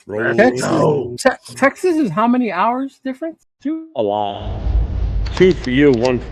Texas is how many hours difference? 2? A lot. 2 for you, 1 for...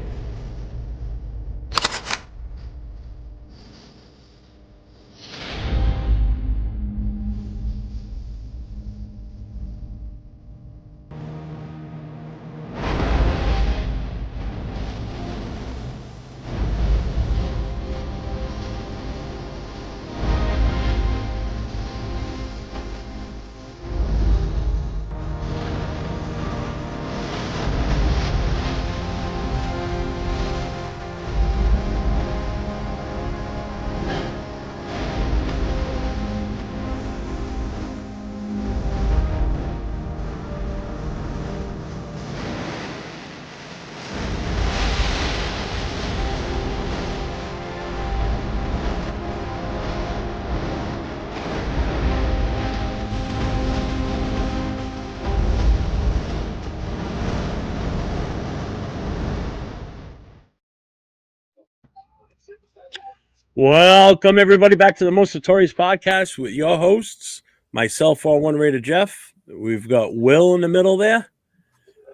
Welcome, everybody, back to the Most Notorious Podcast with your hosts, myself, R1 Raider Jeff. We've got Will in the middle there.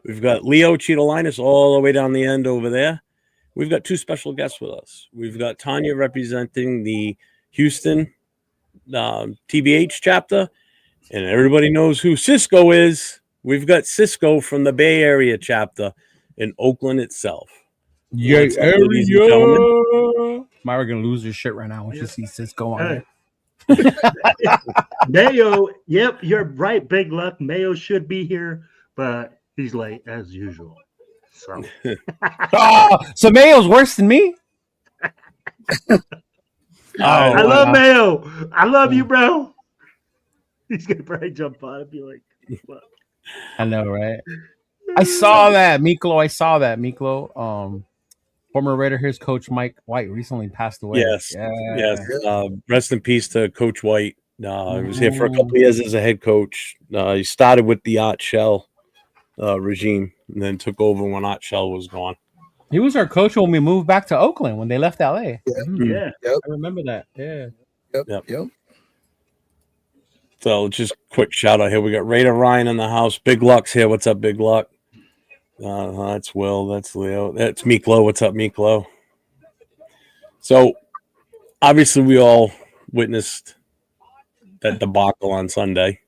We've got Leo Cheetolinas all the way down the end over there. We've got 2 special guests with us. We've got Tanya representing the Houston TBH chapter, and everybody knows who Cisco is. We've got Cisco from the Bay Area chapter in Oakland itself. Yeah, ladies and gentlemen. Myra gonna lose her shit right now when she sees Cisco on it. Mayo, yep, you're right, Big Luck. Mayo should be here, but he's late as usual. So, so Mayo's worse than me? I love Mayo. I love you, bro. He's gonna probably jump on and be like, what? I know, right? I saw that, Miklo. Former Raider, here's Coach Mike White recently passed away. Yes. Rest in peace to Coach White. He was here for a couple of years as a head coach. He started with the Art Shell regime and then took over when Art Shell was gone. He was our coach when we moved back to Oakland when they left LA. Yeah. Yep. I remember that. Yeah. Yep. So just quick shout out here. We got Raider Ryan in the house. Big Luck's here. What's up, Big Luck? That's Will. That's Leo. That's Miklo. What's up, Miklo? So, obviously, we all witnessed that debacle on Sunday.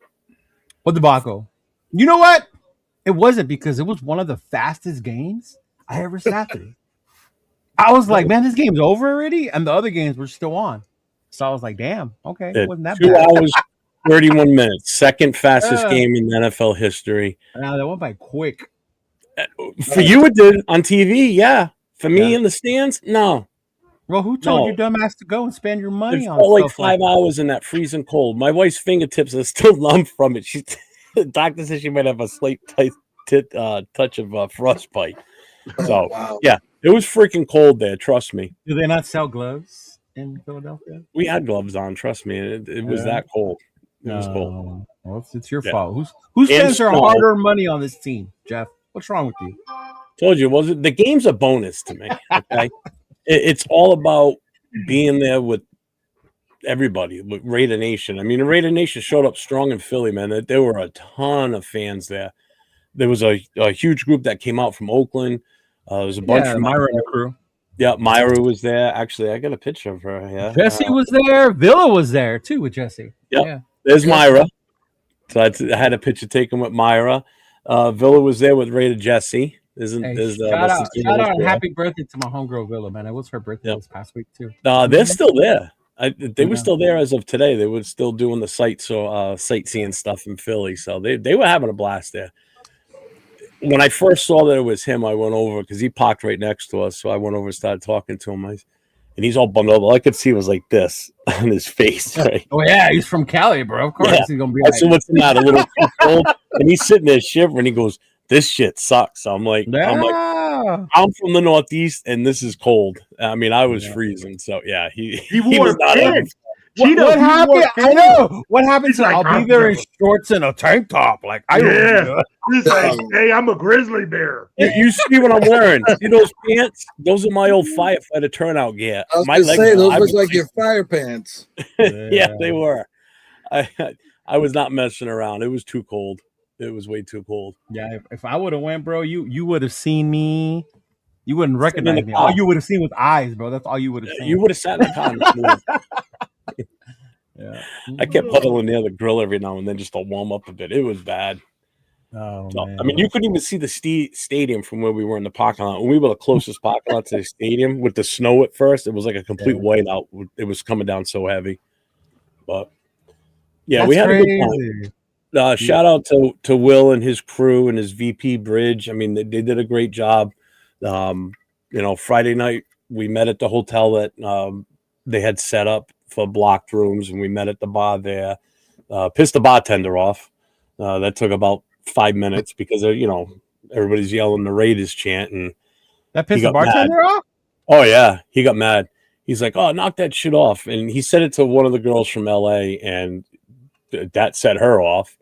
What debacle? You know what? It wasn't, because it was one of the fastest games I ever sat through. I was like, man, this game's over already? And the other games were still on. So I was like, damn, okay. It wasn't that 2 bad. hours, 31 minutes. Second fastest game in NFL history. Now that went by quick. For you, it did on TV, yeah. For me in the stands, no. Well, who told you dumbass to go and spend your money on? It felt like 5 hours in that freezing cold. My wife's fingertips are still numb from it. The doctor said she might have a slight touch of frostbite. So, yeah, it was freaking cold there. Trust me. Do they not sell gloves in Philadelphia? We had gloves on. Trust me. It was that cold. It was cold. Well, it's your fault. Who spends their hard-earned money on this team, Jeff? What's wrong with you? Told you, the game's a bonus to me. Okay, it's all about being there with everybody, with Raider Nation. I mean, the Raider Nation showed up strong in Philly, man. There were a ton of fans there. There was a huge group that came out from Oakland. There was a bunch from Myra and the crew. Yeah, Myra was there. Actually, I got a picture of her. Yeah, Jesse was there. Villa was there too with Jesse. Yep. Yeah, there's Myra. So I had a picture taken with Myra. Villa was there with Raider Jesse. Shout out and happy birthday to my homegirl Villa, man. It was her birthday this past week too. They're still there. They were still there as of today. They were still doing the sightseeing stuff in Philly. So they were having a blast there. When I first saw that it was him, I went over because he parked right next to us. So I went over and started talking to him. And he's all bummed out. All I could see was like this on his face. Right? Oh, yeah. He's from Cali, bro. Of course he's going to be like, so what's not a little too cold? And he's sitting there shivering. He goes, this shit sucks. I'm like, I'm from the Northeast, and this is cold. I mean, I was freezing. So, yeah, he was not having What happened? I know. What happened to I'll be there in shorts and a tank top. Like, He's like, hey, I'm a grizzly bear. You see what I'm wearing? See those pants? Those are my old firefighter turnout gear. I was going to say, those look like your fire pants. Yeah, they were. I I was not messing around. It was too cold. It was way too cold. Yeah, if I would have went, bro, you would have seen me. You wouldn't Sitting in recognize the me. car. All you would have seen was eyes, bro. That's all you would have seen. You would have sat in the car. Yeah. I kept puddling near the grill every now and then just to warm up a bit. It was bad. Oh, So, man. I mean, you couldn't even see the stadium from where we were in the parking lot. When we were the closest parking lot to the stadium with the snow at first, it was like a complete whiteout. It was coming down so heavy. But yeah, we had a good time. Shout out to Will and his crew and his VP Bridge. I mean, they did a great job. Friday night we met at the hotel that they had set up for blocked rooms, and we met at the bar there. Pissed the bartender off. That took about 5 minutes because everybody's yelling the Raiders chant, and that pissed the bartender off. Oh yeah, he got mad. He's like, "Oh, knock that shit off!" And he said it to one of the girls from LA, and that set her off.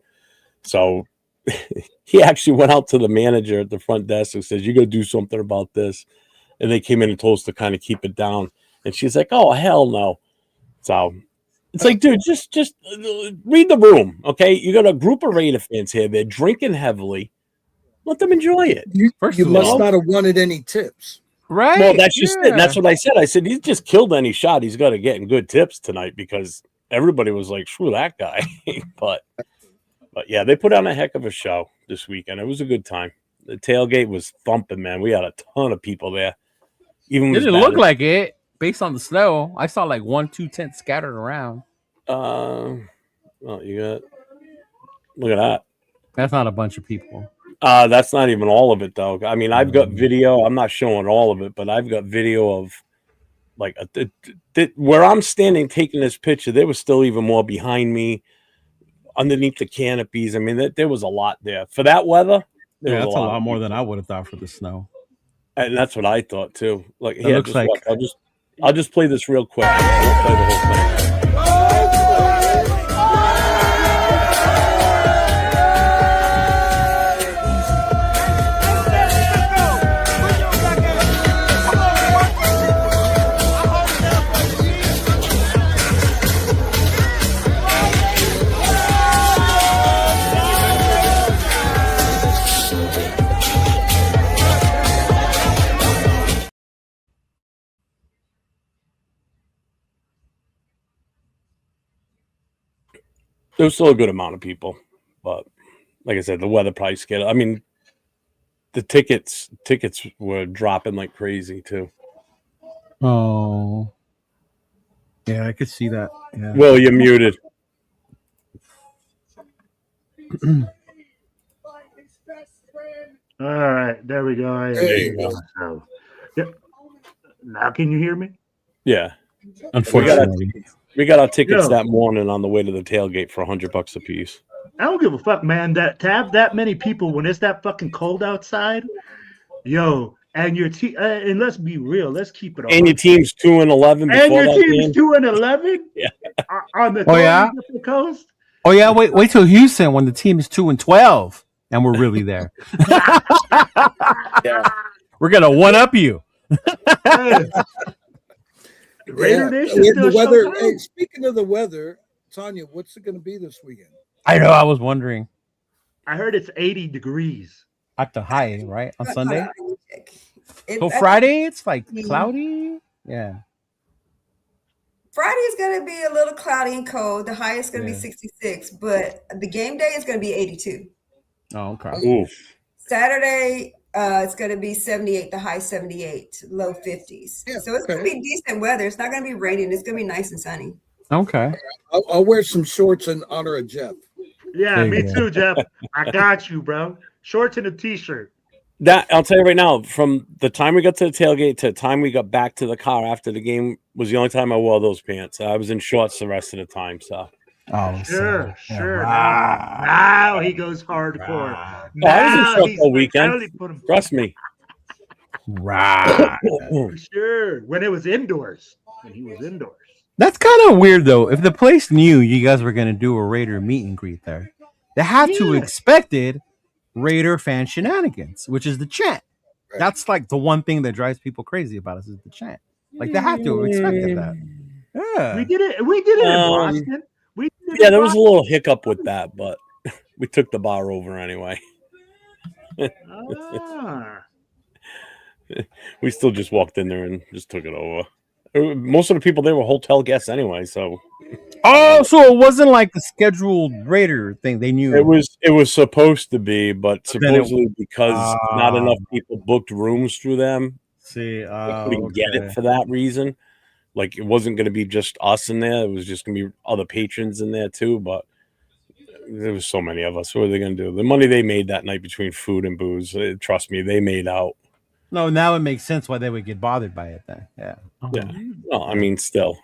So he actually went out to the manager at the front desk and says, "You got to do something about this." And they came in and told us to kind of keep it down. And she's like, "Oh, hell no!" So it's like, dude, just read the room, okay? You got a group of Raider fans here. They're drinking heavily. Let them enjoy it. You must not have wanted any tips. Right. Well, that's just it. That's what I said. I said, he's just killed any shot. He's got to get in good tips tonight because everybody was like, screw that guy. But yeah, they put on a heck of a show this weekend. It was a good time. The tailgate was thumping, man. We had a ton of people there. Even it didn't look like it based on the snow. I saw like 1-2 tents scattered around. Well, you got look at that. That's not a bunch of people. That's not even all of it, though. I mean, I've got video. I'm not showing all of it, but I've got video of like where I'm standing taking this picture. There was still even more behind me, underneath the canopies. I mean, there was a lot there for that weather. Yeah, that's a lot more than I would have thought for the snow. And that's what I thought too. Like, here, looks like I'll just play this real quick. I won't play the whole thing. There was still a good amount of people, but like I said, the weather probably scared. I mean, the tickets were dropping like crazy too. Oh, yeah, I could see that. Yeah. Will, you're muted. All right, there we go. There you go. So, yep. Now, can you hear me? Yeah. Unfortunately, we got our tickets that morning on the way to the tailgate for $100 a piece. I don't give a fuck, man. To have that many people when it's that fucking cold outside, and your team. And let's be real. Let's keep it on. And your team's 2-11. And your team's 2-11. Yeah. On the coast. Oh yeah. Wait till Houston when the team is 2-12 and we're really there. Yeah. We're gonna one up you. The weather. Hey, speaking of the weather, Tanya, what's it going to be this weekend? I know. I was wondering. I heard it's 80 degrees at the high, right on Sunday. So Friday, it's like cloudy. Yeah. Friday is going to be a little cloudy and cold. The high is going to be 66, but the game day is going to be 82. Oh, okay. Oof. Saturday, it's going to be 78, the high 78, low 50s. Yeah, so it's going to be decent weather. It's not going to be raining. It's going to be nice and sunny. Okay. I'll wear some shorts in honor of Jeff. Yeah, me too, Jeff. I got you, bro. Shorts and a t-shirt. That I'll tell you right now, from the time we got to the tailgate to the time we got back to the car after the game was the only time I wore those pants. I was in shorts the rest of the time. So sure. Now he goes hardcore. I was in shorts all weekend. Trust me. For sure. When it was indoors. When he was indoors. That's kind of weird though. If the place knew you guys were gonna do a Raider meet and greet there, they have to expected Raider fan shenanigans, which is the chant. Right. That's like the one thing that drives people crazy about us is the chant. Like they have to have expected that. Yeah, we did it in Boston. Yeah, there was a little hiccup with that, but we took the bar over anyway. We still just walked in there and just took it over. Most of the people there were hotel guests anyway, so. Oh, so it wasn't like the scheduled Raider thing. They knew it was supposed to be, but then supposedly because not enough people booked rooms through them, they couldn't get it for that reason. Like it wasn't going to be just us in there; it was just going to be other patrons in there too. But there was so many of us. What are they going to do? The money they made that night between food and booze, trust me, they made out. No, now it makes sense why they would get bothered by it then. Yeah. Yeah. Well, I mean, still,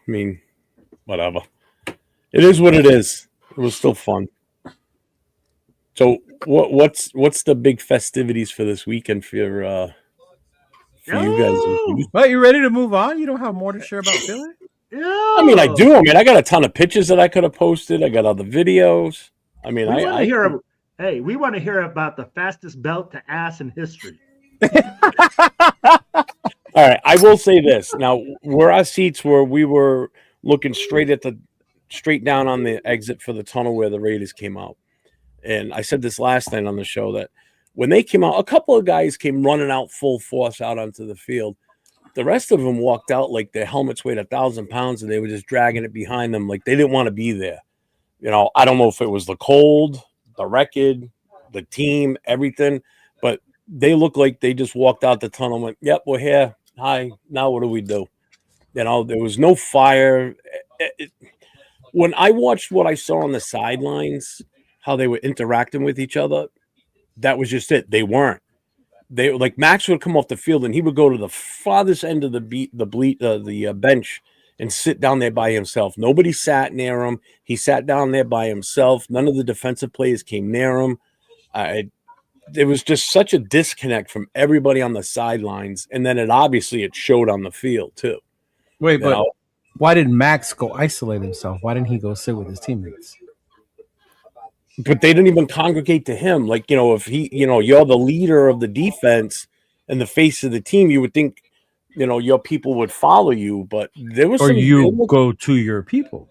whatever. It is what it is. It was still fun. So, what's the big festivities for this weekend for you guys? Well, you ready to move on? You don't have more to share about Philly? Yeah. I mean, I do. I mean, I got a ton of pictures that I could have posted. I got other videos. I mean, we want to hear about the fastest belt to ass in history. All right, I will say this. Now, where our seats were, we were looking straight down on the exit for the tunnel where the Raiders came out. And I said this last night on the show that when they came out, a couple of guys came running out full force out onto the field. The rest of them walked out like their helmets weighed 1,000 pounds and they were just dragging it behind them like they didn't want to be there. You know, I don't know if it was the cold, the record, the team, everything, but they looked like they just walked out the tunnel and went, yep, we're here. Hi, now what do we do? You know, there was no fire. When I watched what I saw on the sidelines, how they were interacting with each other, that was just it. They weren't. They like Max would come off the field and he would go to the farthest end of the bench and sit down there by himself. Nobody sat near him. He sat down there by himself. None of the defensive players came near him. There was just such a disconnect from everybody on the sidelines, and then it showed on the field too. Wait, but why did Max go isolate himself? Why didn't he go sit with his teammates? But they didn't even congregate to him. Like, you know, if you're the leader of the defense and the face of the team, you would think, you know, your people would follow you. But there was go to your people.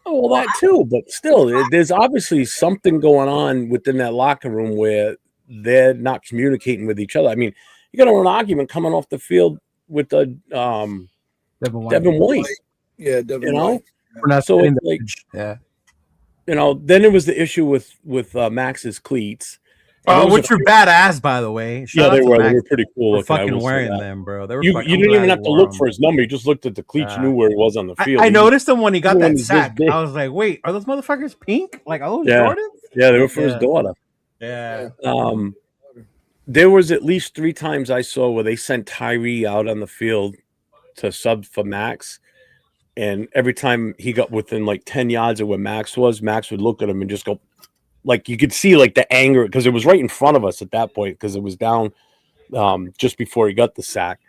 Oh, well, that too. But still, there's obviously something going on within that locker room where they're not communicating with each other. I mean, you got an argument coming off the field with the Devin White. Yeah, Devin White. We're not so like, yeah. You know, then it was the issue with Max's cleats. Which are badass, by the way. Shout they were. They were pretty cool. Fucking wearing them, bro. They were you didn't even have to look for his number. You just looked at the cleats. You knew where he was on the field. I noticed him when he got that sack. I was like, wait, are those motherfuckers pink? Like, are those Jordans? Yeah, they were for his daughter. Yeah. There was at least 3 times I saw where they sent Tyree out on the field to sub for Max. And every time he got within like 10 yards of where Max was, Max would look at him and just go, like you could see like the anger because it was right in front of us at that point because it was down just before he got the sack.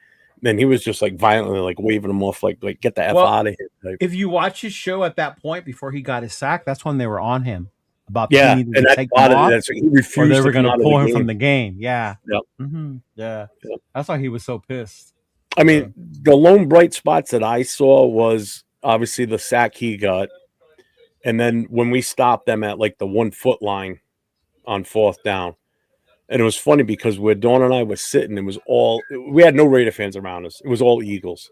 Then he was just like violently like waving him off, like get the F out of here. Like, if you watch his show at that point before he got his sack, that's when they were on him about and take him off, he refused or they were going to pull him game. from the game. Yeah. Yep. Mm-hmm. Yeah. Yep. That's why he was so pissed. I mean, the lone bright spots that I saw was obviously the sack he got. And then when we stopped them at like the 1 foot line on 4th down, and it was funny because where Dawn and I were sitting, we had no Raider fans around us. It was all Eagles.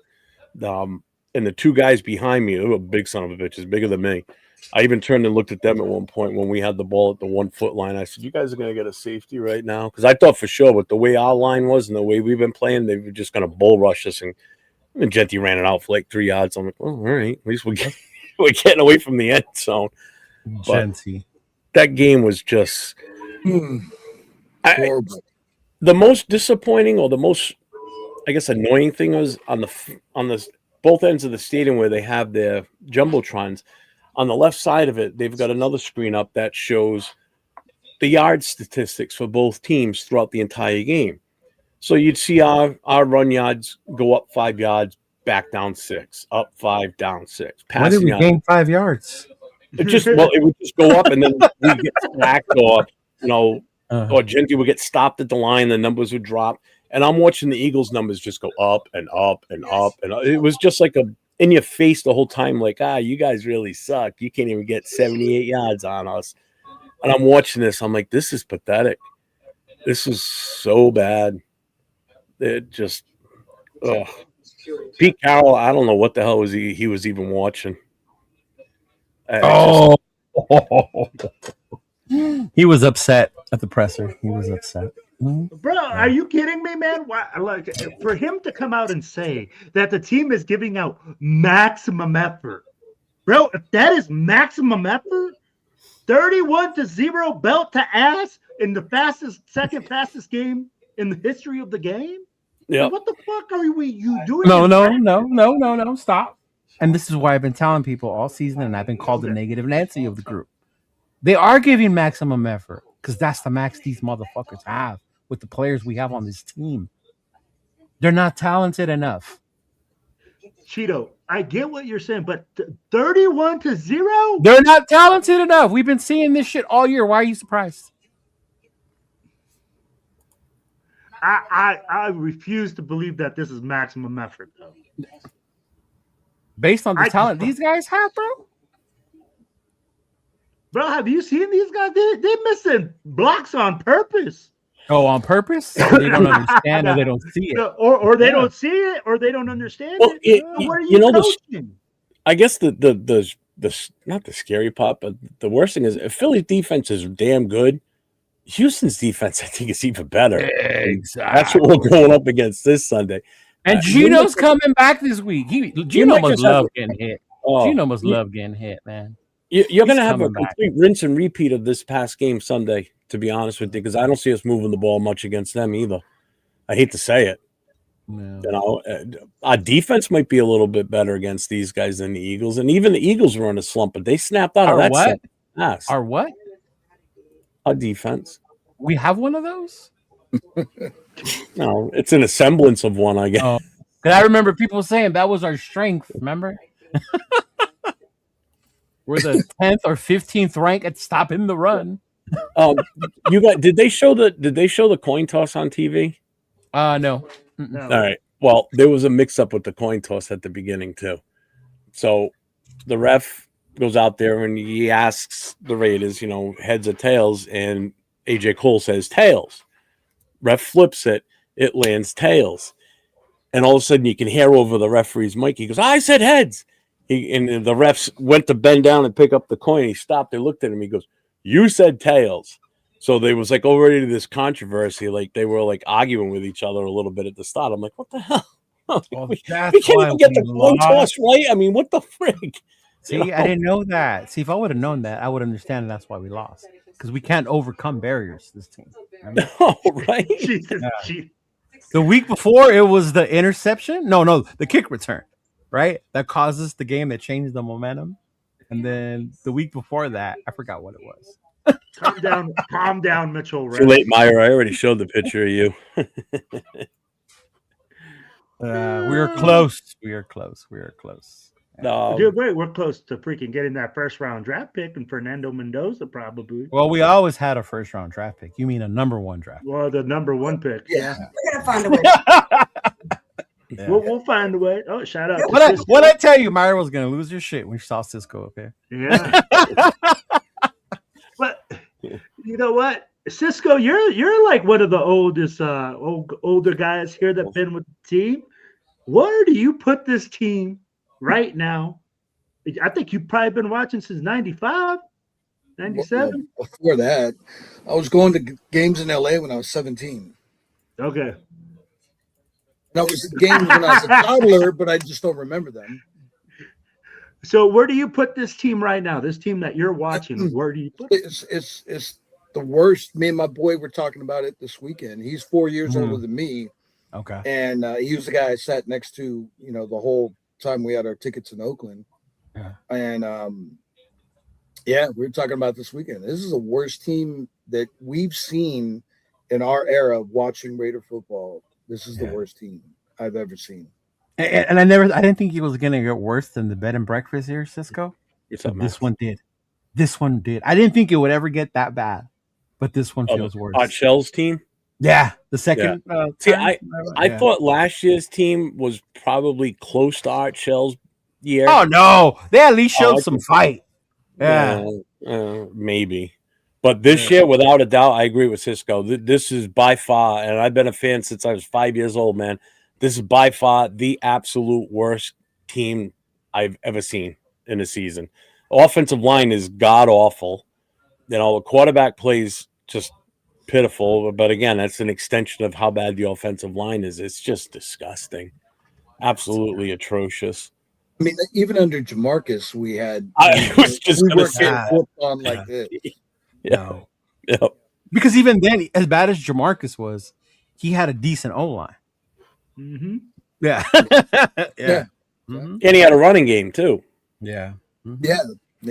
And the 2 guys behind me, they were big son of a bitches, bigger than me. I even turned and looked at them at one point when we had the ball at the 1 foot line. I said, you guys are going to get a safety right now? Because I thought for sure with the way our line was and the way we've been playing, they were just going to bull rush us. And Genty ran it out for like 3 yards. I'm like, well, all right. At least we're getting away from the end zone. Genty. That game was just horrible. The most disappointing or the most, I guess, annoying thing was on the both ends of the stadium where they have their jumbotrons. On the left side of it, they've got another screen up that shows the yard statistics for both teams throughout the entire game. So you'd see our run yards go up 5 yards, back down 6, up 5, down 6. Why did we gain 5 yards? It would just go up, and then we get sacked, or or Genty would get stopped at the line. The numbers would drop, and I'm watching the Eagles' numbers just go up and up and up, and it was just like in your face the whole time, like, you guys really suck. You can't even get 78 yards on us. And I'm watching this. I'm like, this is pathetic. This is so bad. It just, Pete Carroll, I don't know what the hell was he was even watching. He was upset at the presser. He was upset. Bro, are you kidding me, man? Why, like, for him to come out and say that the team is giving out maximum effort, bro, if that is maximum effort, 31-0 belt to ass in the second fastest game in the history of the game. Yeah. What the fuck are you doing? No. Stop. And this is why I've been telling people all season, and I've been called the negative Nancy of the group. They are giving maximum effort because that's the max these motherfuckers have with the players we have on this team. They're not talented enough. Cheeto, I get what you're saying, but 31-0? They're not talented enough. We've been seeing this shit all year. Why are you surprised? I refuse to believe that this is maximum effort, though. Based on the talent these guys have, bro. Bro, have you seen these guys? They're missing blocks on purpose. Oh, on purpose? They don't understand or they don't see it. Or they don't see it or they don't understand it. What are you coaching? I guess the not the scary part, but the worst thing is if Philly's defense is damn good, Houston's defense, I think, is even better. Exactly. That's what we're going up against this Sunday. And Gino's coming back this week. Gino must love getting hit. Gino must love getting hit, man. You're going to have a complete rinse and repeat of this past game Sunday, to be honest with you, because I don't see us moving the ball much against them either. I hate to say it. No. You know, our defense might be a little bit better against these guys than the Eagles, and even the Eagles were in a slump, but they snapped out of that. What? Yes. Our what? Our defense. We have one of those? No, it's an semblance of one, I guess. Oh, because I remember people saying that was our strength. Remember? We're the 10th or 15th rank at stopping the run. Did they show the coin toss on TV? No. No. All right. Well, there was a mix-up with the coin toss at the beginning too. So the ref goes out there and he asks the Raiders, heads or tails, and AJ Cole says tails. Ref flips it, it lands tails. And all of a sudden you can hear over the referee's mic, he goes, I said heads. And the refs went to bend down and pick up the coin. He stopped. They looked at him. He goes, you said tails. So there was like already this controversy. Like they were like arguing with each other a little bit at the start. I'm like, what the hell? We can't even get the coin toss right. I mean, what the frick? See, I didn't know that. See, if I would have known that, I would understand that's why we lost. Because we can't overcome barriers, this team. Oh, right? Jesus. The week before, it was the interception. No, the kick return. Right? That causes the game that changed the momentum. And then the week before that, I forgot what it was. Calm down, Mitchell. Too late, Meyer. I already showed the picture of you. We were close. We are close. Dude, wait, we're close to freaking getting that first round draft pick and Fernando Mendoza, probably. Well, we always had a first round draft pick. You mean a number one draft pick? Well, the number one pick. Yeah. We're going to find a way. Yeah. We'll find a way. Oh, shout out. What I tell you, Myra was going to lose your shit when she saw Cisco up here. Yeah. But you know what? Cisco, you're like one of the oldest older guys here that's been with the team. Where do you put this team right now? I think you've probably been watching since 95, 97. Well, before that, I was going to games in LA when I was 17. Okay. That was games when I was a toddler, but I just don't remember them. So where do you put this team right now? This team that you're watching, where do you put it? It's the worst. Me and my boy were talking about it this weekend. He's 4 years older than me. Okay. And he was the guy I sat next to, the whole time we had our tickets in Oakland. Yeah. And we were talking about this weekend. This is the worst team that we've seen in our era of watching Raider football. This is the worst team I've ever seen. And I didn't think it was going to get worse than the bed and breakfast here, Cisco. This one did. I didn't think it would ever get that bad, but this one feels worse. Art Shell's team? Yeah, the second. See, I thought last year's team was probably close to Art Shell's, year. Oh no, they at least showed I some think- fight. Yeah. Maybe. But this year, without a doubt, I agree with Cisco. This is by far, and I've been a fan since I was 5 years old, man. This is by far the absolute worst team I've ever seen in a season. Offensive line is god awful. The quarterback plays just pitiful. But again, that's an extension of how bad the offensive line is. It's just disgusting. Absolutely atrocious. I mean, even under Jamarcus, we was just we gonna weren't say getting whooped on like this. No. Yeah. Because even then, as bad as Jamarcus was, he had a decent O line. Mm-hmm. Yeah. Yeah. Mhm. And he had a running game too. Yeah. Mhm. Yeah,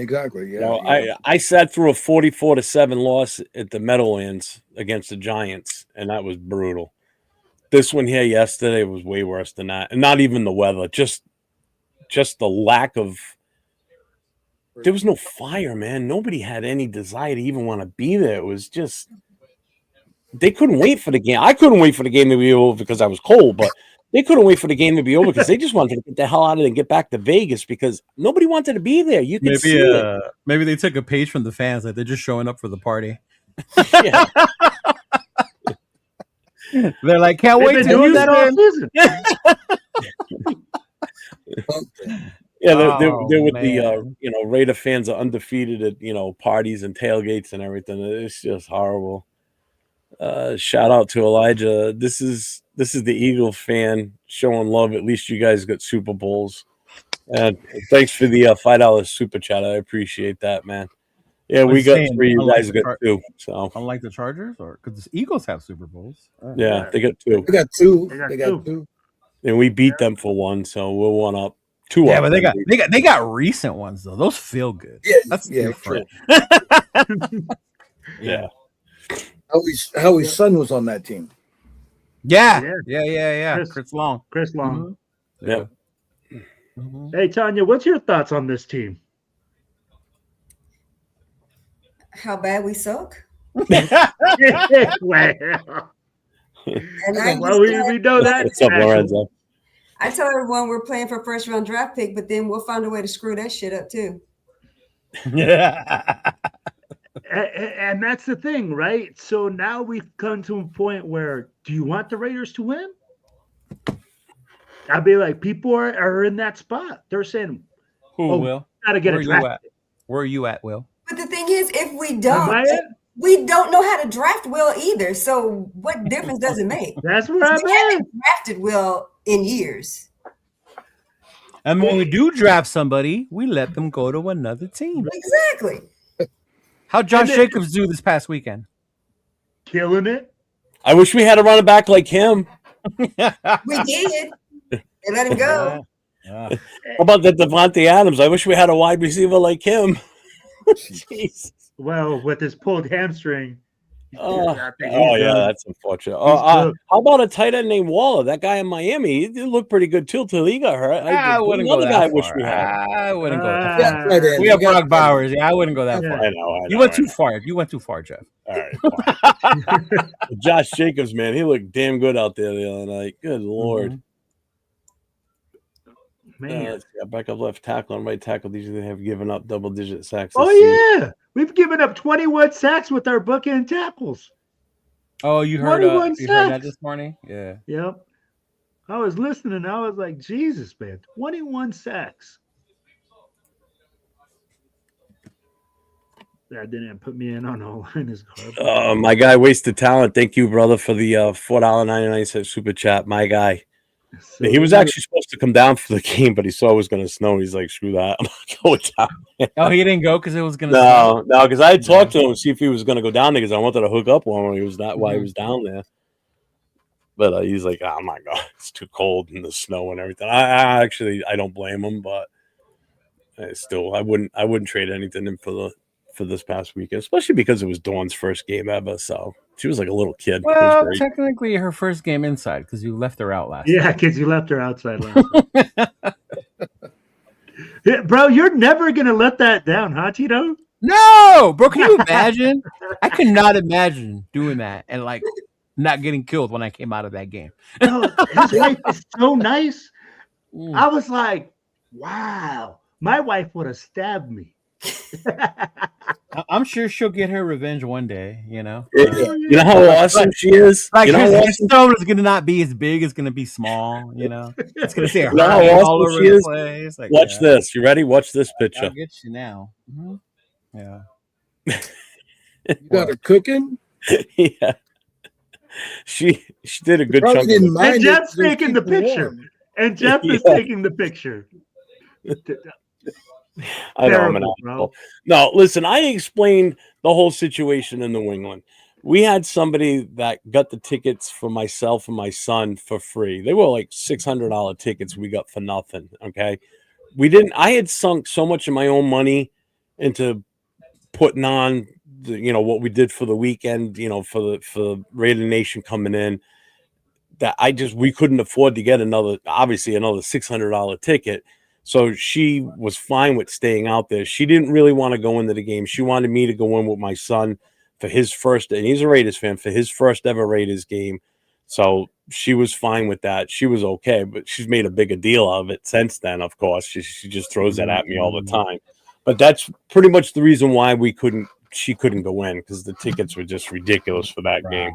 exactly. Yeah. I sat through a 44-7 loss at the Meadowlands against the Giants, and that was brutal. This one here yesterday was way worse than that, and not even the weather, just the lack of. There was no fire, man. Nobody had any desire to even want to be there. It was just they couldn't wait for the game. I couldn't wait for the game to be over because I was cold, but they couldn't wait for the game to be over because they just wanted to get the hell out of it and get back to Vegas because nobody wanted to be there. You could see it. Maybe they took a page from the fans, like they're just showing up for the party. Yeah. They're like, can't They've wait been to doing use that all them. season. Yeah, they're Oh, with man. the Raider fans are undefeated at parties and tailgates and everything. It's just horrible. Shout out to Elijah. This is the Eagle fan showing love. At least you guys got Super Bowls. And thanks for the $5 super chat. I appreciate that, man. Yeah, we got saying, 3. You unlike guys the got 2. So Unlike the Chargers, or because the Eagles have Super Bowls. yeah, they got 2, They got two. They got They got two. and we beat them for 1. So we're 1 up. 2 Yeah, up. but they got recent ones though. Those feel good. Yeah, That's yeah, different. Yeah. Howie's son was on that team. Yeah. Yeah. Yeah. Chris- Chris Long. Chris Long. Yep. Mhm. Hey, Tanya, what's your thoughts on this team? How bad we suck. Well, And I, we know that. What's up, Lorenzo? I tell everyone we're playing for first round draft pick, but then we'll find a way to screw that shit up too. Yeah. And that's the thing, right? So now we've come to a point where, do you want the Raiders to win? I'd be like, people are in that spot. They're saying, Who Oh, will? got to get Where a you draft. at? Where are you at, Will? But the thing is, if we Am I don't, it? we don't know how to draft Will either. So what difference does it make? That's where We I'm at. haven't drafted Will in years. And when we do draft somebody, we let them go to another team. Exactly. How'd Josh And then- Jacobs do this past weekend? Killing it. I wish we had a running back like him. We did. They let him go. Yeah. How about that Devontae Adams? I wish we had a wide receiver like him. Jeez. Well, with his pulled hamstring. Oh, I think oh he's yeah, done. that's unfortunate. He's How about a tight end named Waller? That guy in Miami, he looked pretty good till he got hurt. I wouldn't go Another that guy I far. wish we had. I wouldn't go that Ah. far. Tight end. We have You got Brock Bowers. Yeah, I wouldn't go that Yeah. far. I know. You went too far. You went too far, Jeff. All right. Fine. Josh Jacobs, man, he looked damn good out there the other night. Good Lord. Mhm. Man. Let's see, our backup left tackle and right tackle. These have given up double-digit sacks. Oh, this season. yeah. We've given up 21 sacks with our bookend tackles. Oh, you heard 21 you heard that sacks. this morning? Yeah. Yep. I was listening. I was like, Jesus, man. 21 sacks. That didn't put me in on all line is garbage. My guy, Wasted Talent. Thank you, brother, for the $4.99 super chat. My guy. So, He was actually supposed to come down for the game, but he saw it was going to snow. He's like, screw that. I'm not going down. Oh, he didn't go because it was gonna. No, because I had talked to him to see if he was going to go down there because I wanted to hook up on him. He was not while he was down there. But he's like, oh my God, it's too cold and the snow and everything. I actually don't blame him, but I wouldn't trade anything in for this past weekend, especially because it was Dawn's first game ever. So she was like a little kid. It was Well, great. technically her first game inside because you left her out last. Yeah, because you left her outside last time. Yeah, bro, you're never going to let that down, huh, Tito? No, bro. Can you imagine? I could not imagine doing that and like not getting killed when I came out of that game. No, his wife is so nice. Mm. I was like, Wow. My wife would have stabbed me. I'm sure she'll get her revenge one day. You know. You know how awesome she is. Like You know how her awesome. stone is gonna not be as big; it's gonna be small. You know, it's gonna say You know how all awesome over she the is? place. Like, Watch this. You ready? Watch this I'll picture. get you now. Yeah. You got her cooking. Yeah. She did a good Probably chunk. didn't Of mind And it, Jeff's just taking keep the her picture. warm. And Jeff is Yeah. taking the picture. I know I'm an Terrible, asshole. bro. No, listen. I explained the whole situation in New England. We had somebody that got the tickets for myself and my son for free. They were like $600 tickets we got for nothing. Okay. We didn't. I had sunk so much of my own money into putting on what we did for the weekend, for Raider Nation coming in, that we couldn't afford to get another $600 ticket. So she was fine with staying out there. She didn't really want to go into the game. She wanted me to go in with my son for his first, and he's a Raiders fan, for his first ever Raiders game. So she was fine with that. She was okay, but she's made a bigger deal of it since then. Of course, she just throws that at me all the time. But that's pretty much the reason why she couldn't go in, because the tickets were just ridiculous for that game.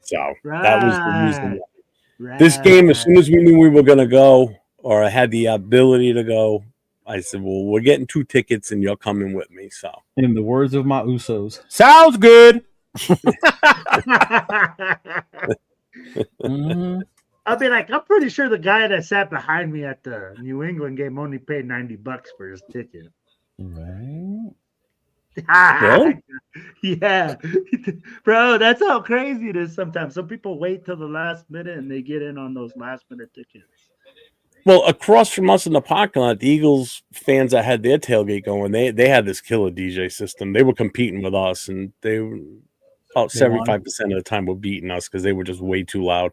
So that was the reason. This game, as soon as we knew we were going to go, or I had the ability to go, I said, well, we're getting 2 tickets and you're coming with me. So, in the words of my Usos, sounds good. I'll be like, I'm pretty sure the guy that sat behind me at the New England game only paid $90 for his ticket. Right. Really? Yeah, bro, that's how crazy it is sometimes. Some people wait till the last minute and they get in on those last minute tickets. Well, across from us in the parking lot, the Eagles fans that had their tailgate going, they had this killer DJ system. They were competing with us, and they were about 75% of the time were beating us because they were just way too loud.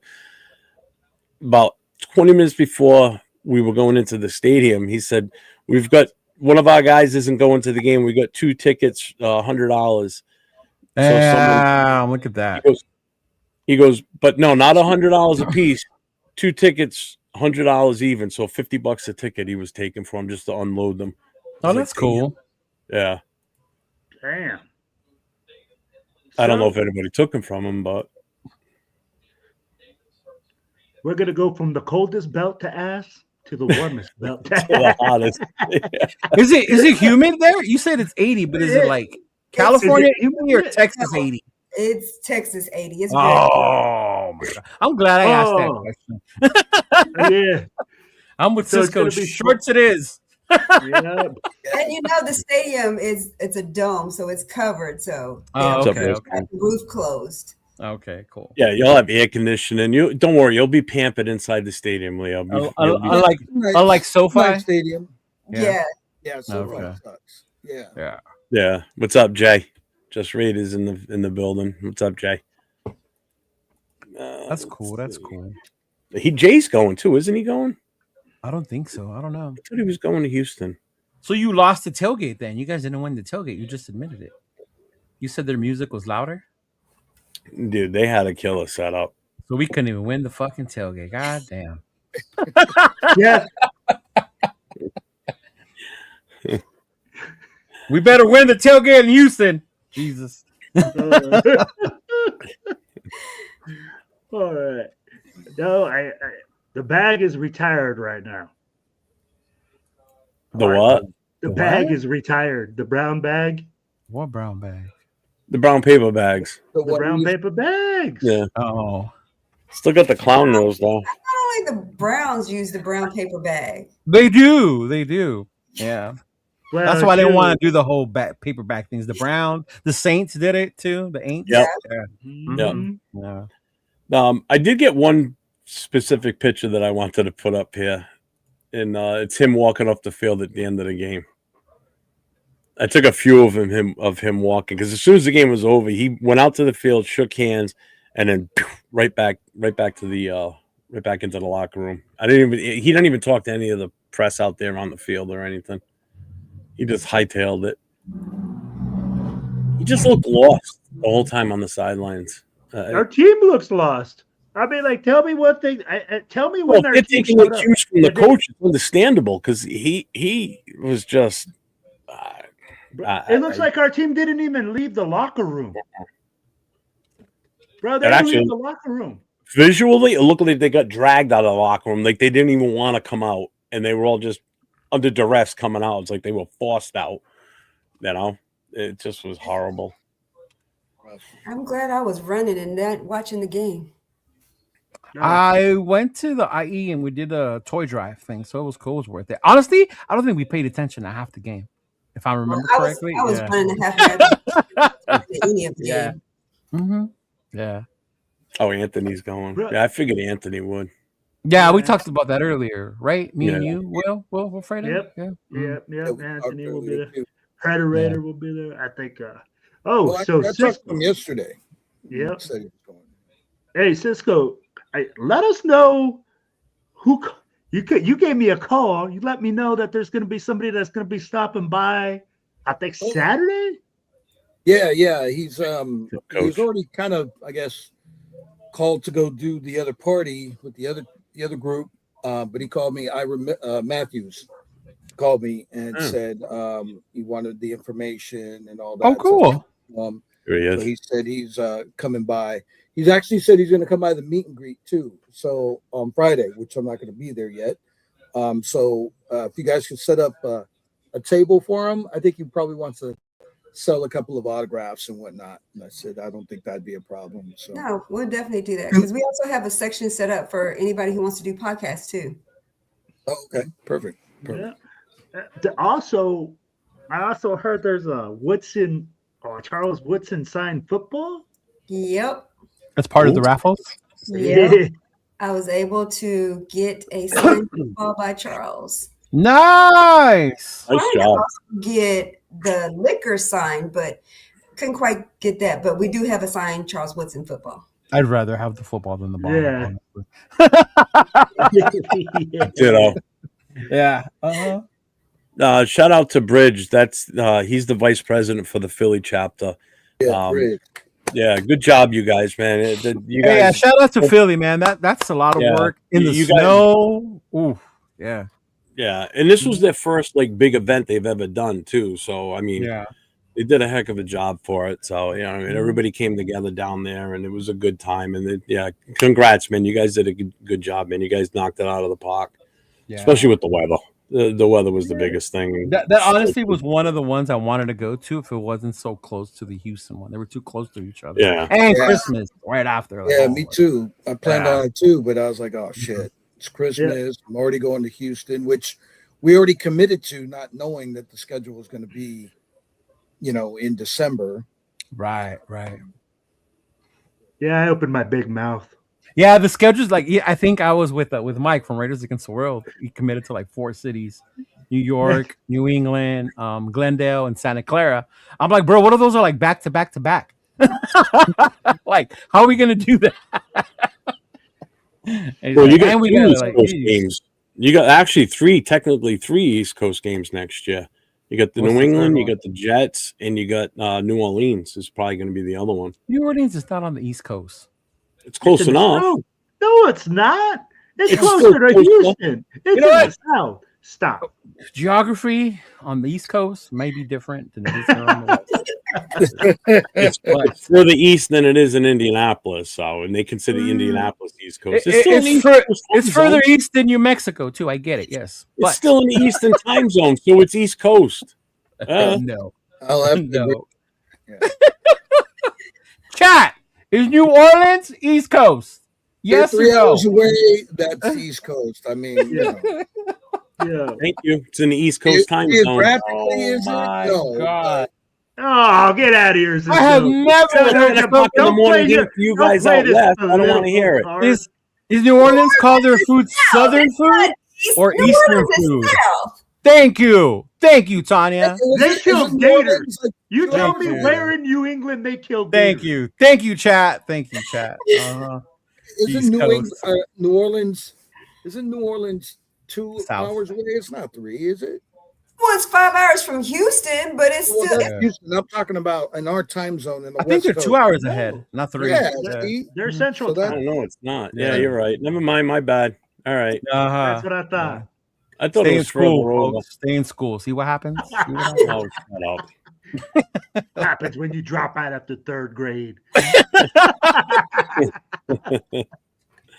About 20 minutes before we were going into the stadium, he said, we've got one of our guys isn't going to the game. We got 2 tickets, $100. So look at that. He goes, but no, not $100 a piece. 2 tickets, $100 even. So $50 a ticket he was taking for him just to unload them. Oh, that's cool. Yeah. Damn. I don't know if anybody took them from him, but we're gonna go from the coldest belt to ass to the warmest belt to the hottest. Is it humid there? You said it's 80, but is it like California 80 or Texas 80? It's Texas 80. It's my God. I'm glad I asked that question. Yeah. I'm with Cisco. Shorts it is. Yeah. And the stadium it's a dome, so it's covered. So okay. The roof closed. Okay, cool. Yeah, you'll have air conditioning. You don't worry, you'll be pampered inside the stadium, Leo. Like SoFi Stadium. Yeah. Yeah, SoFi sucks. Yeah. Yeah. What's up, Jay? Just Raiders in the building. What's up, Jay? That's cool. That's cool. Jay's going too, isn't he going? I don't think so. I don't know. I thought he was going to Houston. So you lost the tailgate then? You guys didn't win the tailgate. You just admitted it. You said their music was louder? Dude, they had a killer setup. So we couldn't even win the fucking tailgate. God damn. Yeah. We better win the tailgate in Houston. Jesus. All right. No, the bag is retired right now. The what? The bag is retired. The brown bag. What brown bag? The brown paper bags. The brown paper bags. Yeah. Oh. Still got the clown nose though. Not only the Browns use the brown paper bag. They do. Yeah. Well, that's why they want to do the whole paperback things. The Saints did it too. The Aints. Yep. Yeah. I did get one specific picture that I wanted to put up here, and it's him walking off the field at the end of the game. I took a few of him walking, because as soon as the game was over, he went out to the field, shook hands, and then right back into the locker room. He didn't even talk to any of the press out there on the field or anything. He just hightailed it. He just looked lost the whole time on the sidelines. Our team looks lost. I mean, like, tell me what they. Tell me Well, when if their they're team taking showed the up. cues from the If they- coach, it's understandable because he was just. It looks like our team didn't even leave the locker room. Bro, they And didn't actually- leave the locker room. Visually, it looked like they got dragged out of the locker room. Like they didn't even want to come out, and they were all just under duress coming out. It's like they were forced out. You know, it just was horrible. I'm glad I was running and not watching the game. I went to the IE and we did a toy drive thing, so it was cool. It was worth it. Honestly, I don't think we paid attention to half the game, if I remember correctly. I was running a half marathon any of the Yeah. game. Mm-hmm. Yeah. Oh, Anthony's going. Yeah, I figured Anthony would. Yeah, we talked about that earlier, right? Me and Yeah. you, Will Fredo? Yep. Yeah. Yep. Anthony will be there. Too. Predator will be there. I think. Well, So I talked Cisco. to him yesterday. Yep. Said he was going. Hey, Cisco, let us know who you gave me a call. You let me know that there's going to be somebody that's going to be stopping by. I think Saturday. Yeah. He's Coach. already kind of, I guess, called to go do the other party with the other group. But he called me. Matthews called me and said he wanted the information and all that. Oh, cool. So, Here he is. so he said he's coming by. He's actually said he's going to come by the meet and greet too. So on Friday, which I'm not going to be there yet. So if you guys could set up a table for him, I think he probably wants to sell a couple of autographs and whatnot. And I said, I don't think that'd be a problem. So No, we'll definitely do that because we also have a section set up for anybody who wants to do podcasts too. oh, okay, perfect. Yeah. I also heard there's a Charles Woodson signed football. Yep. That's part of the raffles. Yep. I was able to get a signed football by Charles. Nice. Nice Trying to job. also get the liquor signed, but couldn't quite get that. But we do have a signed Charles Woodson football. I'd rather have the football than the ball. Yeah. honestly. Ditto. Yeah. Shout out to Bridge. That's he's the vice president for the Philly chapter. Yeah, great. Yeah, good job, you guys, man. You guys, Yeah, shout out to Philly, man. That's a lot of work in the you guys- snow. Ooh, yeah. Yeah, and this was their first like big event they've ever done too. So I mean, Yeah. they did a heck of a job for it. So and everybody came together down there, and it was a good time. And congrats, man. You guys did a good job, man. You guys knocked it out of the park, especially with the weather. The weather was the biggest thing. That honestly was one of the ones I wanted to go to if it wasn't so close to the Houston one. They were too close to each other. Yeah. And Christmas right after. Like, Yeah, me too. I planned on it too, but I was like, oh shit, it's Christmas. Yeah. I'm already going to Houston, which we already committed to, not knowing that the schedule was going to be, in December. Right. Yeah, I opened my big mouth. Yeah, the schedule's like I think I was with Mike from Raiders Against the World. He committed to like 4 cities: New York, New England, Glendale, and Santa Clara. I'm like, bro, what if those are like back to back to back? Like, how are we gonna do that? Well, you got and we two got East like Coast games. You got actually technically three East Coast games next year. You got the What's New the third England, you one? got the Jets, and you got New Orleans is probably going to be the other one. New Orleans is not on the East Coast. It's close enough. No, it's not. It's It's closer still to close Houston. It's in know the what? south. Stop. Geography on the East Coast may be different than it is here on the West. It's further east than it is in Indianapolis, and they consider Indianapolis East Coast. It's still in the East Coast time It's zone. further east than New Mexico too. I get it. Yes, It's still in the Eastern time zone, so it's East Coast. no. I'll have to No. Yeah. Chat, is New Orleans East Coast? They're Yes or 3 no? hours away. That's East Coast. I mean, Yeah. Thank you. It's in the East Coast time zone. geographically, is it? My No, God. Oh, get out of here. I have Cisco. never Don't- heard Ten of o'clock in the don't morning play game your- for you don't guys play out this west. I don't want to political hear it. card. Is New Orleans called their food Southern food or New Eastern Orleans is food? south. Thank you, Tanya. They killed gators. You tell Thank me you. where in New England they killed Thank gators. you, chat. Thank you, chat. Isn't East New, Coast. New Orleans? Isn't New Orleans 2 South. hours away? It's not 3, is it? Well, it's 5 hours from Houston, but it's Well, still. that's Houston. I'm talking about in our time zone in the I think West they're Coast. 2 hours ahead, not 3. Yeah, Yeah. see? They're Central So that- Time. No, it's not. Yeah, Yeah. you're right. Never mind. My bad. All right. That's what I thought. I thought Stay it in was school, further over. folks. Stay in school. See what happens? See what happens? Oh, shut up. What happens when you drop out after 3rd grade?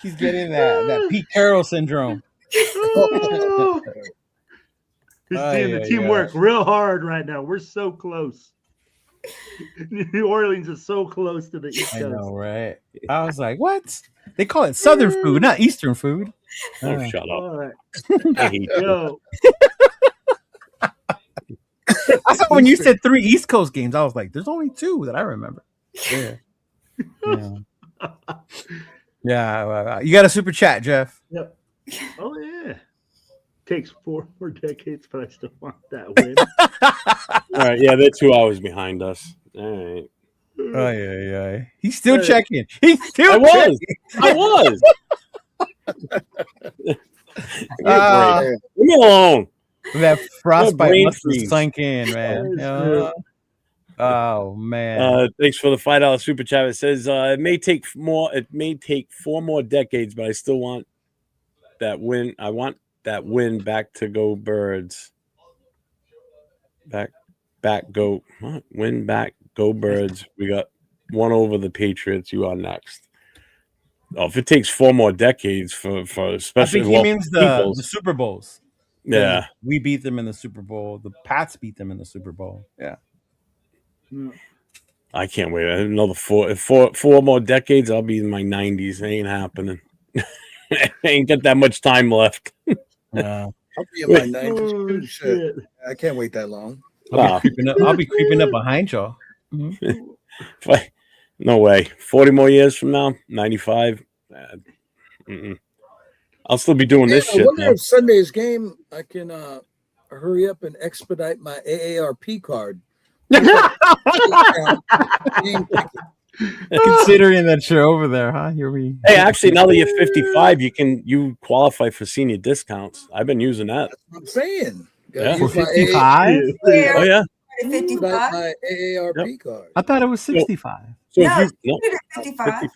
He's getting that Pete Carroll syndrome. Oh. He's Ay, seeing the ay, team ay. work real hard right now. We're so close. New Orleans is so close to the East I Coast. know, right? I was like, what? They call it Southern food, not Eastern food. Oh, shut up. All right. I hate you. Yo, I thought when you said 3 East Coast games, I was like, there's only 2 that I remember. Yeah. Yeah. You got a super chat, Jeff. yep. Oh, yeah. Takes 4 more decades, but I still want that win. All right. Yeah, they're 2 hours behind us. All right. Oh, yeah. He's still checking. He's still I was. checking. I was. Give me a Uh, break. Leave me alone. That frostbite brain must have freeze. sunk in, man. Oh man. Thanks for the $5 super chat. It says it may take 4 more decades, but I still want that win. I want that win back to go Birds. Back go. What? Win back go Birds. We got one over the Patriots. You are next. Oh, if it takes 4 more decades for I especially think he means the Eagles. Super Bowls. Yeah. We beat them in the Super Bowl. The Pats beat them in the Super Bowl. Yeah. I can't wait. Another 4 more decades, I'll be in my 90s. It ain't happening. I ain't got that much time left. Yeah. I'll be in my 90s. Oh, too. shit. I can't wait that long. I'll be creeping up behind y'all. No way. 40 more years from now, 95. I'll still be doing this I shit. wonder Though. if Sunday's game I can hurry up and expedite my AARP card. Considering that you're over there, huh? Hey, actually, now that you're 55, you qualify for senior discounts. I've been using that. That's what I'm saying. Yeah. For 55? Oh yeah. 55. My AARP card. I thought it was 65. So No, if you 55.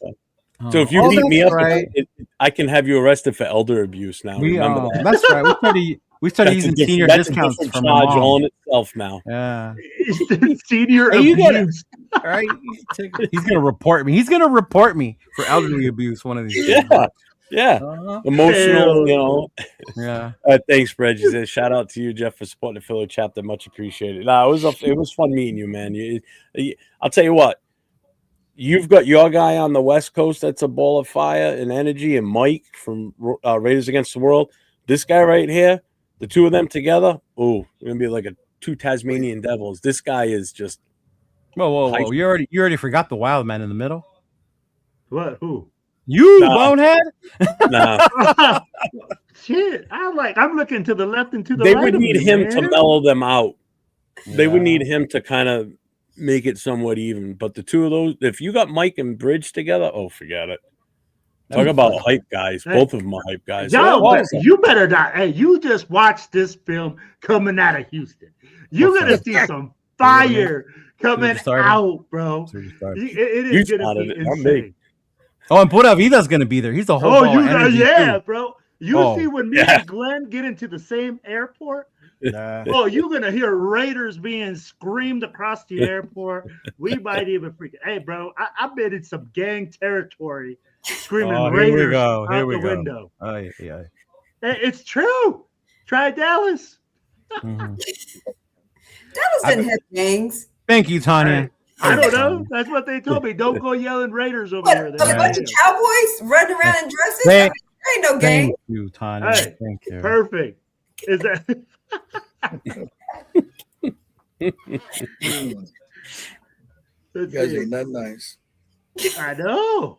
So if you Oh, beat me that's up, right. I can have you arrested for elder abuse now. Remember that. That's right. We started using senior discounts a from charge my mom. on itself now. Yeah. Senior Hey, you get it. abuse. All right. He's gonna report me. He's gonna report me for elderly abuse one of these days. Yeah. Uh-huh. Emotional, you know. Yeah. Thanks, Brad. She said, shout out to you, Jeff, for supporting the Philly chapter. Much appreciated. No, it was fun meeting you, man. I'll tell you what. You've got your guy on the West Coast that's a ball of fire and energy, and Mike from Raiders Against the World. This guy right here, the two of them together, it's gonna be like 2 Tasmanian devils. This guy is just Whoa. You already forgot the wild man in the middle? What? Who? You bonehead? nah. Shit. I'm looking to the left and to the They right. would of need me, him man. to mellow them out. They would Yeah. need him to kind of make it somewhat even. But the two of those, if you got Mike and Bridge together, forget it. Talk about hype guys. Hey. Both of them are hype guys. You better not. Hey, you just watched this film coming out of Houston. You're going to see some fire coming out, bro. It is going to be insane. Oh, and Pura Vida's going to be there. He's a whole ball of energy, too. Bro. You see when me and Glenn get into the same airport? You're going to hear Raiders being screamed across the airport. We might even freak. Hey, bro, I've been in some gang territory screaming Raiders out the window. Oh, yeah. It's true. Try Dallas. Mm-hmm. Dallas didn't have gangs. Thank you, Tanya. I don't know. That's what they told me. Don't go yelling Raiders over here. A bunch of cowboys running around in dresses? Thank, there ain't no gang. Thank you, Tanya. Hey, thank you. Perfect. Is that? You guys ain't that nice. I know.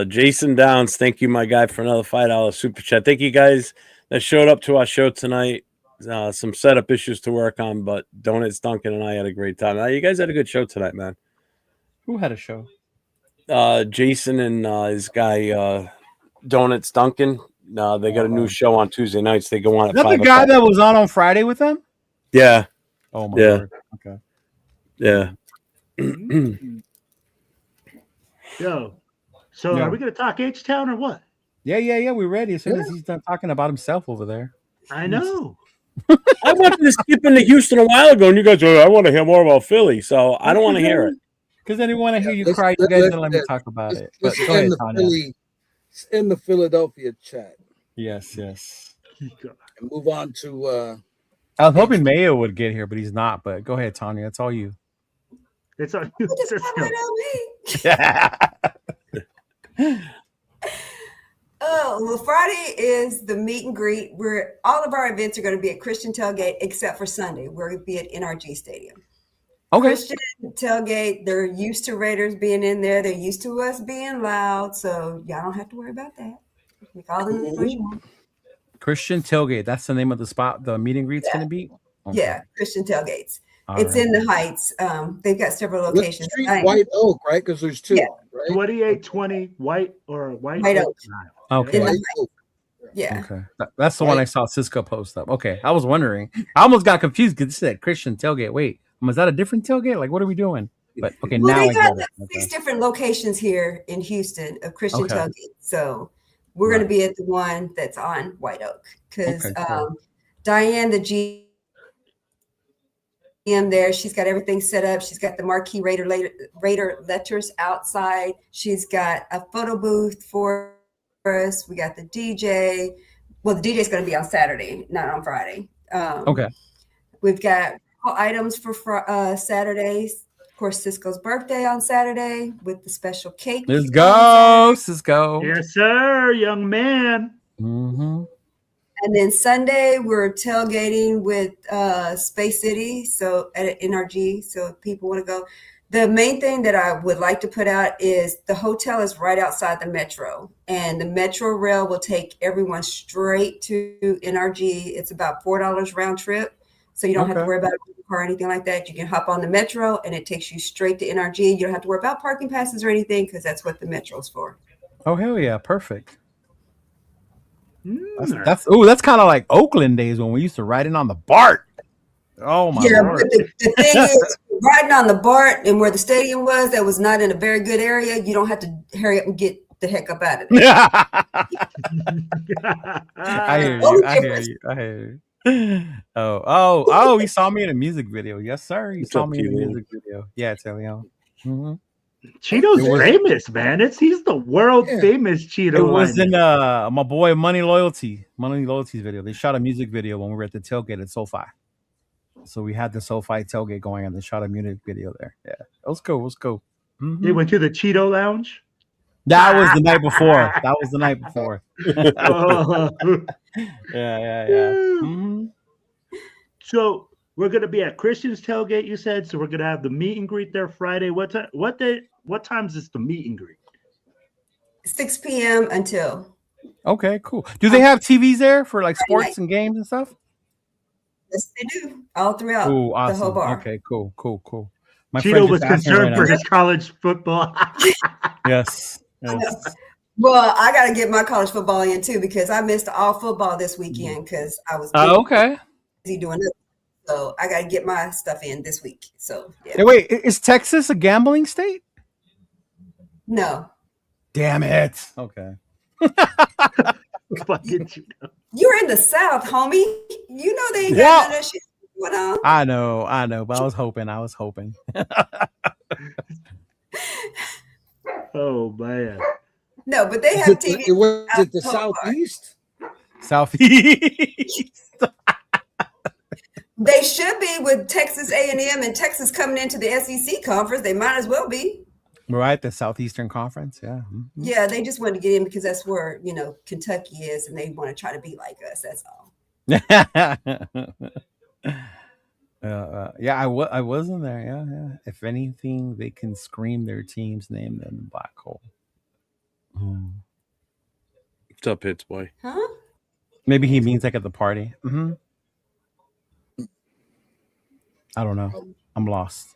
Jason Downs, thank you, my guy, for another $5 super chat. Thank you guys that showed up to our show tonight. Some setup issues to work on, but Donuts Duncan and I had a great time. You guys had a good show tonight, man. Who had a show? Jason and his guy Donuts Duncan. No, they got a new show on Tuesday nights. They go on at Is that 5 the guy o'clock. that was on Friday with them? Yeah. Oh my Yeah. lord. Okay. Yeah. Yo, so Yeah. are we going to talk H-Town or what? Yeah. We're ready as soon as he's done talking about himself over there. I know. I wanted to skip into Houston a while ago, and you guys go, I want to hear more about Philly, so I don't want to hear it. Because then they want to hear you let's- cry. You let- guys let- didn't let me yeah, talk about it. This But is go ahead, in the Tanya. in the Philadelphia chat. Yes. And move on to I was hoping Mayo would get here, but he's not. But go ahead, Tanya. It's all you. It's on you, What is Cisco. on me? Oh, well, Friday is the meet and greet. Where all of our events are going to be at Christian Tailgate, except for Sunday, where we'll be at NRG Stadium. Okay. Christian Tailgate, they're used to Raiders being in there. They're used to us being loud, so y'all don't have to worry about that. Make all the noise you want. Christian Tailgate. That's the name of the spot. The meet and greet's going to be. Okay. Yeah, Christian Tailgates. All It's right. in the Heights. They've got several Lick locations. Street, White Oak, right? Because there's two, Yeah. right? 2820 White White Oak. Oak. Okay. In the White Oak. Yeah. Okay. That's the one I saw Cisco post up. Okay. I was wondering. I almost got confused because it said Christian Tailgate. Wait, was that a different tailgate? Like, what are we doing? But okay, Well, now they I got get it. 6 different locations here in Houston of Christian Okay. Tailgate. So we're going to be at the one that's on White Oak because Okay, cool. Diane, the GM there, she's got everything set up. She's got the marquee Raider letters outside. She's got a photo booth for us. We got the DJ. Well, the DJ is going to be on Saturday, not on Friday. Okay. We've got items for Saturdays. Of course, Cisco's birthday on Saturday with the special cake. Let's go, Cisco. Yes, sir, young man. Mm-hmm. And then Sunday, we're tailgating with Space City, so at NRG. So if people want to go, the main thing that I would like to put out is the hotel is right outside the metro, and the metro rail will take everyone straight to NRG. It's about $4 round trip, so you don't have to worry about a car or anything like that. You can hop on the metro, and it takes you straight to NRG. You don't have to worry about parking passes or anything because that's what the metro's for. Oh hell yeah, perfect. Mm. That's kind of like Oakland days when we used to ride in on the BART. Oh my lord. But the thing is, riding on the BART and where the stadium was, that was not in a very good area. You don't have to hurry up and get the heck up out of there. I hear you. Oh, he saw me in a music video. Yes, sir. He saw me in a music video. Yeah, Telio. Mm-hmm. Cheeto's famous, man. He's the world famous Cheeto. It was in my boy Money Loyalty's video. They shot a music video when we were at the tailgate at SoFi. So we had the SoFi tailgate going and they shot a music video there. Yeah, it was cool. Mm-hmm. They went to the Cheeto Lounge. That was the night before. Yeah. Mm-hmm. So we're gonna be at Christian's tailgate, you said. So we're gonna have the meet and greet there Friday. What times is the meet and greet? 6 p.m. until. Okay, cool. Do they have TVs there for like sports and games and stuff? Yes, they do. All throughout awesome. the whole bar. Okay, cool. My Cheeto was friend just asked me concerned for now. his college football. Yes. Well, I got to get my college football in too because I missed all football this weekend because I was busy doing it. So I got to get my stuff in this week. So yeah. Hey, wait, is Texas a gambling state? No. Damn it. Okay. Fucking Cheeto. You're in the South, homie. You know they ain't got none of that shit going on. I know, but I was hoping. Oh man. No, but they have TV. Was it the Southeast? Southeast. They should be with Texas A&M and Texas coming into the SEC conference. They might as well be. Right, the Southeastern Conference. Yeah. Mm-hmm. Yeah, they just wanted to get in because that's where, Kentucky is and they want to try to be like us. That's all. Yeah, I wasn't there. Yeah. If anything, they can scream their team's name in the black hole. What's up, Hits Boy? Huh? Maybe he means like at the party. Mm-hmm. I don't know. I'm lost.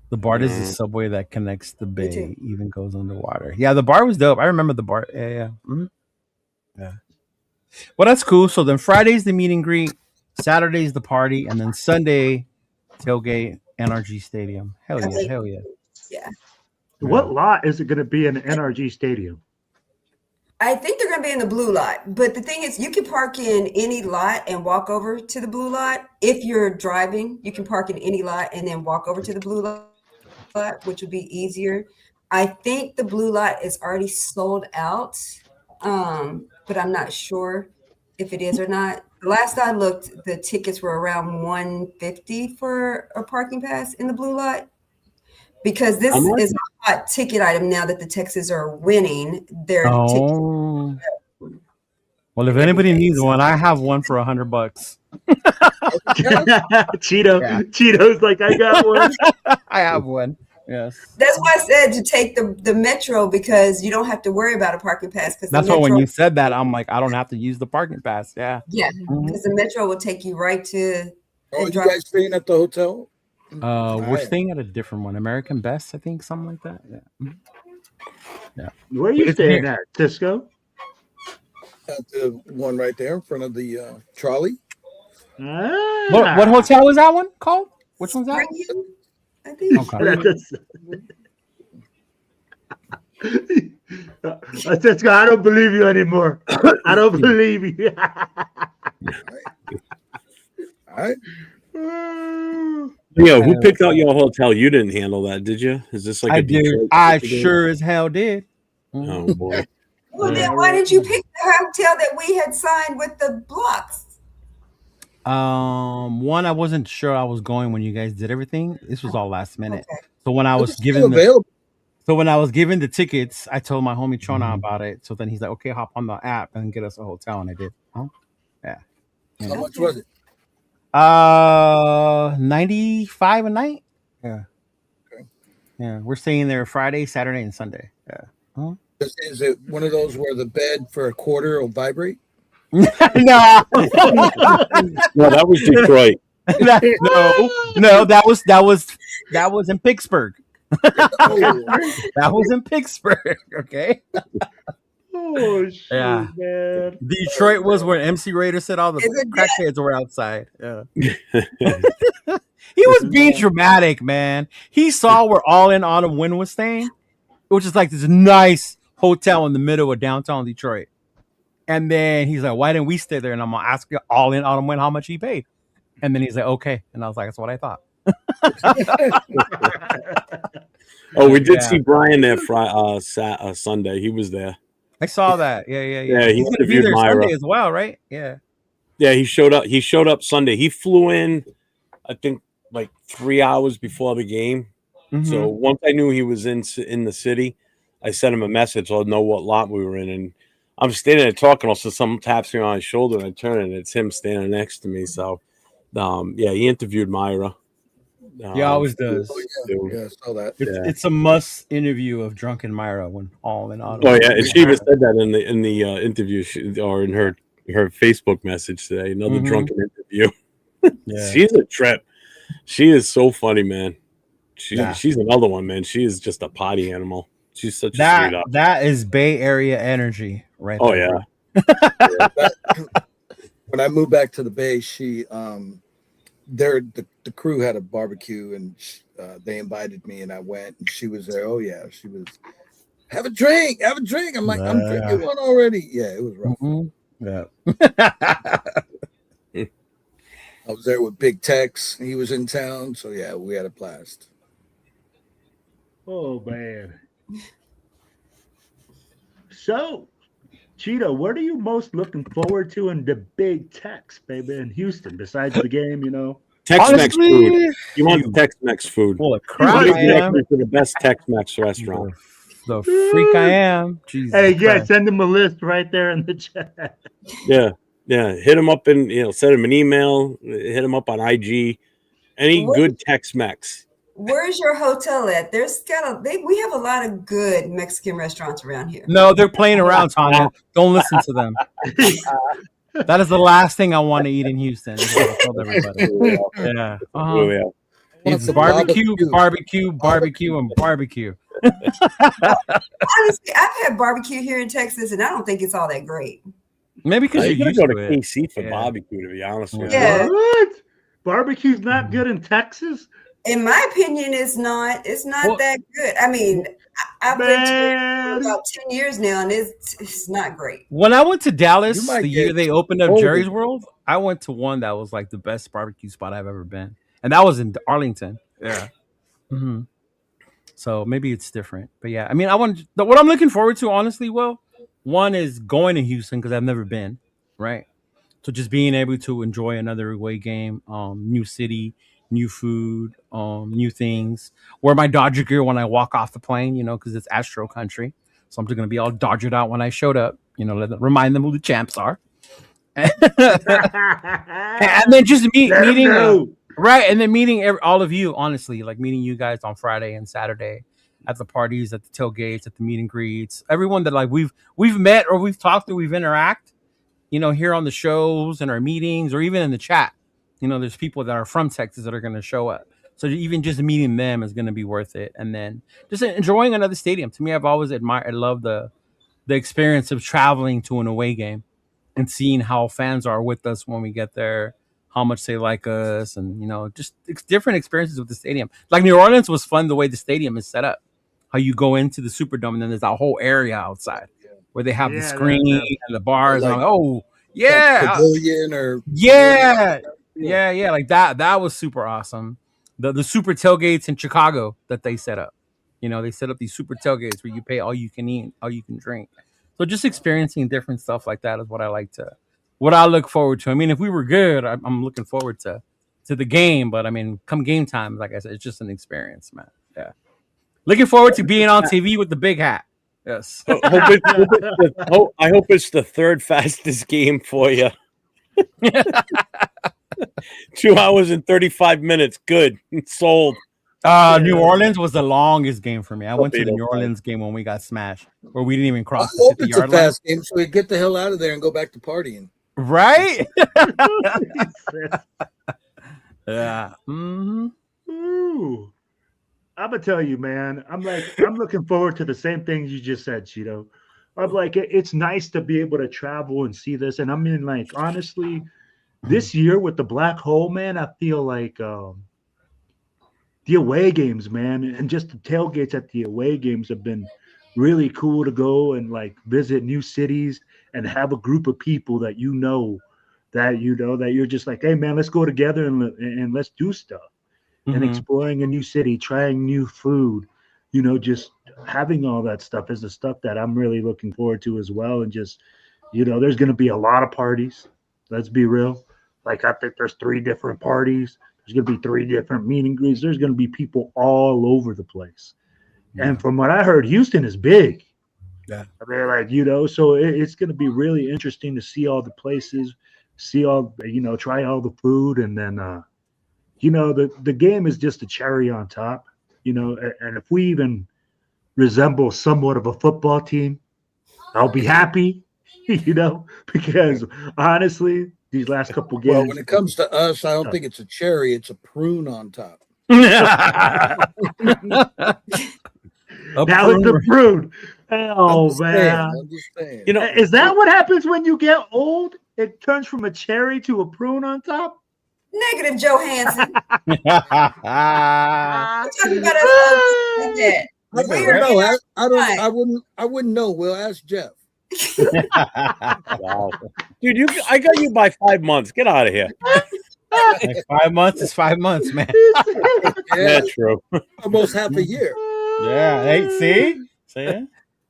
The BART is the subway that connects the bay, even goes underwater. Yeah, the BART was dope. I remember the BART. Yeah. Mm-hmm. Well, that's cool. So then Friday's the meet and greet, Saturday's the party, and then Sunday tailgate NRG Stadium. Hell yeah, hell yeah. Yeah. What lot is it going to be in the NRG Stadium? I think they're going to be in the blue lot. But the thing is, you can park in any lot and walk over to the blue lot. If you're driving, you can park in any lot and then walk over to the blue lot, which would be easier. I think the blue lot is already sold out, but I'm not sure if it is or not. The last I looked, the tickets were around $150 for a parking pass in the blue lot. Because this is a hot ticket item now that the Texans are winning their tickets. Well, if anybody needs one, I have one for $100. Cheeto's like, I got one. I have one. Yes. That's why I said to take the Metro, because you don't have to worry about a parking pass. That's why when you said that, I'm like, I don't have to use the parking pass. Yeah. Yeah, because the Metro will take you right to. Oh, you guys staying at the hotel? We're staying at a different one, American Best, I think, something like that. Yeah. Where are you staying at, Cisco? At the one right there in front of the trolley. What hotel was that one called? Which one's that? I think. Okay. Cisco, I don't believe you anymore. I don't believe you. All right. Yo, who picked out your hotel? You didn't handle that, did you? Is this like I did? I sure as hell did. Oh boy. Well, then why did you pick the hotel that we had signed with the blocks? One, I wasn't sure I was going when you guys did everything. This was all last minute. Okay. So when I was given the tickets, I told my homie Chona about it. So then he's like, "Okay, hop on the app and get us a hotel," and I did. Yeah. How much was it? 95 a night. Yeah. Okay. Yeah, we're staying there Friday, Saturday, and Sunday. Yeah. Is it one of those where the bed for a quarter will vibrate? No. No, that was Detroit. No, that was in Pittsburgh. That was in Pittsburgh. Okay. Oh shit, Yeah. man. Detroit was where MC Raider said all the crackheads were outside. Yeah. He was being dramatic, man. He saw where All In Autumn Wind was staying, which is like this nice hotel in the middle of downtown Detroit. And then he's like, "Why didn't we stay there?" And I'm gonna ask All In Autumn Wind how much he paid. And then he's like, "Okay." And I was like, "That's what I thought." Oh, we did see Brian there Sunday. He was there. I saw that. Yeah. Yeah, he He's gonna be interviewed there Myra Sunday as well, right? Yeah. Yeah, he showed up. He showed up Sunday. He flew in, I think, like 3 hours before the game. Mm-hmm. So once I knew he was in the city, I sent him a message. So I'd know what lot we were in. And I'm standing there talking. Also, someone taps me on his shoulder, and I turn, and it's him standing next to me. So, yeah, he interviewed Myra. He always does. Yeah, I saw that. It's a must interview of Drunken Myra when All In Autumn. Oh yeah, and she even said that in the interview or in her Facebook message today. Another drunken interview. Yeah. She's a trip. She is so funny, man. She's another one, man. She is just a potty animal. She's such a sweetheart. That is Bay Area energy, right? Oh there. yeah. When I moved back to the Bay, the crew had a barbecue, and they invited me, and I went, and she was there. Oh yeah, she was. Have a drink. I'm like, I'm drinking one already. Yeah, it was rough. Yeah. I was there with Big Tex. He was in town, so yeah, we had a blast. Oh man. So, Cheeto, what are you most looking forward to in the Big Tex, baby, in Houston, besides the game, you know? Tex-Mex food. You want the Tex-Mex food. Well, crap, I am. To the best Tex-Mex restaurant. The freak I am. Jesus hey, yeah, Christ. send him a list right there in the chat. Yeah. Hit him up and send him an email. Hit him up on IG. Any good Tex-Mex. Where's your hotel at? We have a lot of good Mexican restaurants around here. No, they're playing around, Tanya. Don't listen to them. That is the last thing I want to eat in Houston. Is what I told everybody. Yeah. It's barbecue, and barbecue. Honestly, I've had barbecue here in Texas, and I don't think it's all that great. Maybe because You you're gotta used go to to it. KC for Yeah. barbecue, to be honest with you. Yeah. What? Barbecue's not good in Texas? In my opinion, it's not Well- that good. I mean, I've lived here for Man. about 10 years now, and it's not great. When I went to Dallas You might the year get they opened up scolded. Jerry's World, I went to one that was like the best barbecue spot I've ever been, and that was in Arlington. Yeah. hmm So maybe it's different, but yeah, I mean, what I'm looking forward to, honestly. Well, one is going to Houston because I've never been, right? So just being able to enjoy another away game, new city, new food, new things. Wear my Dodger gear when I walk off the plane, because it's Astro country. So I'm just gonna be all Dodgered out when I showed up, remind them who the champs are, and then just Let 'em meeting, know. right, and then meeting all of you. Honestly, like meeting you guys on Friday and Saturday at the parties, at the tailgates, at the meet and greets. Everyone that like we've met or we've talked to, we've interacted. Here on the shows and our meetings or even in the chat, there's people that are from Texas that are going to show up. So even just meeting them is going to be worth it. And then just enjoying another stadium. To me, I've always admired, I love the experience of traveling to an away game and seeing how fans are with us when we get there, how much they like us, and just different experiences with the stadium. Like New Orleans was fun the way the stadium is set up. How you go into the Superdome and then there's that whole area outside where they have the Yeah, screen and the bars. Like and I'm like, oh that yeah, pavilion or yeah, like that. That was super awesome. The super tailgates in Chicago that they set up. They set up these super tailgates where you pay all you can eat, all you can drink. So just experiencing different stuff like that is what I look forward to. I mean, if we were good, I'm looking forward to the game. But I mean, come game time, like I said, it's just an experience, man. Yeah, looking forward to being on TV with the big hat. Yes. I hope it's the third fastest game for you. 2 hours and 35 minutes. Good. Sold. New Orleans was the longest game for me. I went to the New Orleans game when we got smashed, where we didn't even I cross the hope it's a 50-yard line. fast game so we get the hell out of there and go back to partying. Right? Yeah. Mm-hmm. Ooh. I'm gonna tell you, man. I'm looking forward to the same things you just said, Cheeto. I'm like, it's nice to be able to travel and see this. And I mean, like, honestly, this year with the black hole, man, I feel like the away games, man, and just the tailgates at the away games have been really cool to go and like visit new cities and have a group of people that that you're just like, hey man, let's go together and let's do stuff. And exploring a new city, trying new food, just having all that stuff is the stuff that I'm really looking forward to as well. And just, there's going to be a lot of parties. Let's be real. Like, I think there's 3 different parties. There's going to be 3 different meet and greets. There's going to be people all over the place. Yeah. And from what I heard, Houston is big. Yeah. I mean, like, so it's going to be really interesting to see all the places, see all, try all the food. And then, the game is just a cherry on top, and if we even resemble somewhat of a football team, I'll be happy, because honestly, these last couple games. Well, when it comes to us, I don't think it's a cherry, it's a prune on top. Now it's a prune. Oh, man. Is that what happens when you get old? It turns from a cherry to a prune on top? Negative, Johansson. We're talking about us like that. I wouldn't know. We'll ask Jeff. Wow. Dude, I got you by 5 months. Get out of here. Like 5 months is 5 months, man. Yeah, true. Almost half a year. Yeah. Hey, see?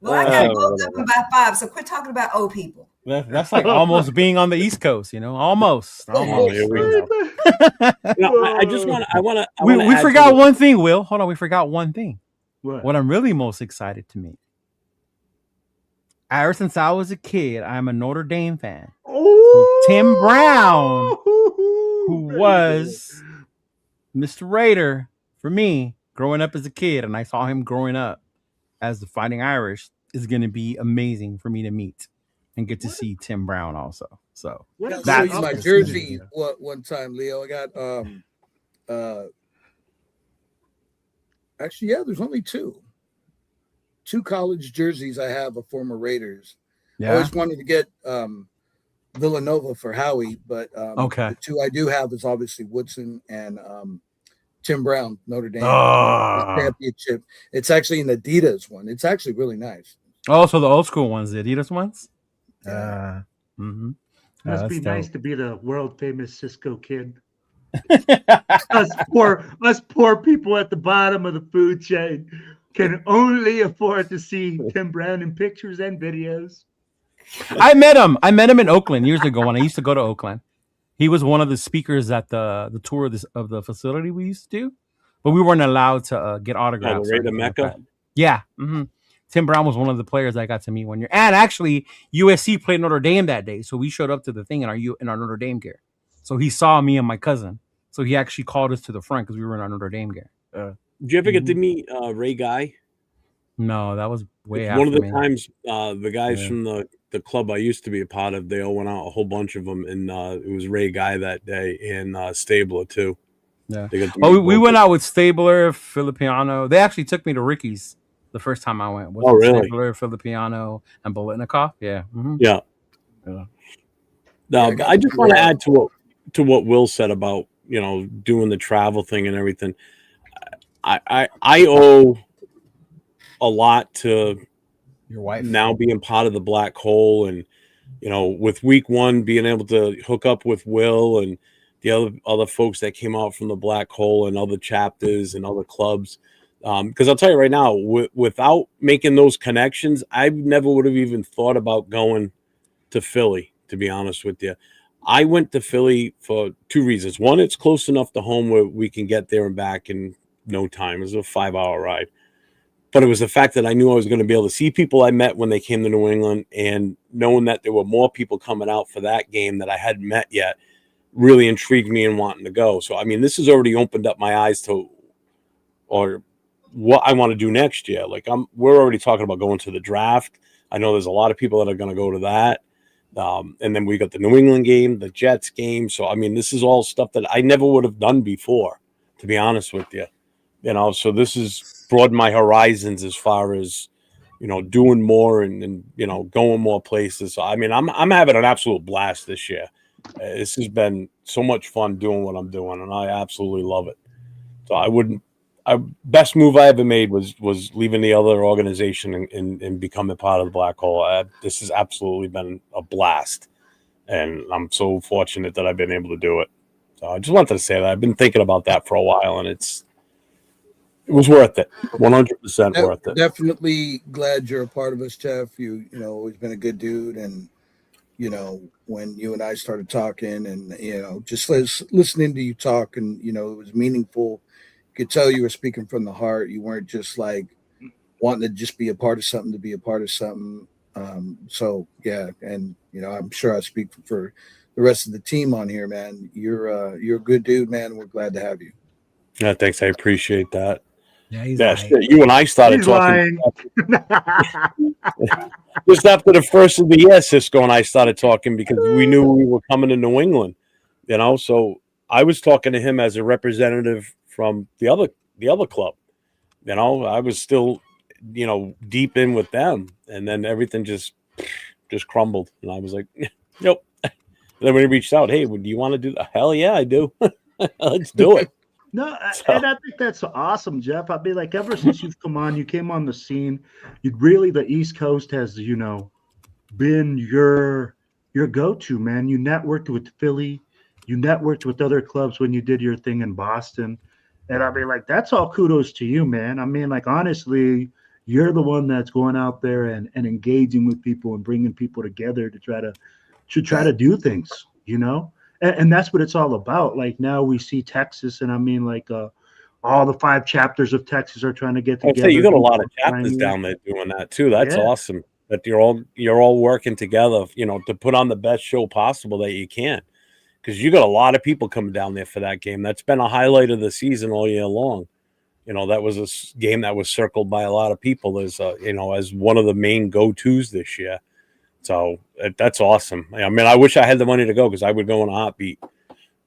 Well, I got both of them by 5, so quit talking about old people. That's like almost being on the East Coast, almost. Here we go. We forgot one thing, Will. Hold on, we forgot one thing. What I'm really most excited to meet. Ever since I was a kid, I'm a Notre Dame fan. So Tim Brown, who was Mr. Raider for me growing up as a kid, and I saw him growing up as the Fighting Irish, is going to be amazing for me to meet and get to see Tim Brown also. So that's my jersey. One time, Leo, I got actually, yeah, there's only two college jerseys I have of former Raiders. Yeah. I always wanted to get Villanova for Howie, but Okay. the two I do have is obviously Woodson and Tim Brown, Notre Dame championship. It's actually an Adidas one. It's actually really nice. Oh, so the old school ones, the Adidas ones. Yeah. Must be that's nice dope. to be the world famous Cisco kid. Us poor people at the bottom of the food chain can only afford to see Tim Brown in pictures and videos. I met him. I met him in Oakland years ago when I used to go to Oakland. He was one of the speakers at the tour of the facility we used to do, but we weren't allowed to get autographs. the or Raider anything like Mecca? that. Yeah. Tim Brown was one of the players I got to meet one year, and actually USC played Notre Dame that day, so we showed up to the thing in our Notre Dame gear. So he saw me and my cousin, so he actually called us to the front because we were in our Notre Dame gear. Did you ever get to meet Ray Guy? No, that was way after One of the me. times the guys from the club I used to be a part of, they all went out, a whole bunch of them, and it was Ray Guy that day, and Stabler too. Yeah. They got to Oh, meet we both went of out with Stabler, Filippiano. They actually took me to Ricky's the first time I went. Oh, really? Stabler, Filippiano, and Bolitnikoff. Yeah. them. Yeah. Yeah. I just want to add to what Will said about doing the travel thing and everything. I owe a lot to Your wife. now being part of the Black Hole, and with week one being able to hook up with Will and the other folks that came out from the Black Hole and other chapters and other clubs. Because I'll tell you right now, without making those connections, I never would have even thought about going to Philly, to be honest with you. I went to Philly for two reasons. One, it's close enough to home where we can get there and back in no time. It was a 5-hour ride. But it was the fact that I knew I was going to be able to see people I met when they came to New England, and knowing that there were more people coming out for that game that I hadn't met yet really intrigued me in wanting to go. So, I mean, this has already opened up my eyes to what I want to do next year. Like we're already talking about going to the draft. I know there's a lot of people that are going to go to that. And then we got the New England game, the Jets game. So, I mean, this is all stuff that I never would have done before, to be honest with you. So this has broadened my horizons as far as, doing more and going more places. So, I mean, I'm having an absolute blast this year. This has been so much fun doing what I'm doing, and I absolutely love it. So best move I ever made was leaving the other organization and becoming part of the Black Hole. This has absolutely been a blast, and I'm so fortunate that I've been able to do it. So I just wanted to say that I've been thinking about that for a while, and it was worth it. 100% worth it. Definitely glad you're a part of us, Jeff. You always been a good dude, and when you and I started talking, and just listening to you talk, and it was meaningful. Could tell you were speaking from the heart. You weren't just like wanting to just be a part of something to be a part of something. So yeah, and I'm sure I speak for the rest of the team on here, man. You're a good dude, man. We're glad to have you. Yeah, thanks. I appreciate that. Yeah, he's You and I started talking just after the first of the year. Cisco and I started talking because we knew we were coming to New England. So I was talking to him as a representative from the other club. I was still, deep in with them, and then everything just crumbled, and I was like, nope. And then when he reached out, hey, do you want to do that? Hell yeah, I do. Let's do it. No, and I think that's awesome, Jeff. I'd be like, ever since you've come on, you came on the scene. The East Coast has, been your go-to, man. You networked with Philly, you networked with other clubs when you did your thing in Boston. And I'd be like, that's all kudos to you, man. I mean, like, honestly, you're the one that's going out there and engaging with people and bringing people together to try to do things, and that's what it's all about. Like, now we see Texas, and I mean, like, all the 5 chapters of Texas are trying to get together. I'd say you got a lot of chapters down there doing that too. That's awesome. That you're all working together, to put on the best show possible that you can. Because you got a lot of people coming down there for that game. That's been a highlight of the season all year long. That was a game that was circled by a lot of people as as one of the main go-tos this year. So that's awesome. I mean, I wish I had the money to go, because I would go in a heartbeat.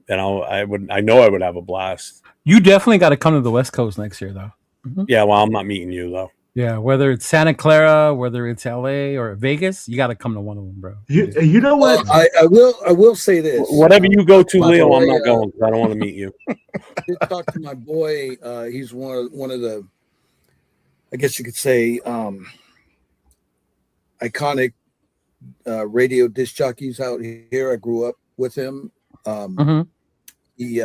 I know I would have a blast. You definitely got to come to the West Coast next year, though. Yeah, well, I'm not meeting you though. Yeah, whether it's Santa Clara, whether it's LA or Vegas, you got to come to one of them, bro. You know Well, what? I will say this. Whatever you go to, my Leo, boy, I'm not going because I don't want to meet you. I did talk to my boy. He's one of the, I guess you could say, iconic radio disc jockeys out here. I grew up with him. Mhm. He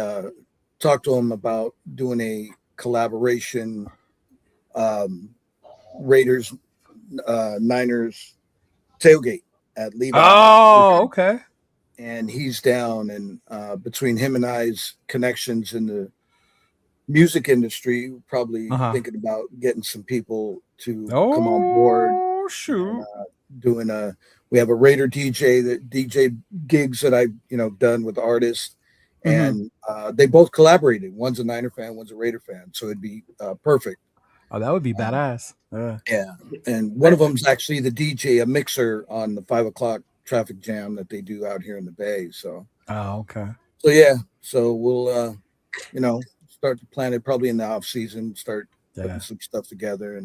talked to him about doing a collaboration, Raiders Niners tailgate at Levi. Oh, okay. And he's down, and between him and I's connections in the music industry, we're probably thinking about getting some people to come on board. Oh, shoot. And, doing we have a Raider DJ gigs that I've done with artists, and they both collaborated. One's a Niner fan, one's a Raider fan, so it'd be perfect. Oh, that would be badass. Yeah, and one of them's actually the DJ, a mixer on the 5 o'clock traffic jam that they do out here in the Bay. So, okay. So yeah, so we'll start to plan it probably in the off season, start putting some stuff together,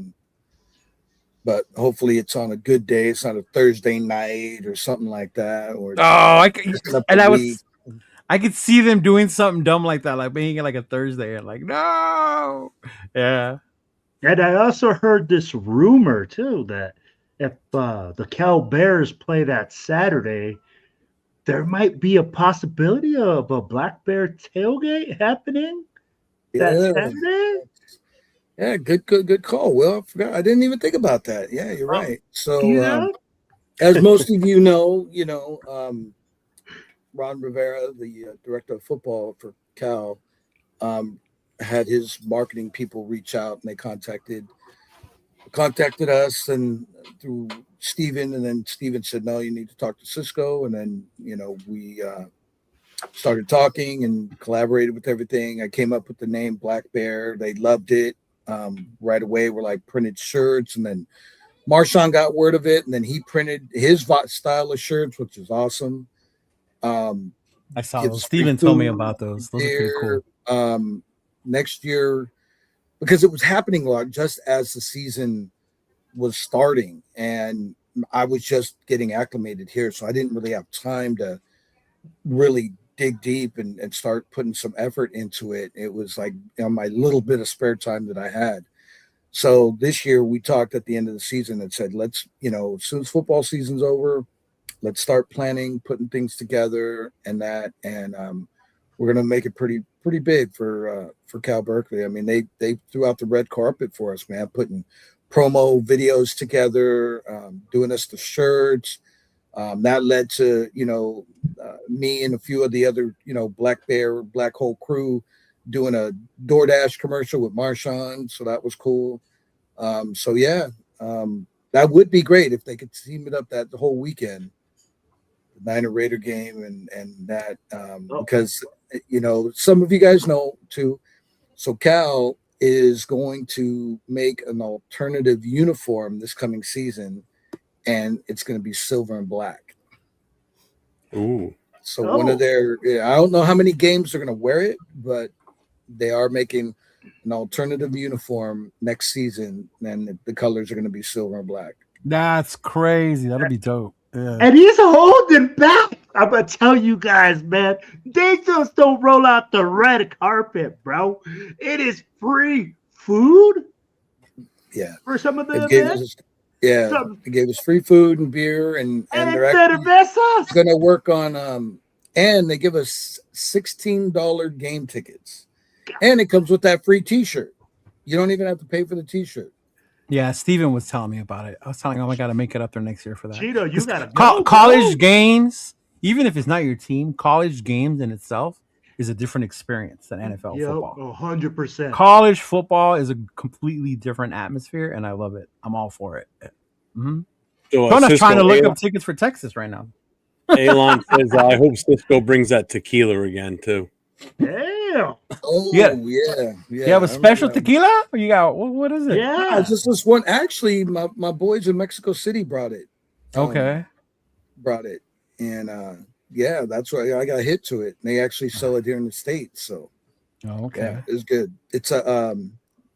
but hopefully it's on a good day. It's not a Thursday night or something like that. Or I could see them doing something dumb like that, like being like a Thursday and like, no. Yeah. And I also heard this rumor too that if the Cal Bears play that Saturday, there might be a possibility of a Black Bear tailgate happening that Saturday. Yeah, good call. Well, I forgot. I didn't even think about that. Yeah, you're right. So, as most of you know, Ron Rivera, the director of football for Cal, had his marketing people reach out, and they contacted us and through Steven, and then Steven said, no, you need to talk to Cisco. And then, we started talking and collaborated with everything. I came up with the name Black Bear. They loved it. Right away, we're like printed shirts, and then Marshawn got word of it, and then he printed his style of shirts, which is awesome. I saw those. Steven told me about those. Those are pretty cool. Next year, because it was happening a lot just as the season was starting, and I was just getting acclimated here, so I didn't really have time to really dig deep and start putting some effort into it. It was like my little bit of spare time that I had. So this year we talked at the end of the season and said, let's, as soon as football season's over, let's start planning, putting things together and that. And we're going to make it pretty big for Cal Berkeley. I mean, they threw out the red carpet for us, man, putting promo videos together, doing us the shirts. That led to, me and a few of the other, Black Bear, Black Hole crew doing a DoorDash commercial with Marshawn. So that was cool. That would be great if they could team it up that the whole weekend, the Niner Raider game and that, because, some of you guys know too. So Cal is going to make an alternative uniform this coming season, and it's going to be silver and black. Ooh. So one of their, I don't know how many games they're going to wear it, but they are making an alternative uniform next season, and the colors are going to be silver and black. That's crazy. That'll be dope. Yeah. And he's holding back. I'm going to tell you guys, man, they just don't roll out the red carpet, bro. It is free food. Yeah. For some of the events. They gave us free food and beer, and they're actually going to work on and they give us $16 game tickets, and it comes with that free T-shirt. You don't even have to pay for the T-shirt. Yeah, Steven was telling me about it. I was telling him I got to make it up there next year for that. Cheeto, you got to college games, even if it's not your team, college games in itself is a different experience than NFL football. 100%. College football is a completely different atmosphere, and I love it. I'm all for it. Mm-hmm. So, I'm trying to look up tickets for Texas right now. Elon says, I hope Cisco brings that tequila again, too. Damn. Oh, yeah. You have a special tequila? Or you got, what is it? Yeah. Just this one. Actually, my boys in Mexico City brought it. Brought it. And, that's why I got hit to it. And they actually sell it here in the States. So, yeah, it's good. It's a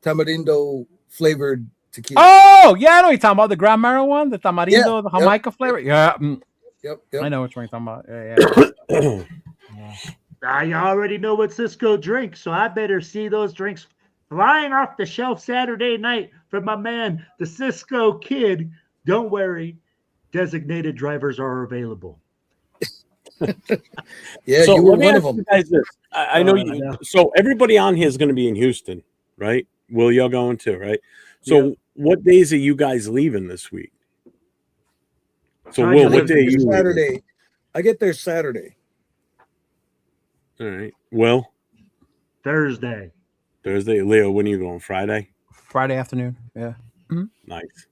tamarindo flavored tequila. Oh, yeah, I know what you're talking about. The Gran Maro one, the tamarindo, the Jamaica flavor. Yeah. Yep. I know which one you're talking about. Yeah. I already know what Cisco drinks, so I better see those drinks flying off the shelf Saturday night from my man, the Cisco Kid. Don't worry, designated drivers are available. Yeah, So you were let me one ask of them. you guys this. I know you. Yeah. So everybody on here is going to be in Houston, right? Will, you're going to, right? So what days are you guys leaving this week? So I Will, just what day are you leaving? Saturday. I get there Saturday. All right. Will, Thursday. Thursday. Leo, when are you going? Friday? Friday afternoon. Yeah. Nice.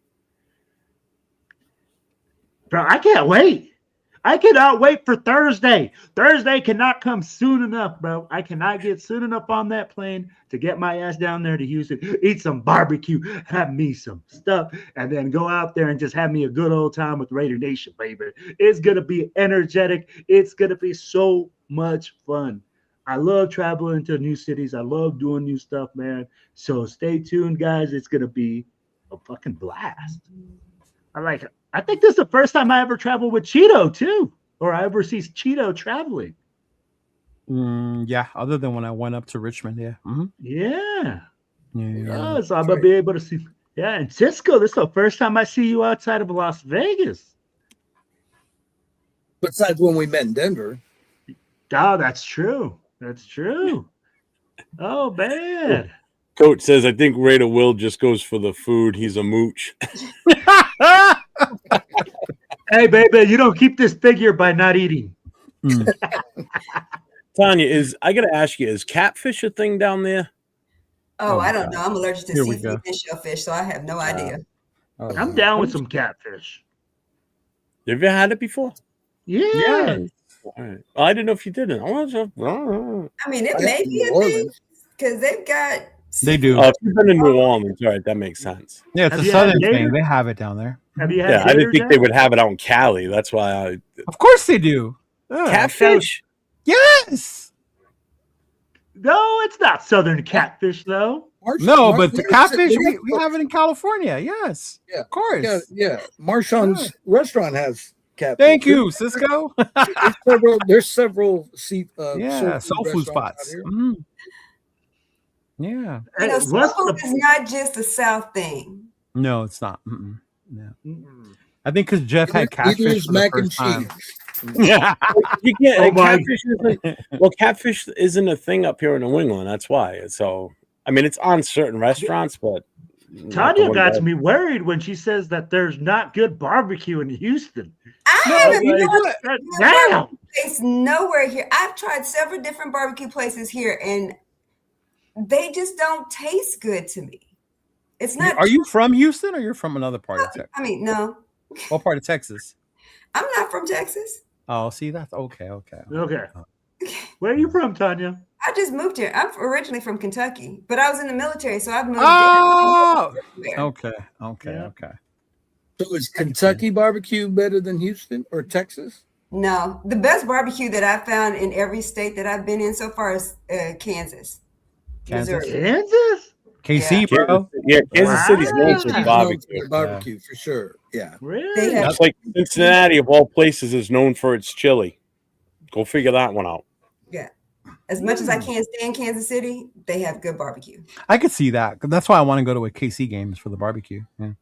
Bro, I can't wait. I cannot wait for Thursday. Thursday cannot come soon enough, bro. I cannot get soon enough on that plane to get my ass down there to Houston, eat some barbecue, have me some stuff, and then go out there and just have me a good old time with Raider Nation, baby. It's going to be energetic. It's going to be so much fun. I love traveling to new cities. I love doing new stuff, man. So stay tuned, guys. It's going to be a fucking blast. I think this is the first time I ever traveled with Cheeto too, or I ever see Cheeto traveling. Yeah, other than when I went up to Richmond. Yeah. Yeah. Yeah. So I'm gonna be able to see. Yeah, and Cisco, this is the first time I see you outside of Las Vegas. Besides when we met in Denver. Oh, that's true. That's true. Oh man. Coach says, I think Raider Will just goes for the food. He's a mooch. Hey, baby, you don't keep this figure by not eating. Tanya, I got to ask you, is catfish a thing down there? Oh, Oh, I don't God. know. I'm allergic to Here we seafood go. and shellfish, so I have no idea. I'm down with some catfish. Have you had it before? Yeah. All right. Well, I didn't know if you didn't. I mean, it I may have be New a thing Orleans. because they've got. They do. If you've been in New Orleans, all right, that makes sense. Yeah, it's Have a you had southern gator? thing. They have it down there. Have you had Yeah, I didn't gators think they yet? would have it out in Cali. That's why Of course they do. Yeah. catfish. Yes. No, it's not southern catfish though. No, but the there's- catfish, there's- we have it in California. Yes. Yeah. Of course. Yeah. Marshawn's restaurant has catfish. Thank you, Cisco. There's several Yeah, soul food restaurants out spots. here. Yeah. You know, Hey, soul what's food the- is not just a South thing. No, it's not. No. I think because Jeff had Neither catfish is for the mac and first time. cheese. Yeah. You can't. Oh my- Catfish isn't a thing up here in New England. That's why. So, I mean, it's on certain restaurants, but not the Tanya one got that- me worried when she says that there's not good barbecue in Houston. I No, haven't you know found what? Damn. barbecue place nowhere here. I've tried several different barbecue places here, and they just don't taste good to me. It's not. Are you from Houston or you're from another part of Texas? I mean, no, What part of Texas? I'm not from Texas. Oh, see, that's okay. Okay. Where are you from, Tanya? I just moved here. I'm originally from Kentucky, but I was in the military, so I've moved. Oh, everywhere. okay. Yeah. So is Kentucky barbecue better than Houston or Texas? No, the best barbecue that I found in every state that I've been in so far is Kansas, Kansas? Missouri. Kansas? KC, bro. Kansas City's known for Wow. barbecue. Barbecue for sure. Yeah. Really? They have- That's like Cincinnati, of all places, is known for its chili. Go figure that one out. Yeah. As much as I can't stand Kansas City, they have good barbecue. I could see that. That's why I want to go to a KC games for the barbecue. Yeah.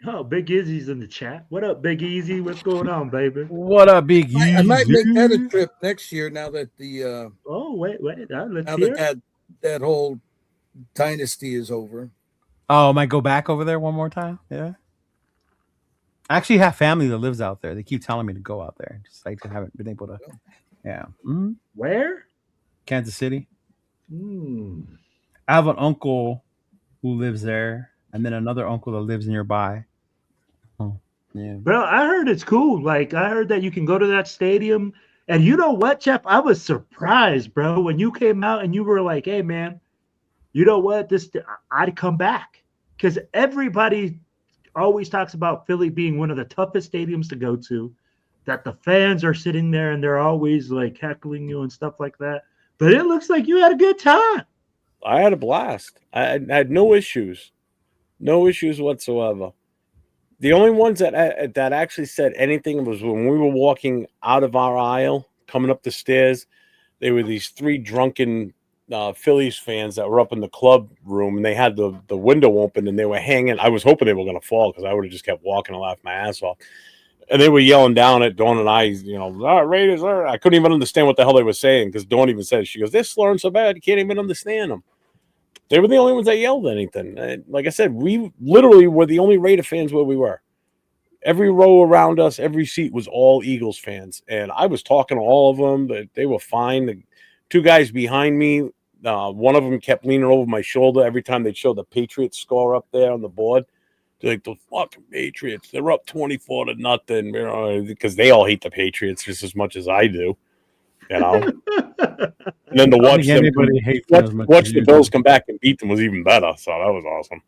Oh, Big Izzy's in the chat. What up, Big Easy? What's going on, baby? What up, Big E? I might make that a trip next year now that the Oh, wait. Let's now hear. that whole dynasty is over. Oh, I might go back over there one more time. Yeah. I actually have family that lives out there. They keep telling me to go out there. Just I haven't been able to. Yeah. Where? Kansas City. Hmm. I have an uncle who lives there, and then another uncle that lives nearby. Oh, yeah. Bro, I heard it's cool. Like, I heard that you can go to that stadium. And you know what, Jeff? I was surprised, bro, when you came out and you were like, hey, man, you know what? I'd come back. Because everybody always talks about Philly being one of the toughest stadiums to go to, that the fans are sitting there and they're always like heckling you and stuff like that. But it looks like you had a good time. I had a blast. I had no issues. No issues whatsoever. The only ones that actually said anything was when we were walking out of our aisle, coming up the stairs. There were these three drunken Phillies fans that were up in the club room, and they had the window open, and they were hanging. I was hoping they were going to fall because I would have just kept walking and laughed my ass off. And they were yelling down at Dawn and I, Raiders. I couldn't even understand what the hell they were saying because Dawn even said, she goes, they're slurring so bad, you can't even understand them. They were the only ones that yelled anything. And like I said, we literally were the only Raider fans where we were. Every row around us, every seat was all Eagles fans. And I was talking to all of them, but they were fine. The two guys behind me, one of them kept leaning over my shoulder every time they'd show the Patriots score up there on the board. They're like, the fucking Patriots, they're up 24-0, because they all hate the Patriots just as much as I do. And then to watch them watch the Bills come back and beat them was even better. So that was awesome.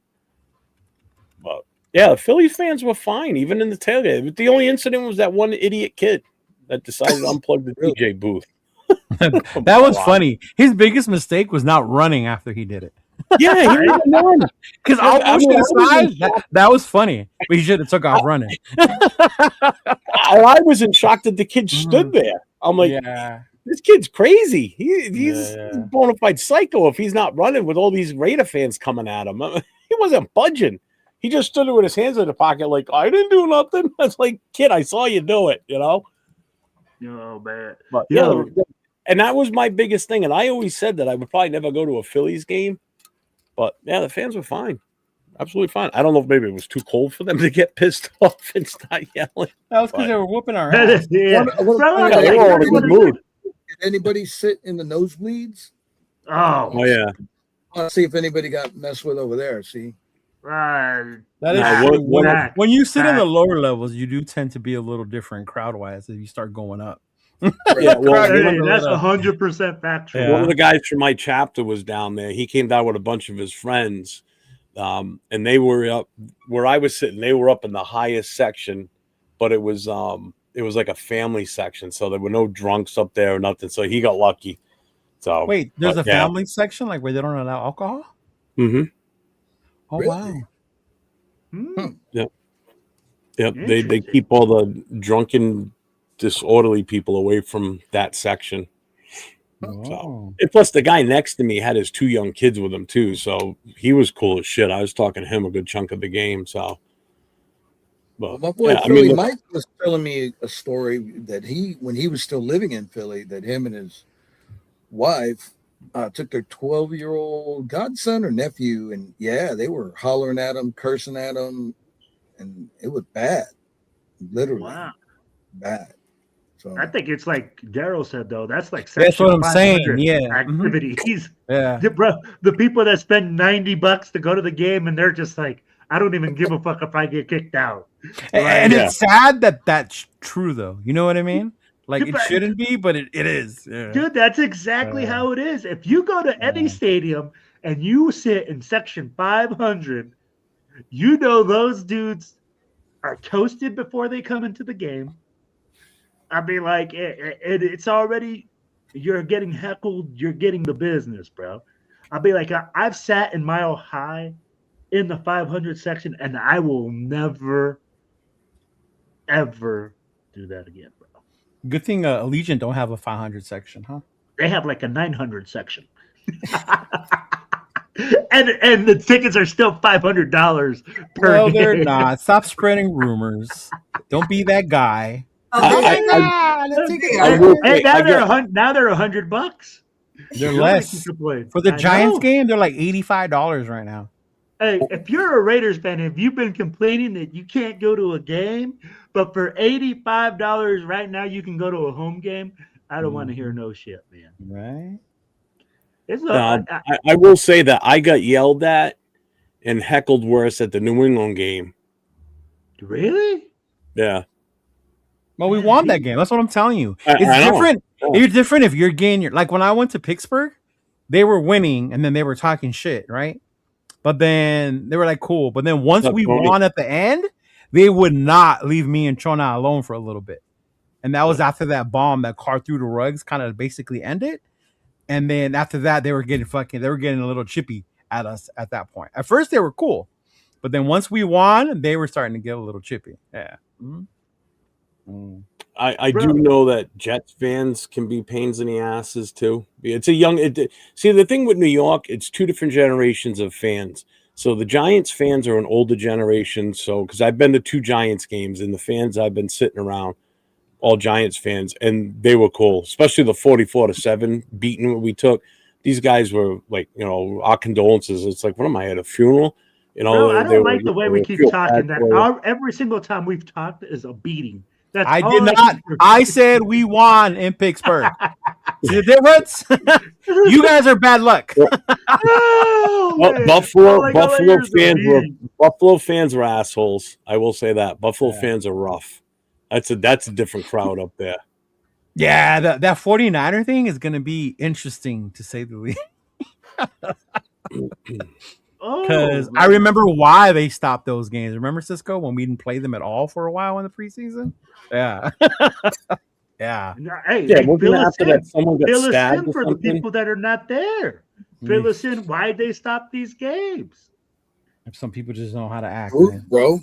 But yeah, the Philly fans were fine, even in the tailgate. The only incident was that one idiot kid that decided to unplug the DJ booth. That was funny. His biggest mistake was not running after he did it. Yeah, he didn't run. Because that was funny. But he should have took off running. I was in shock that the kid stood there. I'm like, this kid's crazy. He's a bona fide psycho if he's not running with all these Raider fans coming at him. He wasn't budging. He just stood there with his hands in the pocket like, I didn't do nothing. I was like, kid, I saw you do it, Oh, man. But, and that was my biggest thing. And I always said that I would probably never go to a Phillies game. But, yeah, the fans were fine. Absolutely fine. I don't know if maybe it was too cold for them to get pissed off and start yelling. That was because they were whooping our ass. They were in a good mood. Did anybody sit in the nosebleeds? Oh yeah. I want to see if anybody got messed with over there. See? That is true. When you sit in the lower levels, you do tend to be a little different crowd-wise if you start going up. Yeah, that's 100% factual. Yeah. One of the guys from my chapter was down there. He came down with a bunch of his friends, and they were up where I was sitting. They were up in the highest section, but it was like a family section, so there were no drunks up there or nothing. So he got lucky. So wait, there's a family section like where they don't allow alcohol? Mm-hmm. Oh really? Wow. Yep. They keep all the drunken, disorderly people away from that section. So, and plus the guy next to me had his two young kids with him too, so he was cool as shit. I was talking to him a good chunk of the game. So, but my boy Philly Mike was telling me a story that when he was still living in Philly, that him and his wife took their 12-year-old godson or nephew, and they were hollering at him, cursing at him, and it was bad, literally bad. So I think it's like Daryl said, though. That's like that's what I'm saying. Yeah, activities. Bro, the people that spend $90 to go to the game, and they're just like, I don't even give a fuck if I get kicked out. And it's sad that that's true, though. You know what I mean? Like, it shouldn't be, but it is. Yeah. Dude, that's exactly how it is. If you go to any stadium and you sit in section 500, you know those dudes are toasted before they come into the game. I mean, like, it's already, you're getting heckled, you're getting the business, bro. I'll be like, I've sat in Mile High in the 500 section, and I will never, ever do that again, bro. Good thing Allegiant don't have a 500 section, huh? They have like a 900 section. and the tickets are still $500 per No, game. they're not. Stop spreading rumors. Don't be that guy. Now they're $100. They're less. For the Giants game, they're like $85 right now. Hey, if you're a Raiders fan, if you've been complaining that you can't go to a game, but for $85 right now you can go to a home game, I don't want to hear no shit, man. Right? I will say that I got yelled at and heckled worse at the New England game. Really? Yeah. Well, we won that game. That's what I'm telling you. It's different. It's different if you're getting like when I went to Pittsburgh, they were winning and then they were talking shit, right? But then they were like, cool. But then once we won at the end, they would not leave me and Chona alone for a little bit. And that was after that bomb that car through the rugs kind of basically ended. And then after that, they were getting a little chippy at us at that point. At first, they were cool. But then once we won, they were starting to get a little chippy. Yeah. I do know that Jets fans can be pains in the asses too. It's a young. See, the thing with New York, it's two different generations of fans. So the Giants fans are an older generation. So because I've been to 2 Giants games, and the fans I've been sitting around, all Giants fans, and they were cool, especially the 44-7 beating we took. These guys were like, our condolences. It's like, what am I at a funeral? Bro, I don't like the way we keep talking. Every single time we've talked is a beating. That's I did not. I said we won in Pittsburgh. See the difference? You guys are bad luck. Buffalo fans were assholes. I will say that. Buffalo fans are rough. That's a different crowd up there. Yeah, that 49er thing is going to be interesting, to say the least. Because I remember why they stopped those games. Remember, Cisco, when we didn't play them at all for a while in the preseason? Yeah. Yeah. Hey, fill us in. Someone got stabbed for the people that are not there. Fill us in why they stopped these games. Some people just know how to act, bro.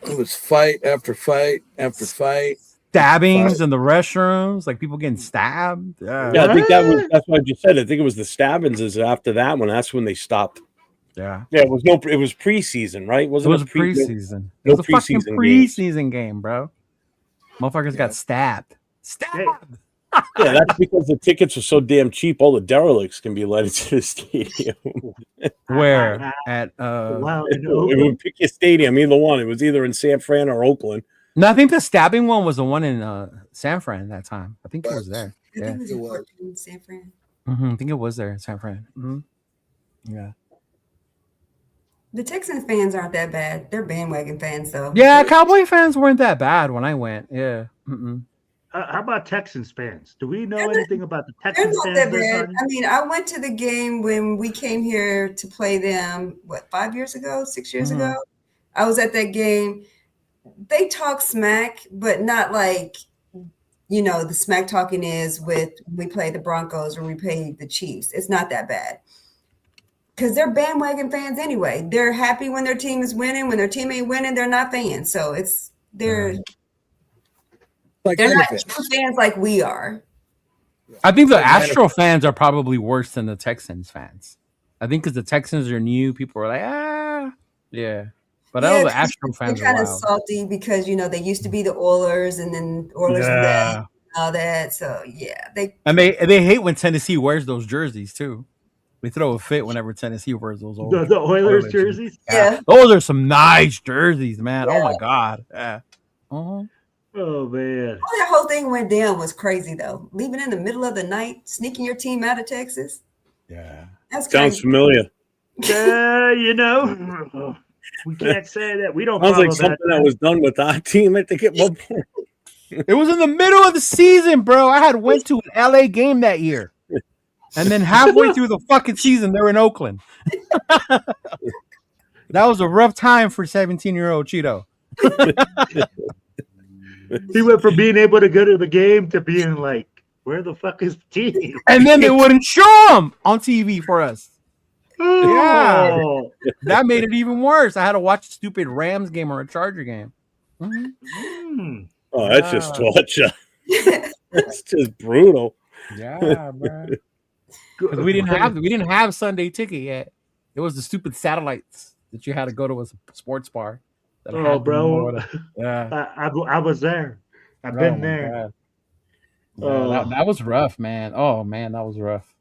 It was fight after fight after fight. Stabbings in the restrooms, like people getting stabbed. Yeah, I think that's what I just said. I think it was the stabbings is after that one. That's when they stopped. Yeah. Yeah, it was preseason, right? It was preseason. It was a fucking preseason game, bro. Motherfuckers got stabbed. Stabbed. Yeah, that's because the tickets are so damn cheap. All the derelicts can be let into the stadium. Where? At it would pick your stadium, either one. It was either in San Fran or Oakland. No, I think the stabbing one was the one in San Fran that time. I think it was there. I think it was in San Fran. I think it was there in San Fran. Yeah. The Texans fans aren't that bad. They're bandwagon fans, though. Yeah, Cowboy fans weren't that bad when I went. Yeah. How about Texans fans? Do we know anything about the Texans fans? That bad. I mean, I went to the game when we came here to play them, 5 years ago, 6 years ago? I was at that game. They talk smack, but not like, the smack talking is with we play the Broncos or we play the Chiefs. It's not that bad. Because they're bandwagon fans anyway. They're happy when their team is winning. When their team ain't winning, they're not fans. So they're not fans like we are. I think the Astro fans are probably worse than the Texans fans. I think because the Texans are new, people are like, yeah. But I know the Astro fans are kind of salty because they used to be the Oilers, and then Oilers and all that. So they hate when Tennessee wears those jerseys too. We throw a fit whenever Tennessee wears those the Oilers jerseys. Yeah, those are some nice jerseys, man. Yeah. Oh my god. Yeah. Oh man. That whole thing went down was crazy though. Leaving in the middle of the night, sneaking your team out of Texas. Yeah, that sounds familiar. We can't say that. We don't. Sounds like something that was done with our team. I think at one point. It was in the middle of the season, bro. I had went to an LA game that year. And then halfway through the fucking season, they're in Oakland. That was a rough time for 17-year-old Cheeto. He went from being able to go to the game to being like, where the fuck is the team? And then they wouldn't show him on TV for us. Yeah. That made it even worse. I had to watch a stupid Rams game or a Charger game. Oh, that's just torture. That's just brutal. Yeah, bro. Because we didn't have Sunday ticket yet. It was the stupid satellites that you had to go to a sports bar. Bro. Yeah. I was there. I've been there. That was rough, man. Oh man, that was rough.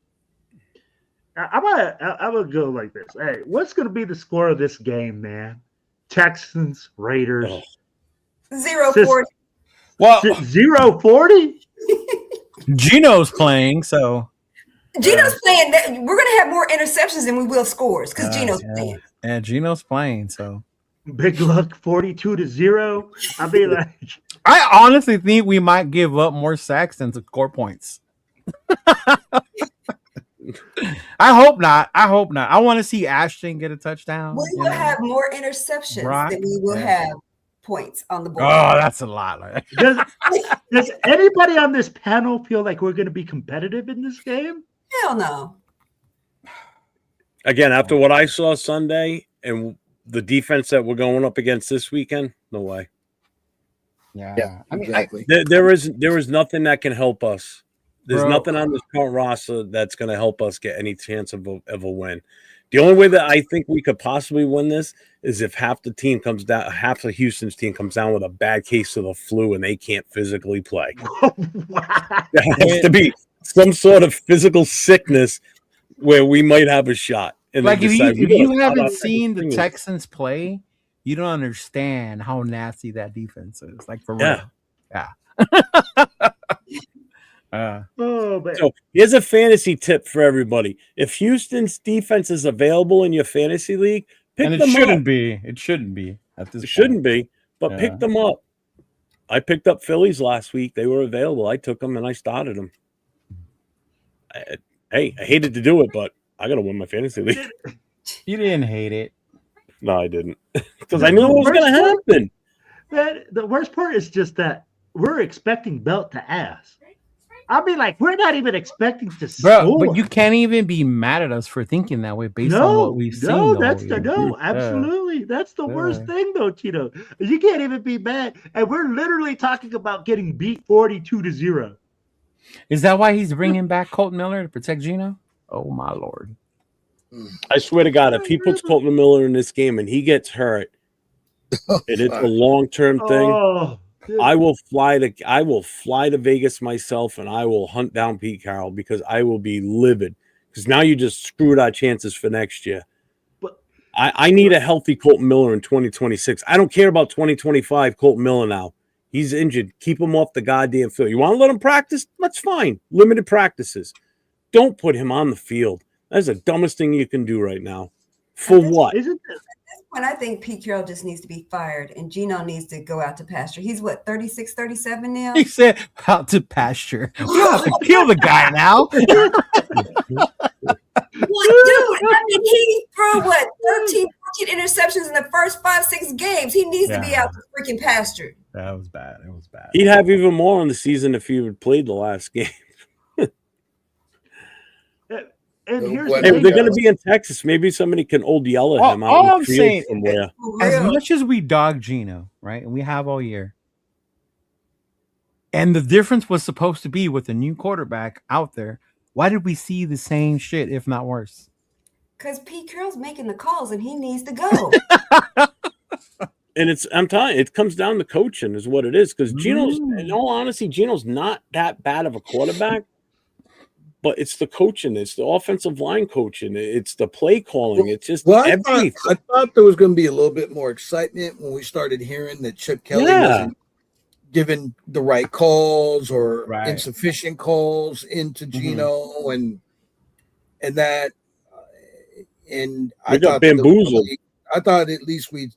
I would go like this. Hey, what's going to be the score of this game, man? Texans, Raiders. 0-40. Well, 0-40? Gino's playing, so. Gino's playing. We're going to have more interceptions than we will scores because Gino's playing. And Gino's playing, so. Big luck, 42-0. I'll be like. I honestly think we might give up more sacks than score points. I hope not. I want to see Ashton get a touchdown. We will have more interceptions than we will have points on the board. Oh, that's a lot. Does anybody on this panel feel like we're going to be competitive in this game? Hell no. Again, after what I saw Sunday and the defense that we're going up against this weekend, no way. Yeah, I mean, exactly. There is nothing that can help us. There's Bro. nothing on this current roster that's going to help us get any chance of a win. The only way that I think we could possibly win this is if half the Houston's team comes down with a bad case of the flu and they can't physically play. There has to be some sort of physical sickness where we might have a shot. And like if you haven't our seen the fingers. Texans play, you don't understand how nasty that defense is. Like for real. Yeah. Oh, man. So here's a fantasy tip for everybody. If Houston's defense is available in your fantasy league, pick and it them shouldn't up. be. It shouldn't be at this It point. shouldn't be, but Yeah. pick them up. I picked up Phillies last week. They were available. I took them and I started them. I hated to do it, but I got to win my fantasy league. You didn't hate it. No, I didn't. Because I knew it was going to happen. Man, the worst part is just that we're expecting Belt to ass. I mean, like, we're not even expecting to Bro, score. but you can't even be mad at us for thinking that way based on what we've seen. Absolutely. That's the worst thing, though, Tito. You can't even be mad. And we're literally talking about getting beat 42-0. Is that why he's bringing back Colton Miller to protect Geno? Oh, my Lord. I swear to God, if he puts Colton Miller in this game and he gets hurt, and it's a long-term thing, Oh, I will fly to Vegas myself and I will hunt down Pete Carroll because I will be livid. Because now you just screwed our chances for next year. But I need a healthy Colton Miller in 2026. I don't care about 2025 Colton Miller now. He's injured. Keep him off the goddamn field. You want to let him practice? That's fine. Limited practices. Don't put him on the field. That's the dumbest thing you can do right now. For what? Isn't it? At this point, I think Pete Carroll just needs to be fired and Geno needs to go out to pasture. He's what, 36, 37 now? He said out to pasture. We don't have to kill the guy now. Dude, I mean, he threw 13, 14 interceptions in the first 5-6 games. He needs to be out to freaking pasture. That was bad. It was bad. He'd have even more on the season if he had played the last game. And here's What- the Hey, thing, they're going to be in Texas. Maybe somebody can old yell at him out all in I'm the field saying- somewhere. For As real. much as we dog Geno, right, and we have all year, and the difference was supposed to be with the new quarterback out there, why did we see the same shit, if not worse? Because Pete Carroll's making the calls and he needs to go. And I'm telling you, it comes down to coaching is what it is. Because Geno's, in all honesty, Geno's not that bad of a quarterback. But it's the coaching, it's the offensive line coaching, it's the play calling, it's just everything. I thought there was going to be a little bit more excitement when we started hearing that Chip Kelly wasn't giving the right calls or insufficient calls into Geno and that. And I got thought bamboozled. I thought at least we'd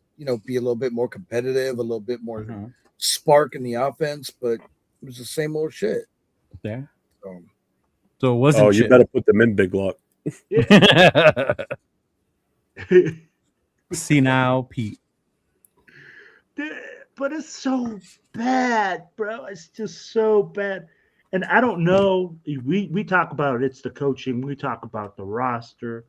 be a little bit more competitive, a little bit more spark in the offense, but it was the same old shit. Yeah. So it wasn't. Oh, you better put them in, Big Luck. See now, Pete. But it's so bad, bro. It's just so bad. And I don't know. We talk about it's the coaching. We talk about the roster.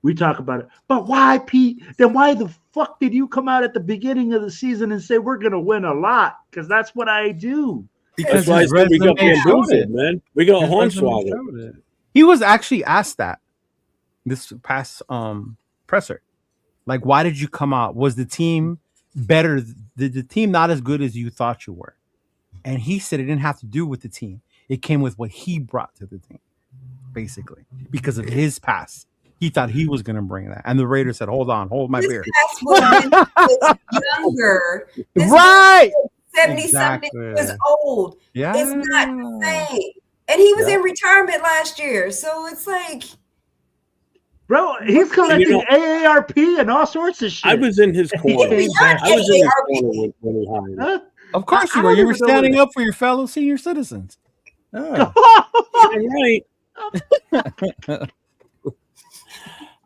We talk about it. But why, Pete? Then why the fuck did you come out at the beginning of the season and say we're going to win a lot? Because that's what I do. Because That's why I his said we got resume showed bamboozled, it. man. We got His resume hornswoggled. showed it. He was actually asked that this past presser. Like, why did you come out? Was the team better? Did the team not as good as you thought you were? And he said it didn't have to do with the team. It came with what he brought to the team, basically, because of his past. He thought he was going to bring that. And the Raiders said, hold my beer. Past was younger. This Right. 70-something was old. Yeah. It's not the same. And he was in retirement last year. So it's like, Bro, he's collecting AARP and all sorts of shit. I was in his corner. He got I was in his AARP. corner when he hired him. Huh? Of course you I were. don't You were even know standing what- up for your fellow senior citizens. Yeah. You're right.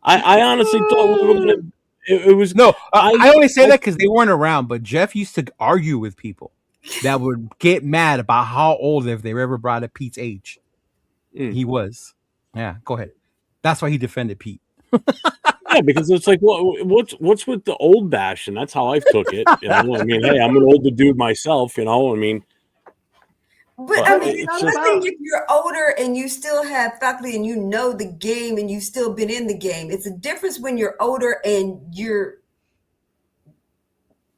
I honestly thought we were going to. It was No, I only say that because they weren't around. But Jeff used to argue with people that would get mad about how old, if they ever brought up Pete's age. He was. Yeah, go ahead. That's why he defended Pete. Yeah, because it's like, what's with the old bash, and that's how I took it. You know, I mean, hey, I'm an older dude myself. You know, I mean, But I mean, it's it's just, one thing if you're older and you still have faculty and you know the game and you've still been in the game. It's a difference when you're older and your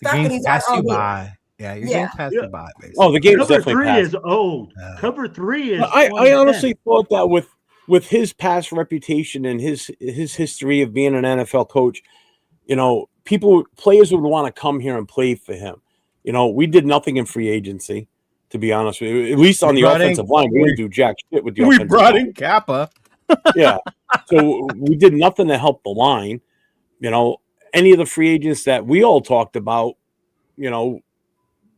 The game's faculties aren't passed you all there. by. Yeah, your Yeah. game's passed Yeah. you by, basically. oh, the game's Cover definitely 3 passed. is old. Yeah. Cover 3 is. I 2010. honestly thought that with his past reputation and his history of being an NFL coach, you know, players would want to come here and play for him. You know, we did nothing in free agency, to be honest with you. At least on the offensive line, we didn't do jack shit with the We offensive brought line. in Kappa. Yeah. So we did nothing to help the line. You know, any of the free agents that we all talked about, you know,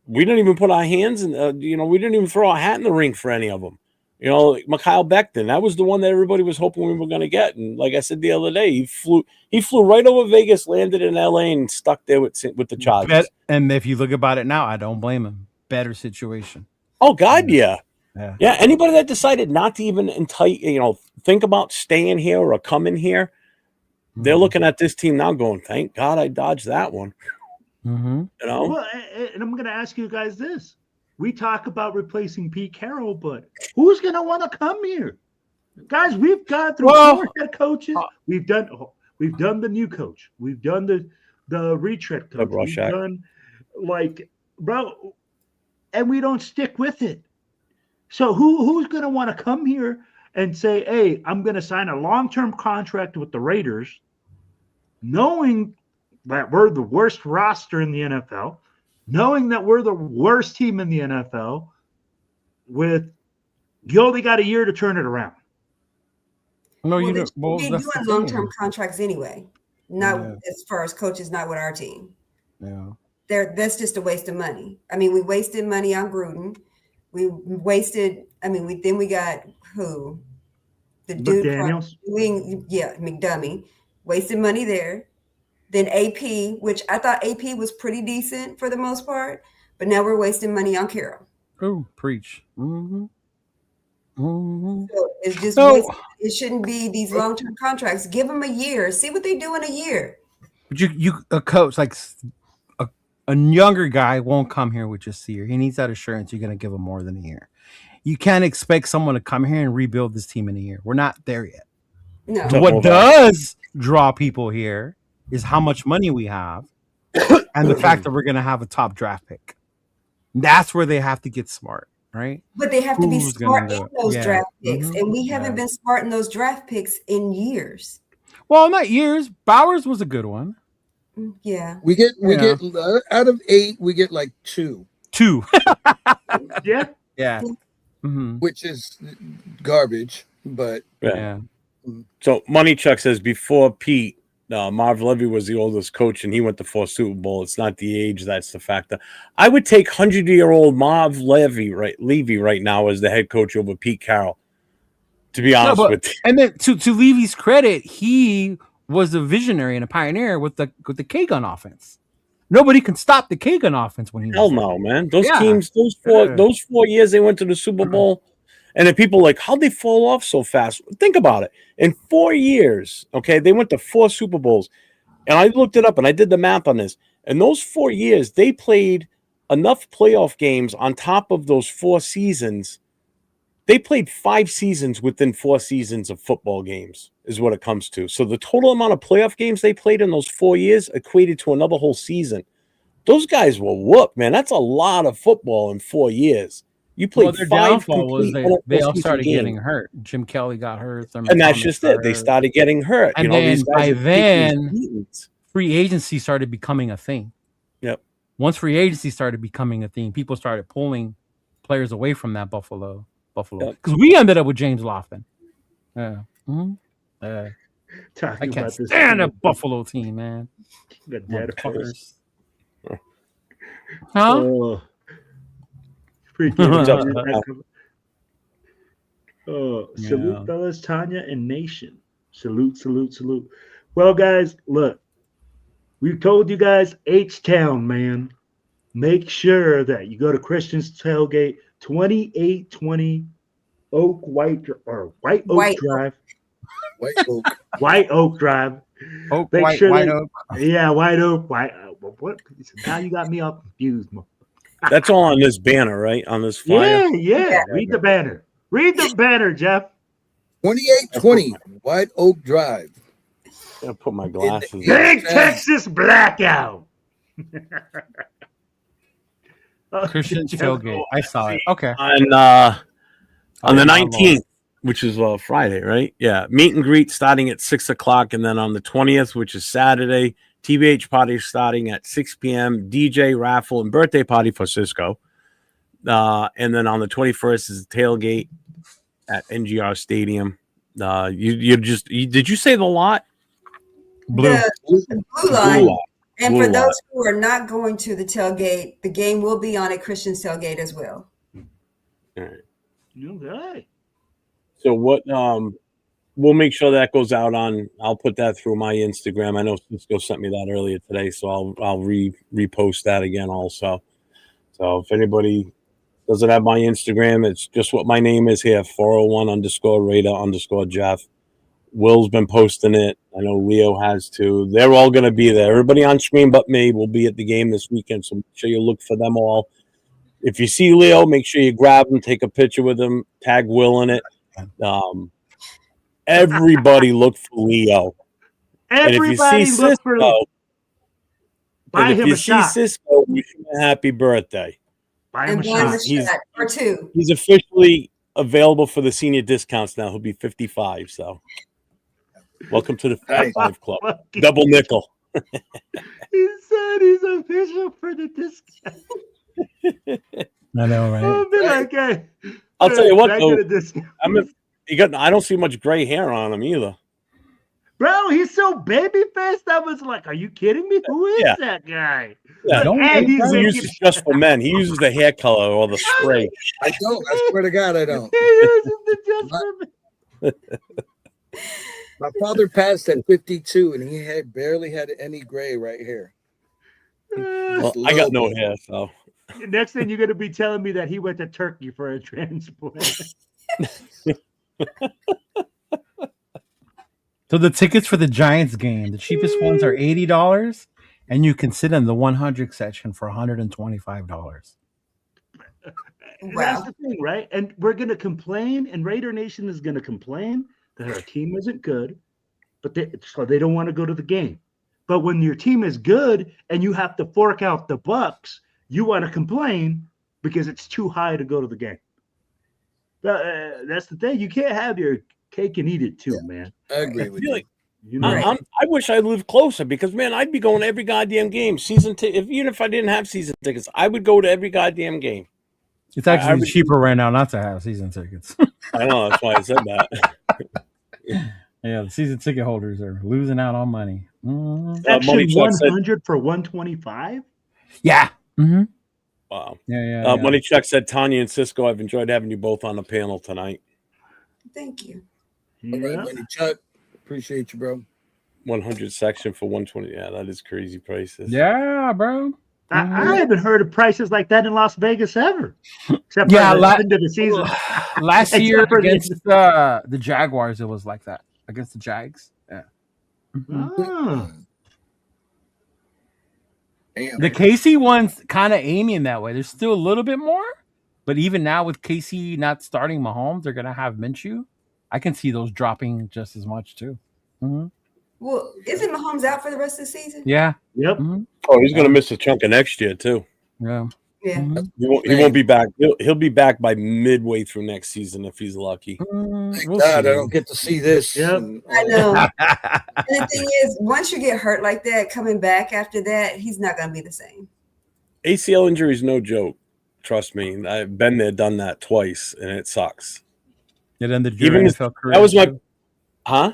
we didn't even put our hands in, you know, we didn't even throw our hat in the ring for any of them. You know, like Mikhail Becton, that was the one that everybody was hoping we were going to get. And like I said the other day, he flew right over Vegas, landed in LA, and stuck there with the Chargers. And if you look about it now, I don't blame him. Better situation. Oh God, yeah. Yeah. Anybody that decided not to even think about staying here or coming here, they're looking at this team now, going, "Thank God I dodged that one." Mm-hmm. You know. Well, and I'm going to ask you guys this: we talk about replacing Pete Carroll, but who's going to want to come here, guys? We've gone through 4 head coaches. We've done the new coach. We've done the retread coach. We've done bro, and we don't stick with it. So who's going to want to come here and say, "Hey, I'm going to sign a long-term contract with the Raiders," knowing that we're the worst roster in the NFL, knowing that we're the worst team in the NFL, with you only got a year to turn it around. No, Well, you they don't. Well, should be that's doing the long-term thing. contracts anyway. Not as far as coaches, not with our team. Yeah. That's just a waste of money. I mean, we wasted money on Gruden. We wasted. I mean, we got who? The dude McDaniels. McDummy. Wasted money there. Then AP, which I thought AP was pretty decent for the most part, but now we're wasting money on Carroll. Oh, preach. Mm-hmm. Mm-hmm. So it's just it shouldn't be these long-term contracts. Give them a year. See what they do in a year. But you a coach like a younger guy won't come here with just a year. He needs that assurance you're going to give him more than a year. You can't expect someone to come here and rebuild this team in a year. We're not there yet. No. What does draw people here is how much money we have and the fact that we're going to have a top draft pick. That's where they have to get smart, right? But they have to be smart in those draft picks. Mm-hmm. And we haven't been smart in those draft picks in years. Well, not years. Bowers was a good one. Yeah. We get out of 8, we get like 2. 2. Yeah. Yeah. Mm-hmm. Which is garbage, but yeah. So Money Chuck says before Pete, Marv Levy was the oldest coach, and he went to 4 Super Bowl. It's not the age that's the factor. I would take 100-year-old Marv Levy right now as the head coach over Pete Carroll. To be honest with you. And then to Levy's credit, he was a visionary and a pioneer with the K-gun offense. Nobody can stop the K-gun offense when he. Hell no, man. Those teams, those 4 years they went to the Super Bowl. And then people are like, how'd they fall off so fast? Think about it. In 4 years, okay, they went to 4 Super Bowls. And I looked it up and I did the math on this. In those 4 years, they played enough playoff games on top of those 4 seasons. They played 5 seasons within 4 seasons of football games, is what it comes to. So the total amount of playoff games they played in those 4 years equated to another whole season. Those guys were whooped, man. That's a lot of football in 4 years. You played their 5 downfall was they all started getting hurt. Jim Kelly got hurt. And that's just it. They started getting hurt. And then by then, free agency started becoming a thing. Yep. Once free agency started becoming a thing, people started pulling players away from that Buffalo. Because we ended up with James Lofton. Yeah. Mm-hmm. I can't stand a Buffalo team, man. Motherfuckers. Huh? Salute, fellas, Tanya and Nation. Salute. Well, guys, look, we've told you guys H-Town, man. Make sure that you go to Christian's Tailgate, 2820 White Oak Drive. White Oak. White Oak Drive. Oak, Make white, sure white they- oak. Yeah, White Oak. What? Now you got me all confused. That's all on this banner, right? On this flyer. Yeah. Read the banner. Read the banner, Jeff. 2820 White Oak Drive. I'll put my glasses on. Big Texas Blackout. Christian Jeff, tailgate. I saw it. Okay. On the 19th, which is Friday, right? Yeah. Meet and greet starting at 6:00. And then on the 20th, which is Saturday, TBH party starting at 6 p.m. DJ raffle and birthday party for Cisco. And then on the 21st is the tailgate at NGR Stadium. Did you say the lot? Blue. The blue line. Blue lot. And Blue for lot. those who are not going to the tailgate, the game will be on a Christian tailgate as well. All right. Okay. So what? We'll make sure that goes out on. I'll put that through my Instagram. I know Cisco sent me that earlier today, so I'll repost that again also. So if anybody doesn't have my Instagram, it's just what my name is here: 401_Raider_Jeff. Will's been posting it. I know Leo has too. They're all going to be there. Everybody on screen but me will be at the game this weekend, so make sure you look for them all. If you see Leo, make sure you grab him, take a picture with him, tag Will in it. Everybody look for Leo. Everybody look for Leo. Buy him a shot. Cisco, wish him a happy birthday. Buy him And a one shot. shot or two. He's officially available for the senior discounts now. He'll be 55. So, welcome to the 55 Club. Double nickel. He said he's official for the discount. I know, right? I'll be like, hey, I'll tell you what, can I though. get a discount? I don't see much gray hair on him either. Bro, he's so baby faced. I was like, are you kidding me? Who is that guy? Yeah, Don't And worry, he's bro. He making- uses just for men. He uses the hair color or the spray. I don't. I swear to God, I don't. He uses the just for me. My father passed at 52, and he barely had any gray right here. Well, I got no hair, so Next thing you're going to be telling me that he went to Turkey for a transplant. So the tickets for the Giants game, the cheapest ones are $80, and you can sit in the 100 section for $125. That's the thing, right? And we're going to complain, and Raider Nation is going to complain that our team isn't good, so they don't want to go to the game. But when your team is good and you have to fork out the bucks, you want to complain because it's too high to go to the game. That's the thing. You can't have your cake and eat it too, man. I agree with you. You know, I wish I lived closer because, man, I'd be going to every goddamn game. Even if I didn't have season tickets, I would go to every goddamn game. It's actually cheaper right now not to have season tickets. I know, that's why I said that. Yeah, the season ticket holders are losing out on money. Mhm. Section Money Chuck said- 100 for 125. Yeah. Mm-hmm. Wow. Yeah. Money Chuck said, Tanya and Cisco, I've enjoyed having you both on the panel tonight. Thank you. All right, buddy, Chuck. Appreciate you, bro. 100 section for 120. Yeah, that is crazy prices. Yeah, bro. I haven't heard of prices like that in Las Vegas ever. Except Yeah, for the end of the season. Last Except year for the- against the Jaguars, it was like that. Against the Jags. Yeah. Oh. Damn. The KC one's kind of aiming that way. There's still a little bit more, but even now with KC not starting Mahomes, they're gonna have Minshew. I can see those dropping just as much too. Mm-hmm. Well, isn't Mahomes out for the rest of the season? Yeah. Yep. Mm-hmm. Oh, he's going to miss a chunk of next year, too. Yeah. Yeah. Mhm. He won't be back. He'll be back by midway through next season if he's lucky. Thank We'll God, see. I don't get to see this. Yep. And, I know. And the thing is, once you get hurt like that, coming back after that, he's not going to be the same. ACL injury is no joke. Trust me. I've been there, done that twice, and it sucks. It ended your Even NFL career. That was my... Huh?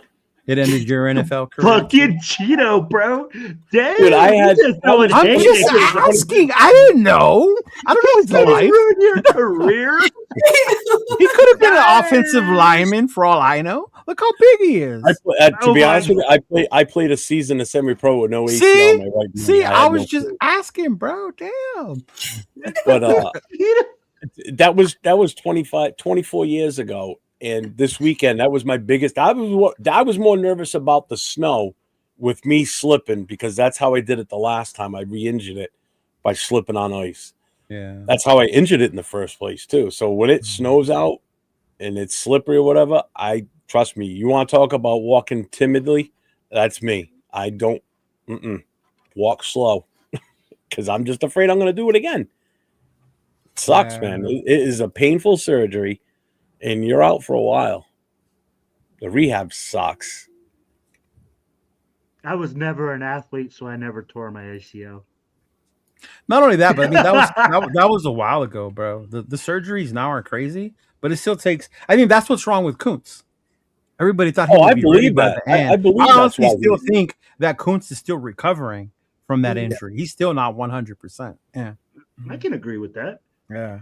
It ended your NFL career. Fucking Cheeto, bro. Damn. Dude, I had- you just throwing I'm haymakers, just bro. asking. I didn't know. I don't know his That life. ruined your career. He could have been an offensive lineman for all I know. Look how big he is. To be honest with you, I played a season of semi-pro with no ACL. See? on my right knee. See, I had was no just clue. asking, bro. Damn. But that was 24 years ago, And this weekend, that was my biggest. I was more nervous about the snow with me slipping because that's how I did it the last time. I re-injured it by slipping on ice. Yeah. That's how I injured it in the first place too. So when it snows out and it's slippery or whatever, trust me. You want to talk about walking timidly? That's me. I don't walk slow because I'm just afraid I'm going to do it again. It sucks, man. It is a painful surgery, and you're out for a while. The rehab sucks. I was never an athlete, so I never tore my ACL. Not only that, but I mean that was a while ago, bro. The surgeries now are crazy, but it still takes. I think that's what's wrong with Kuntz. Everybody thought he would be ready by the end. I believe I honestly that's why still think that Kuntz is still recovering from that injury. He's still not 100%. Yeah, I can agree with that. Yeah.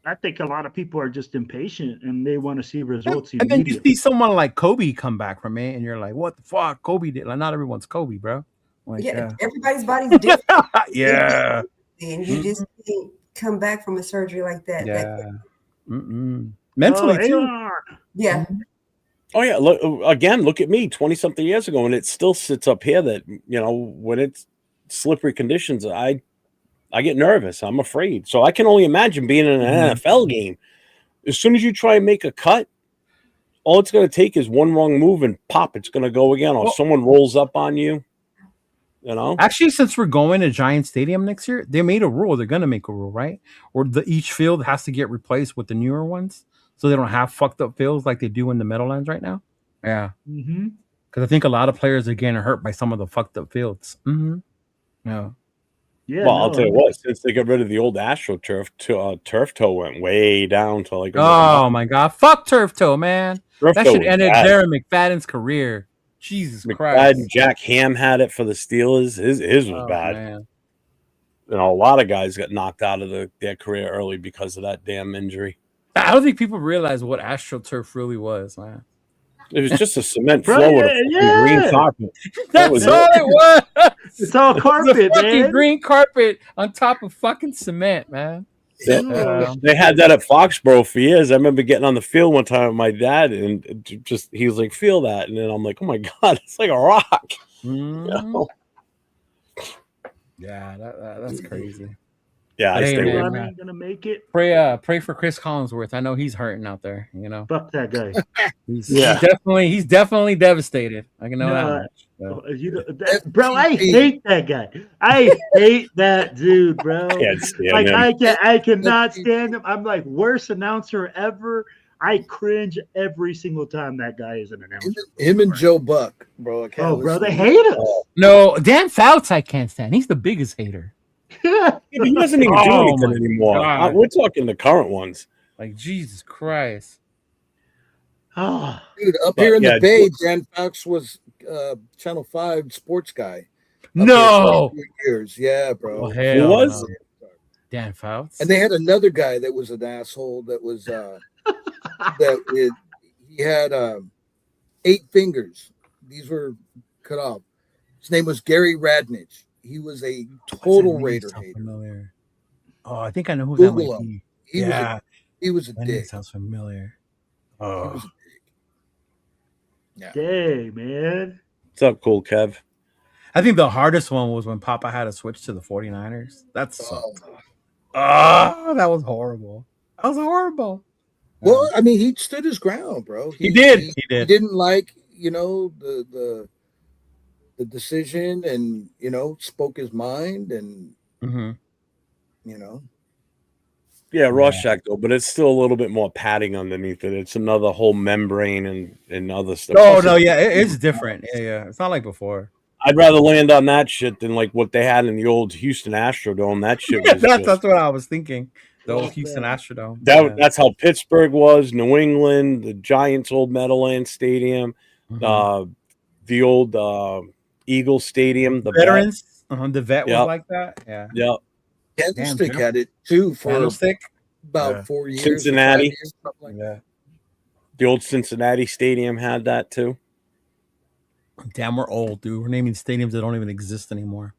I think a lot of people are just impatient and they want to see results And immediately. then you see someone like Kobe come back from it, and you're like, "What the fuck, Kobe did?" Like, not everyone's Kobe, bro. Like, everybody's body's different. Yeah, and you just can't come back from a surgery like that. Yeah, mentally too. Yeah. Oh yeah, look at me 20-something years ago, and it still sits up here that, when it's slippery conditions, I get nervous. I'm afraid. So I can only imagine being in an NFL game. As soon as you try and make a cut, all it's going to take is one wrong move and pop, it's going to go again, or someone rolls up on you. Actually, since we're going to Giant Stadium next year, they made a rule. They're going to make a rule, right? Or each field has to get replaced with the newer ones, so they don't have fucked up fields like they do in the Meadowlands right now. Yeah, because I think a lot of players are getting hurt by some of the fucked up fields. Yeah. Yeah, well, I'll tell you what. Since they got rid of the old AstroTurf, turf toe went way down to like. Oh my god! Fuck turf toe, man. That should end Darren McFadden's career. Jesus Christ! Jack Ham had it for the Steelers. His was bad. Man. A lot of guys got knocked out of their career early because of that damn injury. I don't think people realize what AstroTurf really was, man. It was just a cement floor with a green carpet. That's all it was. It's all carpet, man. Green carpet on top of fucking cement, man. They had that at Foxborough for years. I remember getting on the field one time with my dad, and he was like, "Feel that," and then I'm like, "Oh my god, it's like a rock." Yeah, that's crazy. Yeah, I stay I'm not gonna make it. Pray for Chris Collinsworth. I know he's hurting out there. Fuck that guy. He's definitely devastated. I can know that much. Bro, I hate that guy. I hate that dude, bro. I cannot stand him. I'm like worst announcer ever. I cringe every single time that guy is an announcer. Him and Joe Buck, bro. Bro, they hate us. No, Dan Fouts I can't stand. He's the biggest hater. He doesn't even do anything anymore. We're talking the current ones. Like, Jesus Christ. Dude, here in the Bay, Dan Fouts was Channel 5 sports guy. No. Years. Yeah, bro. Who was? Dan Fouts. And they had another guy that was an asshole that was he had 8 fingers. These were cut off. His name was Gary Radnich. He was a total Raider hater. Familiar. Oh, I think I know who Google that might be. He was a dick. Sounds familiar. Oh, he was a dick. Yeah. Dang, man. What's up, Cool Kev? I think the hardest one was when Papa had to switch to the 49ers. That sucked. That was horrible. That was horrible. Well, I mean, he stood his ground, bro. He did. He didn't like, the decision, and spoke his mind, and Yeah, Rorschach though, but it's still a little bit more padding underneath it. It's another whole membrane and other stuff. Oh no, yeah, it's different. Yeah, it's not like before. I'd rather land on that shit than like what they had in the old Houston Astrodome. That shit was that's what I was thinking. The old Houston Astrodome. That's how Pittsburgh was, New England, the Giants' old Meadowlands Stadium, the old Eagles Stadium, the Veterans. The vet was like that. Yeah. Yep. Candlestick had it too for about 4 years. Cincinnati. 5 years, something like that. The old Cincinnati Stadium had that too. Damn, we're old, dude. We're naming stadiums that don't even exist anymore.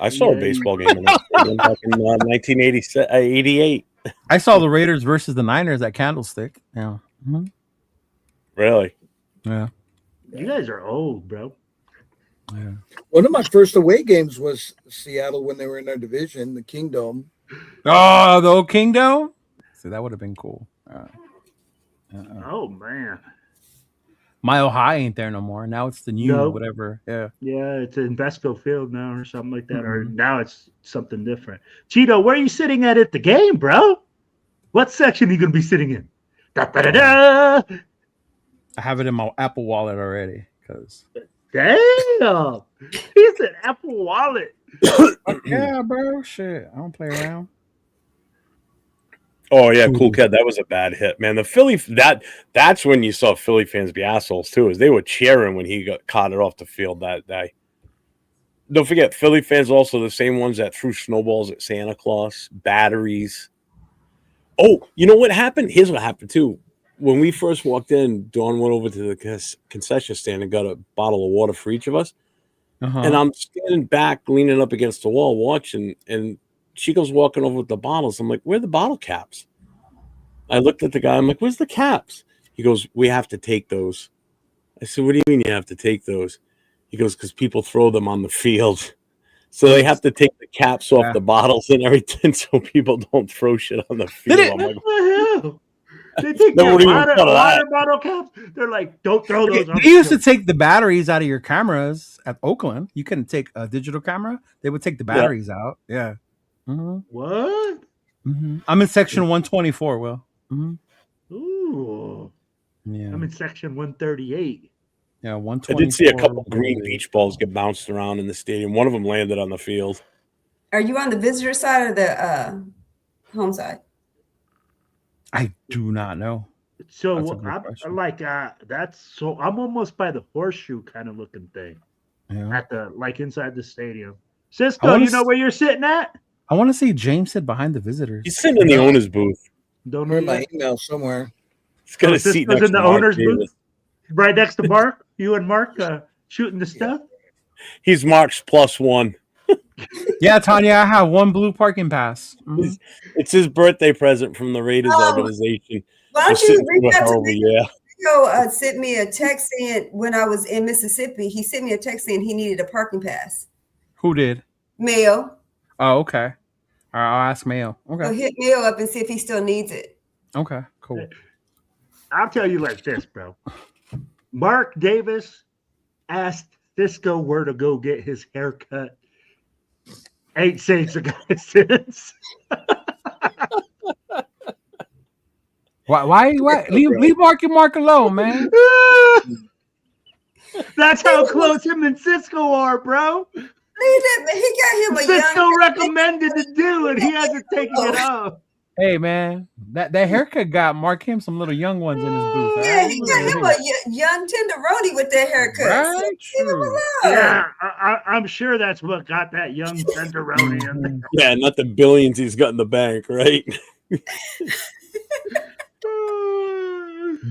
I saw a baseball game in that stadium back in 1988. I saw the Raiders versus the Niners at Candlestick. Yeah. Mhm. Really? Yeah. You guys are old, bro. Yeah. One of my first away games was Seattle when they were in their division, the Kingdom. Oh, the old Kingdom. So that would have been cool. Oh man. Mile High ain't there no more. Now it's the new Nope. whatever. Yeah. Yeah, it's in Invesco Field now or something like that. Or Mhm. now it's something different. Cheeto, where are you sitting at the game, bro? What section are you gonna be sitting in? Da, da, da, da. I have it in my Apple Wallet already. Because Damn. He's an Apple Wallet. yeah, bro. Shit, I don't play around. Oh yeah, cool cat. That was a bad hit, man. The Philly that's when you saw Philly fans be assholes too, is they were cheering when he got caught it off the field that day. Don't forget, Philly fans are also the same ones that threw snowballs at Santa Claus, batteries. Oh, you know what happened? Here's what happened too. When we first walked in, Dawn went over to the concession stand and got a bottle of water for each of us. And I'm standing back, leaning up against the wall, watching, and she goes walking over with the bottles. I'm like, where are the bottle caps? I looked at the guy. I'm like, where's the caps? He goes, we have to take those. I said, what do you mean you have to take those? He goes, because people throw them on the field. So they have to take the caps off the bottles and everything so people don't throw shit on the field. I'm like, What the hell? They take Nobody their even thought of water that. bottle caps. They're like, don't throw those on They used to take the batteries out of your cameras at Oakland. You couldn't take a digital camera. They would take the batteries out. Yeah. What? I'm in section 124, Will. Ooh. Yeah. I'm in section 138. Yeah, I 124. did see a couple green beach balls get bounced around in the stadium. One of them landed on the field. Are you on the visitor side or the home side? I do not know. So That's a good I'm question. like that's so I'm almost by the horseshoe kind of looking thing Yeah. at the like inside the stadium. Cisco, wanna you know where you're sitting at? I want to see James sit behind the visitors. He's sitting in the owner's booth. Don't Or know in my yet. email somewhere. He's got Oh, a seat Cisco's next in to the Mark owner's Davis. booth, right next to Mark. You and Mark shooting the stuff. He's Mark's +1. Yeah, Tanya, I have one blue parking pass. It's his birthday present from the Raiders organization. Why don't For sitting you through reach a out to horrible me? year. Theo sent me a text saying when I was in Mississippi, he sent me a text saying he needed a parking pass. Who did? Mayo. Oh, okay. All right, I'll ask Mayo. So Okay. hit Mayo up and see if he still needs it. Okay, cool. I'll tell you like this, bro. Mark Davis asked Cisco where to go get his haircut. Ain't seen the guy since. Why? Leave Mark alone, man. That's how close him and Cisco are, bro. He got him a Cisco young. recommended to do it. He hasn't taken it off. Hey, man, that haircut got Mark him some little young ones in his booth. All Yeah, right? he got him a young tenderoni with that haircut. Right? So leave him alone. Yeah, I'm sure that's what got that young tenderoni in there. Yeah, not the billions he's got in the bank, right?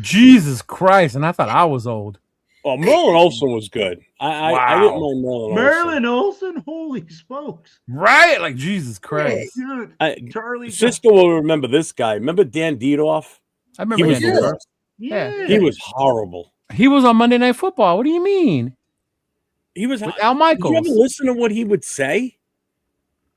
Jesus Christ! And I thought I was old. Oh, Merlin Olsen was good. I didn't mind Merlin Olsen. Merlin Olsen, holy smokes. Right? Like Jesus Christ. Dude, Charlie. Cisco will remember this guy. Remember Dan Diethoff? I remember He was him. the worst. Yeah. He was horrible. He was on Monday Night Football. What do you mean? He was With Al Did Michaels. you ever listen to what he would say?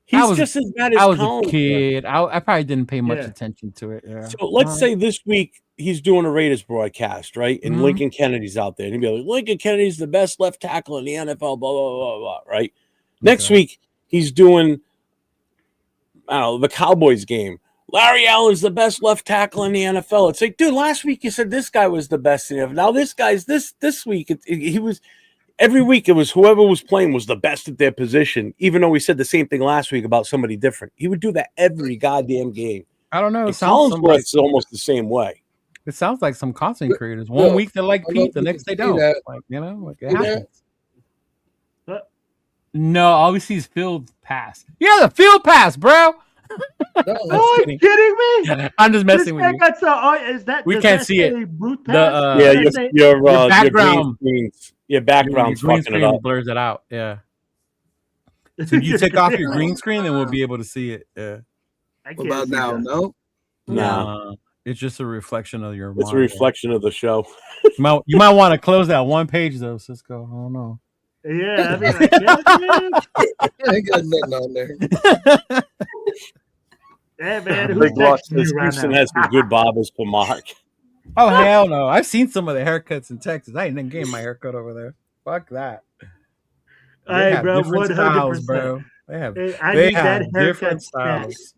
He's just as bad as I was a Collins. kid. I probably didn't pay much Yeah. attention to it. Yeah. So let's say this week he's doing a Raiders broadcast, right? And Mhm. Lincoln Kennedy's out there. And he'd be like, Lincoln Kennedy's the best left tackle in the NFL, blah, blah, blah, blah, right? Next week, he's doing, I don't know, the Cowboys game. Larry Allen's the best left tackle in the NFL. It's like, dude, last week you said this guy was the best in the NFL. Now this guy's this week. He was every week. It was whoever was playing was the best at their position. Even though we said the same thing last week about somebody different, he would do that every goddamn game. I don't know. And Collinsworth's almost the same way. It sounds like some content creators. One week they like Pete, the next they don't. Like, you know, like it happens. No, all we see is field pass. Yeah, the field pass, bro. Oh, you kidding me? I'm just messing with you. We can't see it. Your background, your background's green fucking it up. blurs it out. Yeah. So you take off your green screen, then we'll be able to see it. Yeah. What about now? No. No. It's just a reflection of your It's a mind. reflection of the show. You might want to close that one page though, Cisco. I don't know. Yeah, I mean, like, yeah, man. I ain't got nothing on there. Hey, man, who's Big Loss texting you says right Houston now? has some good barbers for Mark. Oh hell no! I've seen some of the haircuts in Texas. I ain't even getting my haircut over there. Fuck that. They Hey, have bro, different 100%. styles, bro. They have Hey, I they need that have haircut different stat. styles.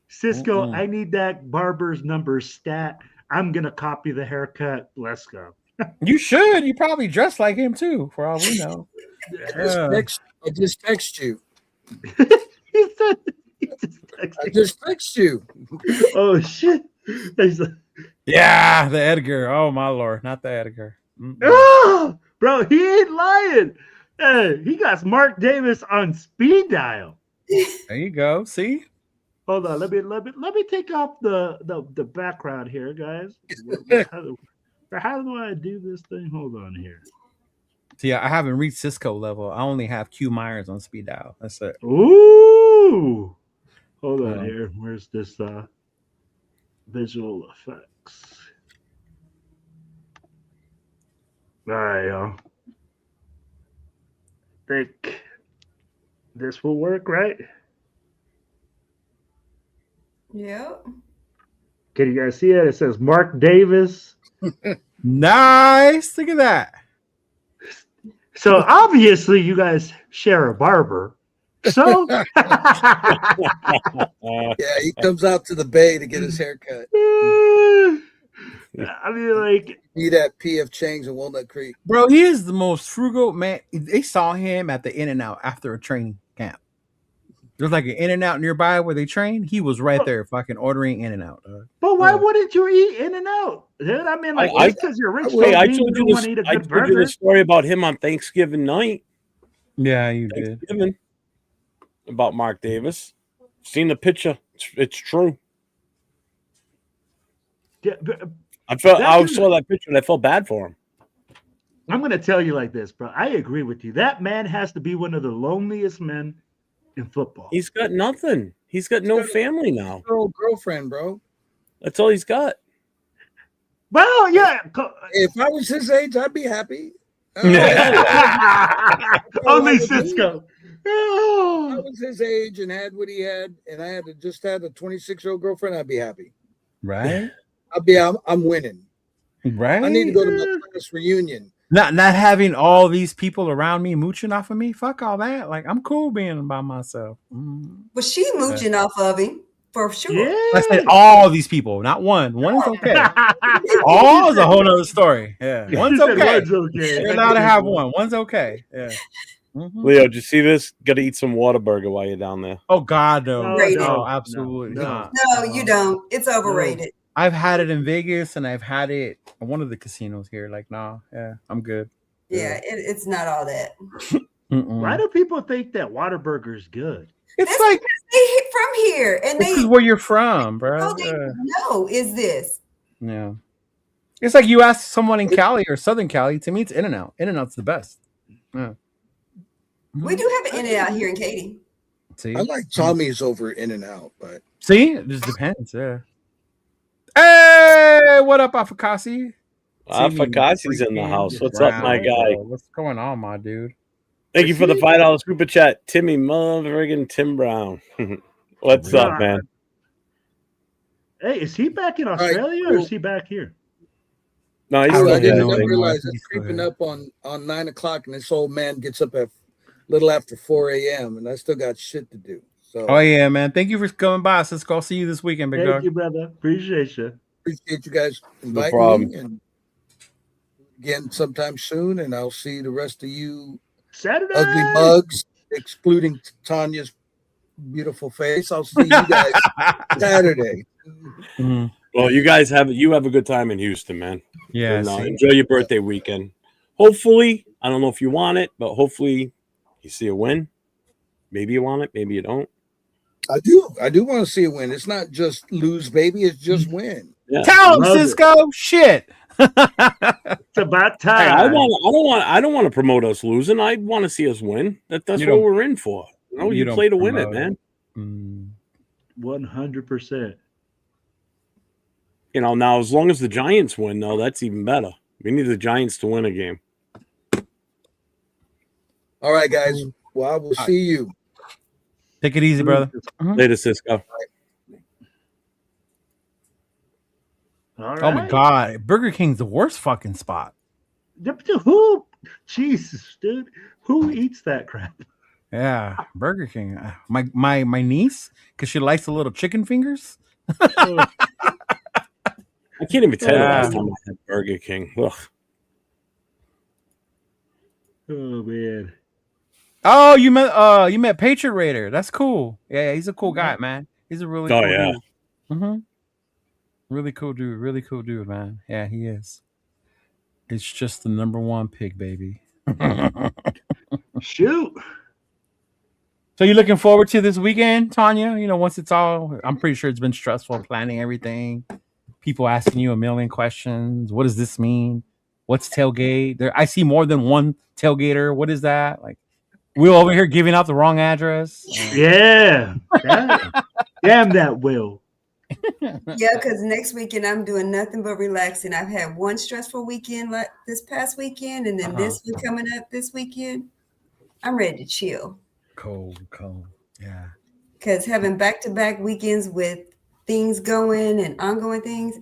Cisco, Mm-mm. I need that barber's number stat. I'm going to copy the haircut. Let's go. You should. You probably dress like him too, for all we know. I just text you. He said, he just I texted. just text you. Oh, shit. He's like, Yeah, the Edgar. Oh my lord, not the Edgar. Mm-mm. oh, bro, he ain't lying. Hey, he got Mark Davis on speed dial. There you go. See? Hold on, let me take off the background here, guys. How do I do this thing? Hold on here. See, I haven't reached Cisco level. I only have Q Myers on speed dial. That's it. Ooh, hold on here. Where's this visual effects? There you go. Think this will work, right? Yep. Can you guys see it? It says Mark Davis. Nice. Look at that. So obviously you guys share a barber. So Yeah, he comes out to the bay to get his haircut. I mean, like, Eat at P.F. Chang's in Walnut Creek. Bro, he is the most frugal man. They saw him at the In-N-Out after a training camp. There's like an In-N-Out nearby where they train. He was right there fucking ordering In-N-Out. but why Yeah. wouldn't you eat In-N-Out? Dude, I mean, like, I- just because you're rich, Hey, I don't mean told you you want to eat a I good told you burger. the story about him on Thanksgiving night. Yeah, you did. Thanksgiving. About Mark Davis. Seen the picture. It's true. Yeah, but I That saw that picture and I felt bad for him. I'm going to tell you like this, bro. I agree with you. That man has to be one of the loneliest men in football. He's got nothing. He's got no family now. Girlfriend, bro. That's all he's got. Well, yeah. If I was his age, I'd be happy. Only Cisco. If I was his age and had what he had, and I had just had a 26-year-old girlfriend, I'd be happy. Right? I'm winning. Right? I need to go to my class reunion. Not having all these people around me mooching off of me. Fuck all that. Like, I'm cool being by myself. Well, she mooching off of him for sure. Yeah. I said all these people, not one. One is okay. All is a whole nother story. Yeah. One's He said okay. one's okay. You're allowed to have one. One's okay. Yeah. Mhm. Leo, did you see this? Got to eat some Whataburger while you're down there. Oh God, no. Rated. No, absolutely No. not. No, you don't. It's overrated. I've had it in Vegas and I've had it at one of the casinos here. Like, nah, yeah, I'm good. Yeah, it's not all that. Mm-mm. Why do people think that Whataburger is good? It's That's like They from here, and this they is where you're from, bro. all they know is this. Yeah. It's like you ask someone in Cali or Southern Cali. To me, it's In-N-Out. In-N-Out's the best. Yeah. We do have an In-N-Out here in Katy. See, I like Tommy's over In-N-Out, but see, it just depends. Yeah. Hey, what up, Afakasi? Fakasi's in the house. What's up, my guy? What's going on, my dude? Thank you for the $5 super chat, Timmy motherfucking Tim Brown. What's up, man? Hey, is he back in Australia or is he back here? No, he's I still I didn't know here. realize He's it's still creeping here. up on 9 o'clock, and this old man gets up at little after 4 a.m., and I still got shit to do. So Oh yeah, man. Thank you for coming by. Cisco. I'll see you this weekend, big Thank dog. you, brother. Appreciate you. appreciate you guys inviting problem. me, and again sometime soon, and I'll see the rest of you Saturday. ugly mugs, excluding Tanya's beautiful face. I'll see you guys Saturday. Mhm. Well, you guys have a good time in Houston, man. Yeah. And, see. enjoy your birthday weekend. Hopefully, I don't know if you want it, but hopefully you see a win. Maybe you want it, maybe you don't. I do want to see a win. It's not just lose, baby. It's just win. Yeah. Tell him, Love it. Cisco. Shit. It's about Hey, time. I don't want to promote us losing. I want to see us win. That's You what don't- we're in for. You you don't play to win it, promote man. Mm. 100%. Now as long as the Giants win, though, that's even better. We need the Giants to win a game. All right, guys. Well, I will see you. Take it easy, brother. Later, Cisco. All right. Oh my God, Burger King's the worst fucking spot. Who? Jesus, dude. Who eats that crap? Yeah, Burger King. My niece, because she likes the little chicken fingers. I can't even tell you the Yeah. last time I had Burger King. Ugh. Oh man. Oh, you met Patriot Raider. That's cool. Yeah, he's a cool guy, man. He's a really cool yeah. dude. Mm-hmm. Really cool dude. Really cool dude, man. Yeah, he is. It's just the number one pick, baby. Shoot. So you looking forward to this weekend, Tanya? Once it's all, I'm pretty sure it's been stressful planning everything. People asking you a million questions. What does this mean? What's tailgate? I see more than one tailgater. What is that? Like, we're over here giving out the wrong address. Yeah. Damn that Will. Yeah, because next weekend I'm doing nothing but relaxing. I've had one stressful weekend like this past weekend, and then this one coming up this weekend. I'm ready to chill. Cold. Yeah. Because having back-to-back weekends with things going and ongoing things,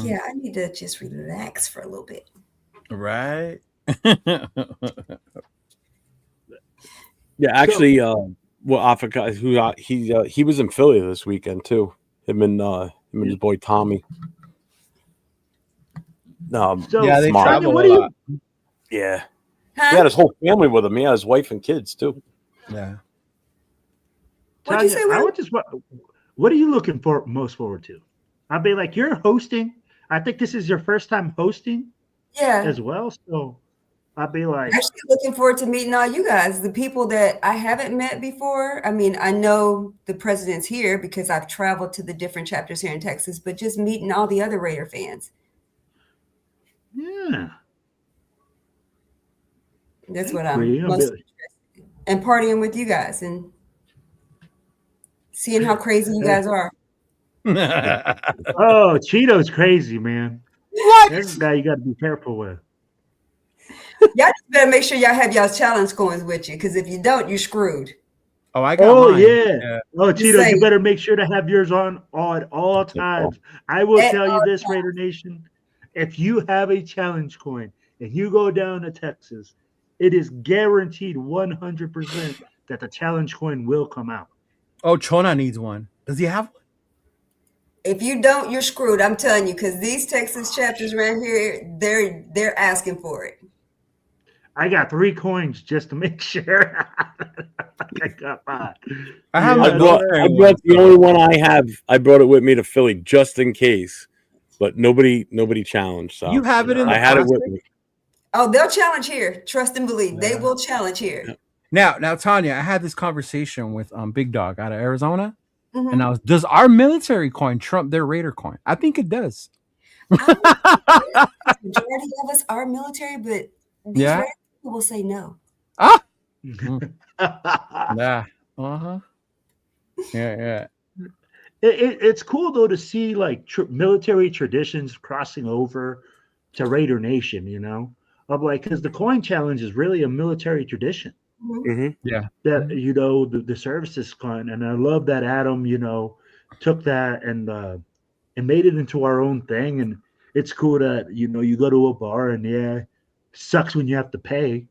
yeah, I need to just relax for a little bit. Right. Yeah, actually, Africa, he was in Philly this weekend too. Him and his boy Tommy. Yeah, they Smart. travel what a do you- lot. Yeah, Huh? he had his whole family with him. He had his wife and kids too. Yeah. What'd you say, Will? What are you looking for most forward to? I'd be like, you're hosting. I think this is your first time hosting Yeah. as well. So I'd be like, Actually looking forward to meeting all you guys, the people that I haven't met before. I mean, I know the president's here because I've traveled to the different chapters here in Texas, but just meeting all the other Raider fans. yeah. That's what Well, I'm you know, most Billy. interested in. And partying with you guys and seeing how crazy you guys are. Oh, Cheeto's crazy, man. That's a guy you got to be careful with. Y'all just better make sure y'all have y'all's challenge coins with you, because if you don't, you're screwed. Oh, I got Oh, mine. yeah. Oh, Cheeto, saying. you better make sure to have yours on at all times. I will At tell you all this, Raider Nation. If you have a challenge coin and you go down to Texas, it is guaranteed 100% that the challenge coin will come out. Oh, Chona needs one. Does he have one? If you don't, you're screwed. I'm telling you, because these Texas chapters around here, they're asking for it. I got 3 coins just to make sure. I got 5. I have Yeah, my I brought the only one I have. I brought it with me to Philly just in case, but nobody challenged. So You have it in the I had it plastic? with me. Oh, they'll challenge here. Trust and believe. They will challenge here. Now, Tanya, I had this conversation with Big Dog out of Arizona, Mhm. and does our military coin trump their Raider coin? I think it does. The majority of us are military, but these Yeah. Raider people will say no. Ah, yeah, yeah. It's cool though to see like military traditions crossing over to Raider Nation, of like, because the coin challenge is really a military tradition Mm-hmm. that the services coin, and I love that Adam took that and made it into our own thing. And it's cool that you go to a bar and sucks when you have to pay,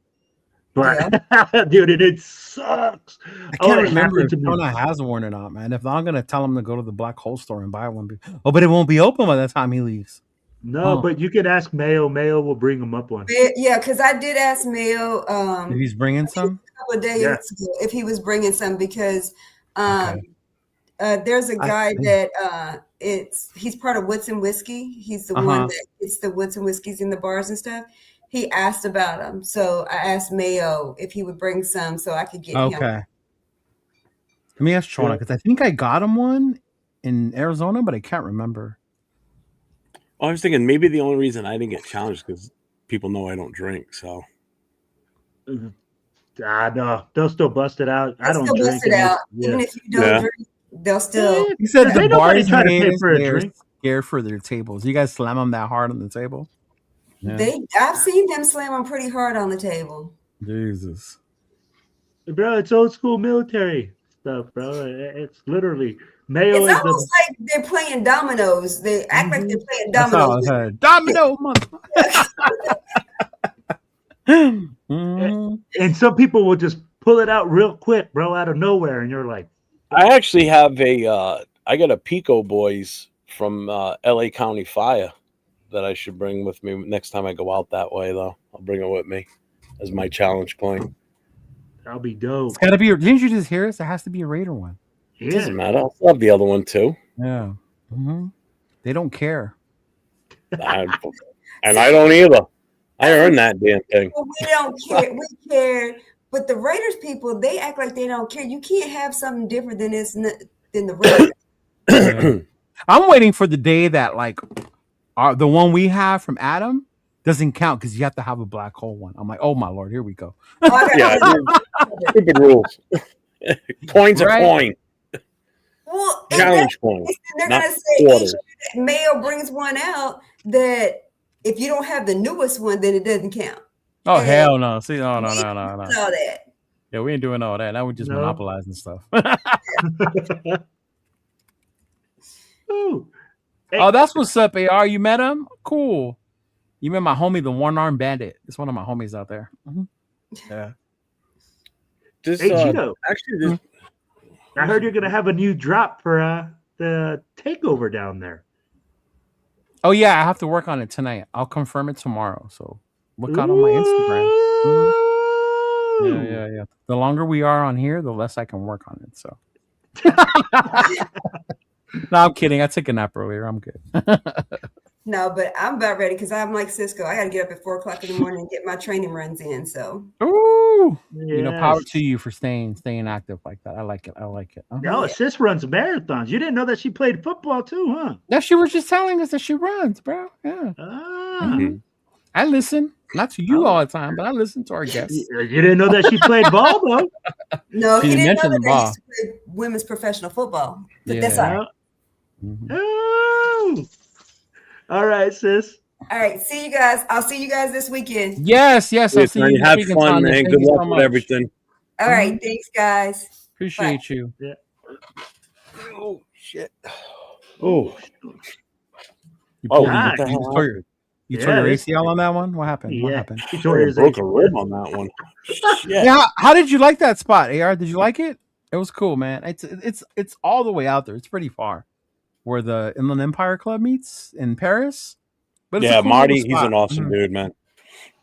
but dude, it sucks. I can't it remember happened if to me. Chona has one or not, man. If not, I'm gonna tell him to go to the Black Hole store and buy one. Oh, but it won't be open by the time he leaves. No, but you can ask Mayo. Mayo will bring him up one. Yeah, because I did ask Mayo If he's bringing some. a couple of days ago if he was bringing some, because there's a guy that he's part of Woods and Whiskey. He's the one that gets the Woods and Whiskeys in the bars and stuff. He asked about them, so I asked Mayo if he would bring some so I could get him. Let me ask Chona, because I think I got him one in Arizona, but I can't remember. I was thinking maybe the only reason I didn't get challenged because people know I don't drink. So no, they'll still bust it out. I don't drink. Bust it out. Even if you don't drink, they'll still. He said the Ain't bar nobody is trying to pay named for a there. drink. scared for their tables. You guys slam them that hard on the table? Yeah. I've seen them slam them pretty hard on the table. Jesus. Bro, it's old school military stuff, bro. It's literally Mayo It's is the almost like they're playing dominoes. They act like they're playing That's how dominoes. I heard. Domino, mother. and some people will just pull it out real quick, bro, out of nowhere, and you're like, I actually have I got a Pico Boys from LA County Fire that I should bring with me next time I go out that way, though. I'll bring it with me as my challenge coin. I'll be dope. It's gotta be. Didn't you just hear us? It has to be a Raider one. Yeah. Doesn't matter. I'll love the other one too. Yeah. They don't care. And I don't either. I earned that damn thing. Well, we don't care. We care. But the Raiders people, they act like they don't care. You can't have something different than the Raiders. Yeah. I'm waiting for the day that like the one we have from Adam doesn't count because you have to have a black hole one. I'm like, oh my Lord, here we go. Yeah, stupid rules. Coin's a coin. Well, Challenge coin. They're not gonna say quarters. Mayo brings one out that if you don't have the newest one, then it doesn't count. Oh And hell no! See, no. all that. Yeah, we ain't doing all that. Now we're just monopolizing stuff. Ooh. Oh, that's what's up, AR. You met him? Cool. You met my homie, the one-armed bandit. It's one of my homies out there. Yeah. This, Hey, Gino. actually, I heard you're gonna have a new drop for the takeover down there. Oh yeah, I have to work on it tonight. I'll confirm it tomorrow. So look out on my Instagram. Yeah. The longer we are on here, the less I can work on it. So. No, I'm kidding. I took a nap earlier. I'm good. No, but I'm about ready because I'm like Cisco. I got to get up at 4 o'clock in the morning and get my training runs in. So, ooh, Yes. power to you for staying active like that. I like it. No, Sis runs marathons. You didn't know that she played football too, huh? Yeah, she was just telling us that she runs, bro. Yeah. Ah. I listen, not to you all the time, but I listen to our guests. You didn't know that she played ball though. no, She he didn't know mentioned that the they ball. used to play women's professional football. But Yeah. that's all right. Oh. All right, sis. All right. See you guys. I'll see you guys this weekend. Yes. I'll see you have this weekend, fun, Tanya. man. Thank Good you so luck with much. everything. All right. Thanks, guys. Appreciate you. Yeah. Oh shit! Oh, You pulled God. you tore your ACL on that one? What happened? What happened? She tore his broke a ACL. rib on that one. Shit. Yeah, how did you like that spot, AR? Did you like it? It was cool, man. It's all the way out there. It's pretty far, where the Inland Empire Club meets in Paris. But it's a cool Marty, little he's spot. an awesome dude, man.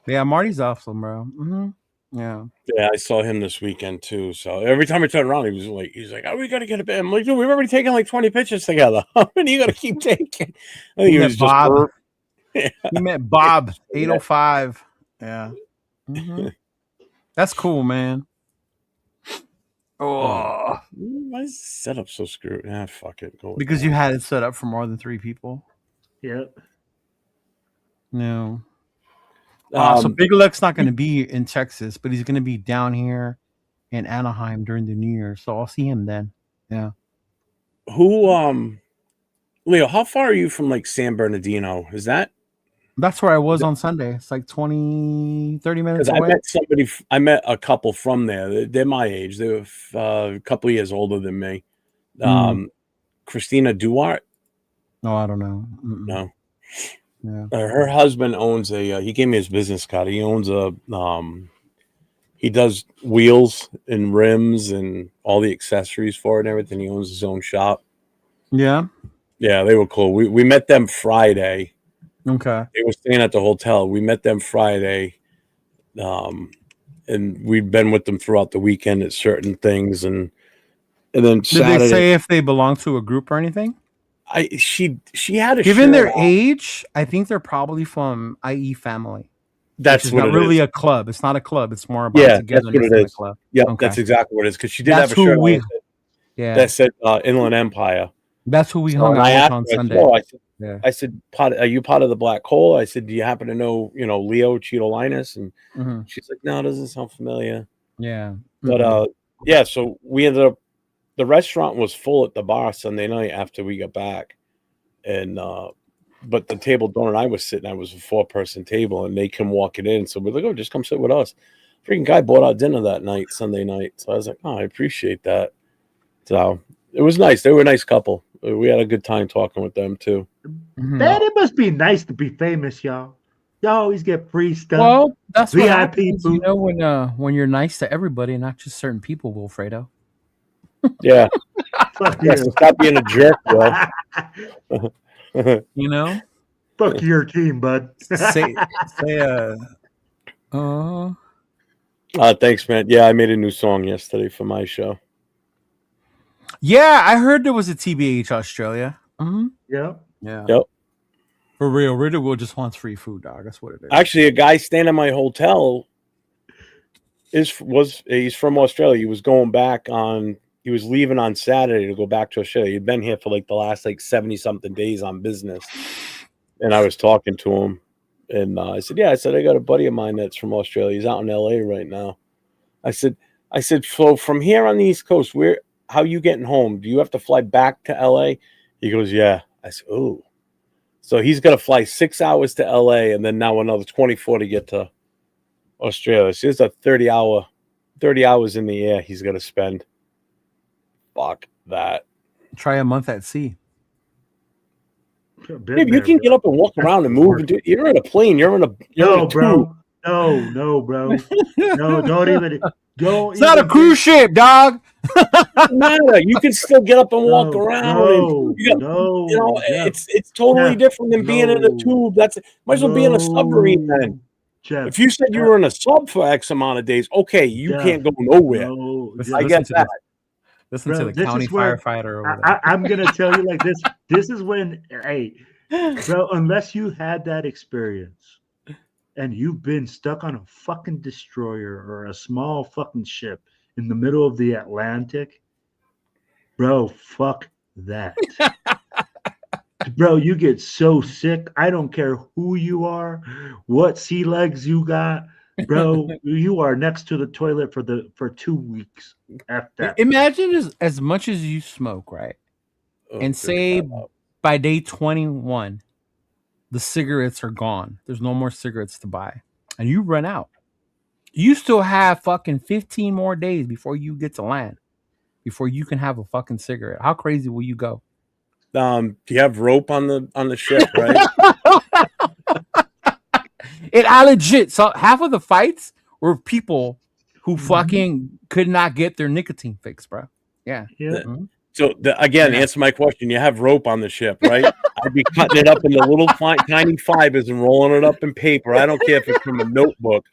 Yeah, Marty's awesome, bro. Yeah. Yeah, I saw him this weekend too. So every time I turn around, he's like, "Oh, we got to get a bit." I'm like, "Dude, we've already taken like 20 pictures together. How many you got to keep taking?" I think he was just Bob. Yeah. You met Bob 805. Yeah. That's cool, man. Oh, Why is the setup so screwed? Ah, fuck it. Go because you had it set up for more than 3 people. Yep. No. So Big Luck's not going to be in Texas, but he's going to be down here in Anaheim during the New Year. So I'll see him then. Yeah. Who, Leo, how far are you from like San Bernardino? Is that? That's where I was on Sunday. It's like 20, 30 minutes Because away. I met a couple from there. They're my age. They were a couple of years older than me. Christina Duarte. No, I don't know. No. Yeah. Her husband owns he gave me his business card. He owns he does wheels and rims and all the accessories for it and everything. He owns his own shop. Yeah. Yeah, they were cool. We met them Friday. Okay. They were staying at the hotel. We met them Friday. And we'd been with them throughout the weekend at certain things and then Did Saturday. they say if they belong to a group or anything? She had a Given shirt their on. age, I think they're probably from IE family. That's It's what not it really is. a club. It's not a club. It's more about Yeah, that's togetherness what it than a is. club. Yeah, Okay. that's exactly what it is. Because she did That's have a who shirt we- on Yeah. that said Inland Empire. That's who we So hung when I out asked with on her, Sunday. I said, "Are you part of the Black Hole?" I said, "Do you happen to know, Leo Cheeto-Linus?" And Mhm. she's like, "No, it doesn't sound familiar." Yeah. But yeah, so we ended up. The restaurant was full at the bar Sunday night after we got back. and but the table Dawn and I was sitting at was a 4-person table, and they come walking in, so we're like, oh, just come sit with us. Freaking guy bought out dinner that night, Sunday night. So I was like, oh, I appreciate that. So it was nice. They were a nice couple. We had a good time talking with them too. Man, it must be nice to be famous, y'all. Y'all always get free stuff. Well, that's what VIP happens, food. when you're nice to everybody, not just certain people, Wilfredo. Yeah. Fuck Yes, you. stop being a jerk, Will. Fuck your team, bud. say Thanks, man. Yeah, I made a new song yesterday for my show. yeah, I heard there was a TBH Australia. Yeah. Yeah. Yep. For real, Ritter Will just wants free food, dog. That's what it is. Actually, a guy staying at my hotel he's from Australia. He was going back he was leaving on Saturday to go back to Australia. He'd been here for like the last 70 something days on business. And I was talking to him, and I said, I got a buddy of mine that's from Australia. He's out in LA right now. I said, so from here on the East Coast, how you getting home? Do you have to fly back to LA? He goes, yeah. I said, oh. So he's got to fly 6 hours to LA and then now another 24 to get to Australia. So there's a 30 hours in the air he's got to spend. Fuck that. Try a month at sea. Dude, you can get up and walk around and move. And you're in a plane. You're in a bro. No, bro. No, don't even. It's not a cruise ship, dog. Doesn't matter. You can still get up and walk around. It's totally different than being in a tube. Might as well be in a submarine then. Jeff, if you said you were in a sub for X amount of days, okay, you can't go nowhere. I get that. Listen to the county firefighter over there. I'm gonna tell you like this. This is when, hey, bro, unless you had that experience and you've been stuck on a fucking destroyer or a small fucking ship in the middle of the Atlantic, bro, fuck that. Bro, you get so sick. I don't care who you are, what sea legs you got. Bro, you are next to the toilet for 2 weeks after that. Imagine as much as you smoke, right? And say by day 21, the cigarettes are gone. There's no more cigarettes to buy. And you run out. You still have fucking 15 more days before you get to land. Before you can have a fucking cigarette. How crazy will you go? Do you have rope on the ship, right? I legit. So half of the fights were people who fucking could not get their nicotine fix, bro. Yeah. Mm-hmm. So answer my question. You have rope on the ship, right? I'd be cutting it up into little tiny fibers and rolling it up in paper. I don't care if it's from a notebook,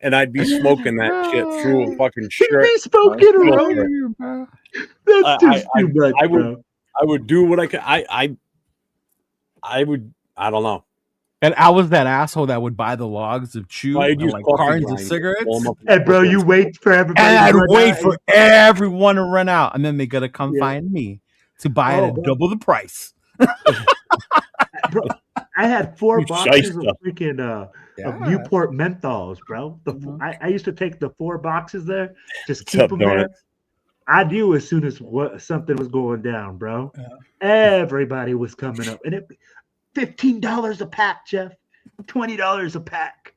and I'd be smoking that shit through a fucking shirt. Be smoking rope. That's too stupid, bro. I would do what I could. I don't know. And I was that asshole that would buy the logs of chew and like cartons of cigarettes. And bro, you wait for everybody. And I'd wait for everyone to run out, and then they gotta come find me to buy it at double the price. Bro, I had 4 boxes of freaking of Newport menthols, bro. I used to take the 4 boxes there, just keep them there. I knew as soon as something was going down, bro. Yeah. Everybody was coming up, and it $15 a pack, Jeff. $20 a pack.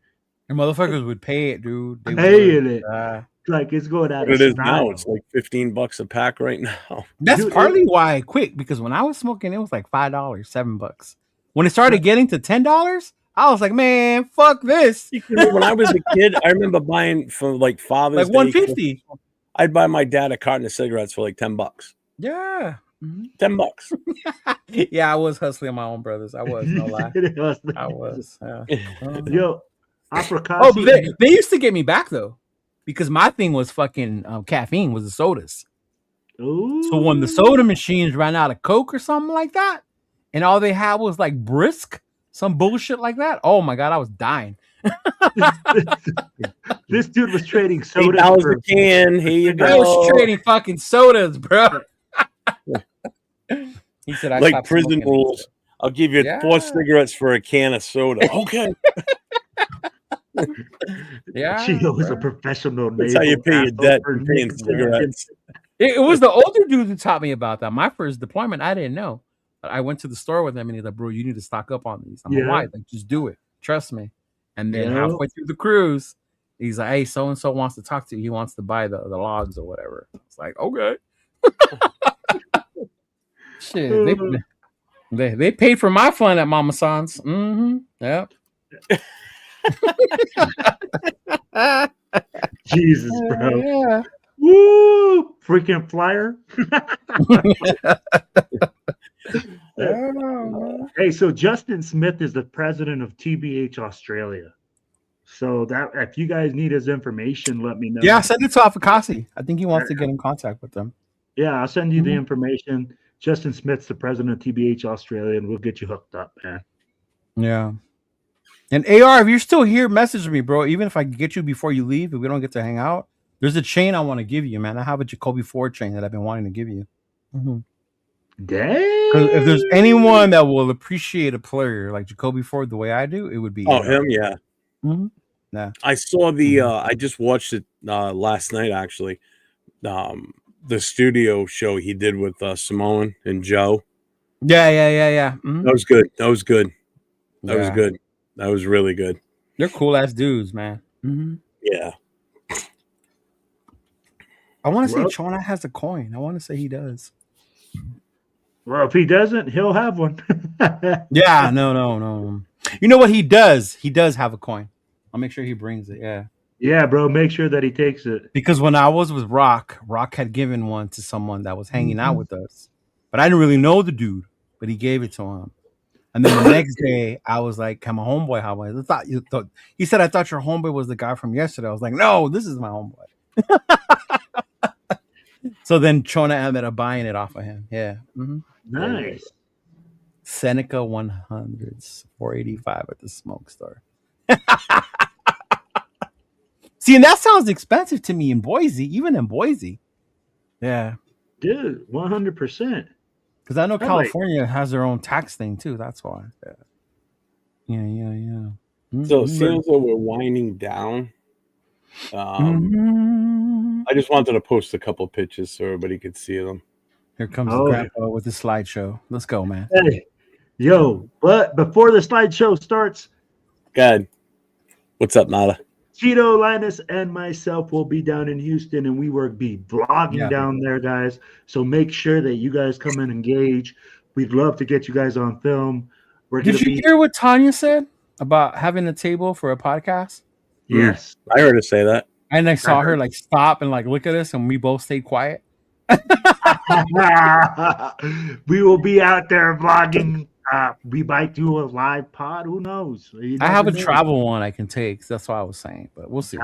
And motherfuckers would pay it, dude. They paying it. Like it's going out. It is now. It's like $15 a pack right now. That's partly why I quit, because when I was smoking, it was like $5, $7. When it started getting to $10, I was like, man, fuck this. When I was a kid, I remember buying for like Father's Day. Like $150. I'd buy my dad a carton of cigarettes for like $10. Yeah. $10. Yeah, I was hustling my own brothers. I was, no lie. I was. Yo, apricot. Oh, but they used to get me back though, because my thing was fucking caffeine, was the sodas. Ooh. So when the soda machines ran out of Coke or something like that, and all they had was like Brisk, some bullshit like that. Oh my God, I was dying. This dude was trading sodas. $8 a can. Here you go. I was trading fucking sodas, bro. He said, "I like prison rules. I'll give you 4 cigarettes for a can of soda." Okay. Yeah, Chio is a professional. That's how you pay your debt for paying cigarettes. It was the older dude who taught me about that. My first deployment, I didn't know. I went to the store with him, and he's like, "Bro, you need to stock up on these." I'm like, "Why?" Like, just do it. Trust me. And then halfway through the cruise, he's like, "Hey, so and so wants to talk to you. He wants to buy the logs or whatever." It's like, okay. Shit, they paid for my fun at Mama San's. Mm-hmm. Yep. Jesus, bro. Yeah. Woo! Freaking flyer. Hey, so Justin Smith is the president of TBH Australia. So that if you guys need his information, let me know. Yeah, send it to Afakasi. I think he wants to get in contact with them. Yeah, I'll send you the information. Justin Smith's the president of TBH Australia, and we'll get you hooked up, man. Yeah. And AR, if you're still here, message me, bro. Even if I get you before you leave, if we don't get to hang out, there's a chain I want to give you, man. I have a Jacoby Ford chain that I've been wanting to give you. Dang. Because if there's anyone that will appreciate a player like Jacoby Ford the way I do, it would be him, yeah. Mm-hmm. Yeah. I saw the I just watched it last night actually. The studio show he did with Simone and Joe. Yeah. Mm-hmm. That was good. That was good. Yeah. That was really good. They're cool ass dudes, man. Mm-hmm. Yeah. I want to say Chona has a coin. I want to say he does. Well, if he doesn't, he'll have one. Yeah, no. You know what he does? He does have a coin. I'll make sure he brings it. Yeah. Yeah, bro. Make sure that he takes it. Because when I was with Rock had given one to someone that was hanging out with us. But I didn't really know the dude, but he gave it to him. And then the next day, I was like, "I'm a homeboy. How I thought you thought?" He said, "I thought your homeboy was the guy from yesterday." I was like, "No, this is my homeboy." So then Chona ended up buying it off of him. Yeah. Mm-hmm. Nice. Seneca 100s, 485 at the smoke store. See, and that sounds expensive to me in Boise, even in Boise. Yeah. Dude, 100%. Because I know California has their own tax thing too. That's why. Yeah. Mm-hmm. So it seems like we're winding down. I just wanted to post a couple pictures so everybody could see them. Here comes the grandpa with the slideshow. Let's go, man. Hey, yo, but before the slideshow starts, God, what's up, Nada? Cheeto, Linus, and myself will be down in Houston, and we will be vlogging down there, guys. So make sure that you guys come and engage. We'd love to get you guys on film. Did you hear what Tanya said about having a table for a podcast? Yes. I heard her say that. And I saw her like stop and like look at us, and we both stayed quiet. We will be out there vlogging. We might do a live pod. Who knows? I have a travel one I can take. That's what I was saying, but we'll see.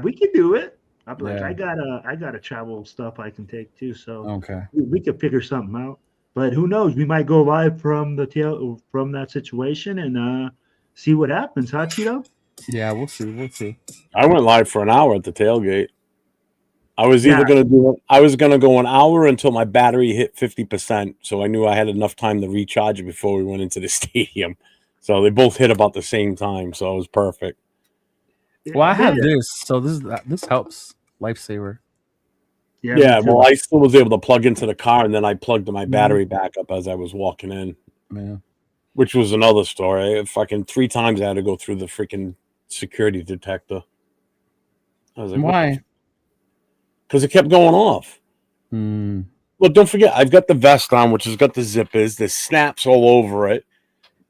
We can do it. I'm like, I got a travel stuff I can take too. So we could figure something out. But who knows? We might go live from that situation and see what happens, huh, Cheeto? Yeah, we'll see. I went live for an hour at the tailgate. I was either going to do it. I was going to go an hour until my battery hit 50%, so I knew I had enough time to recharge it before we went into the stadium. So they both hit about the same time, so it was perfect. Well, I have this, so this helps. Lifesaver. Yeah, well, I still was able to plug into the car, and then I plugged my battery back up as I was walking in. Yeah. Which was another story. Fucking 3 times I had to go through the freaking security detector. I was like, why? Because it kept going off. Well, don't forget, I've got the vest on, which has got the zippers. There's snaps all over it.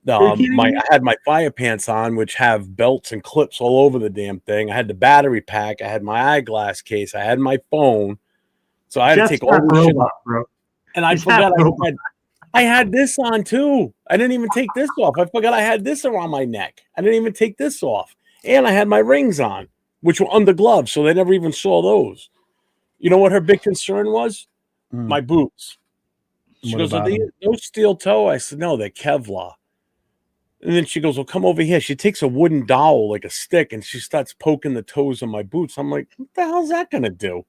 I had my fire pants on, which have belts and clips all over the damn thing. I had the battery pack. I had my eyeglass case. I had my phone. So I had to take all this shit off, bro. And I forgot I had this on too. I didn't even take this off. I forgot I had this around my neck. I didn't even take this off. And I had my rings on, which were under gloves, so they never even saw those. You know what her big concern was? My boots. She goes, "Are they no steel toe?" I said, "No, they're Kevlar." And then she goes, "Well, come over here." She takes a wooden dowel, like a stick, and she starts poking the toes of my boots. I'm like, what the hell's that going to do?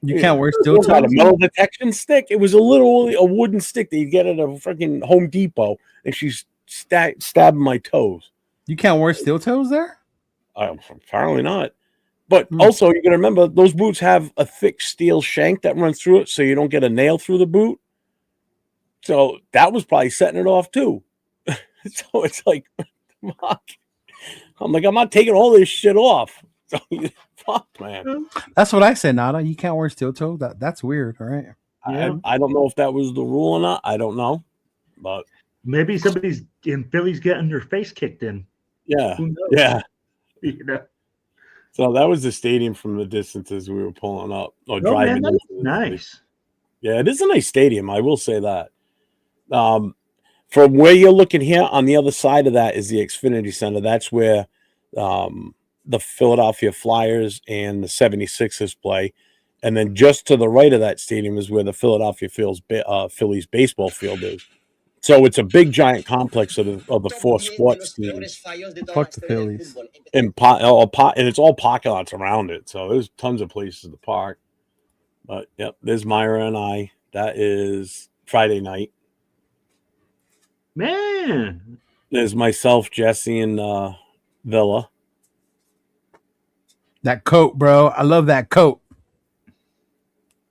You can't wear steel toe? A metal detection stick? It was literally a wooden stick that you get at a freaking Home Depot, and she's stabbing my toes. You can't wear steel toes there? Apparently not. But also, you got to remember, those boots have a thick steel shank that runs through it, so you don't get a nail through the boot. So that was probably setting it off too. So it's like, fuck. I'm like, I'm not taking all this shit off. So, fuck, man. That's what I said, Nada. You can't wear steel toe. That's weird, all right? Yeah. I don't know if that was the rule or not. I don't know. But Maybe somebody's in Philly's getting their face kicked in. yeah. Who knows? Yeah. You know? So that was the stadium from the distances we were pulling up or Oh, driving. man, that's into. nice. Yeah, it is a nice stadium. I will say that. From where you're looking here, on the other side of that is the Xfinity Center. That's where the Philadelphia Flyers and the 76ers play. And then just to the right of that stadium is where the Philadelphia Phillies baseball field is. So it's a big, giant complex of the four sports teams. Fuck the Phillies. And it's all parking lots around it. So there's tons of places to park. But, yep, there's Myra and I. That is Friday night. Man. There's myself, Jesse, and Villa. That coat, bro. I love that coat.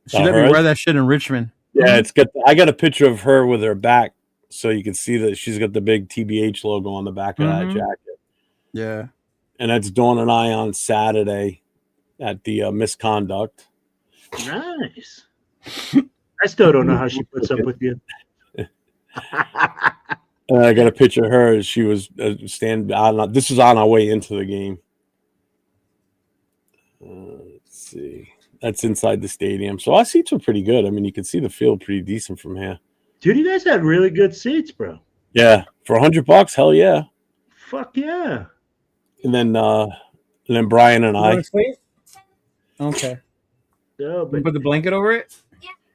She let me hers? wear that shit in Richmond. Yeah, it's good. I got a picture of her with her back, so you can see that she's got the big TBH logo on the back of that jacket. Yeah. And that's Dawn and I on Saturday at the Misconduct. Nice. I still don't know how she puts up with you. I got a picture of her as she was standing. This is on our way into the game. Let's see. That's inside the stadium. So our seats were pretty good. I mean, you can see the field pretty decent from here. Dude, you guys had really good seats, bro. Yeah. For $100, hell yeah. Fuck yeah. And then Brian and I. Okay. No, but Put the blanket over it?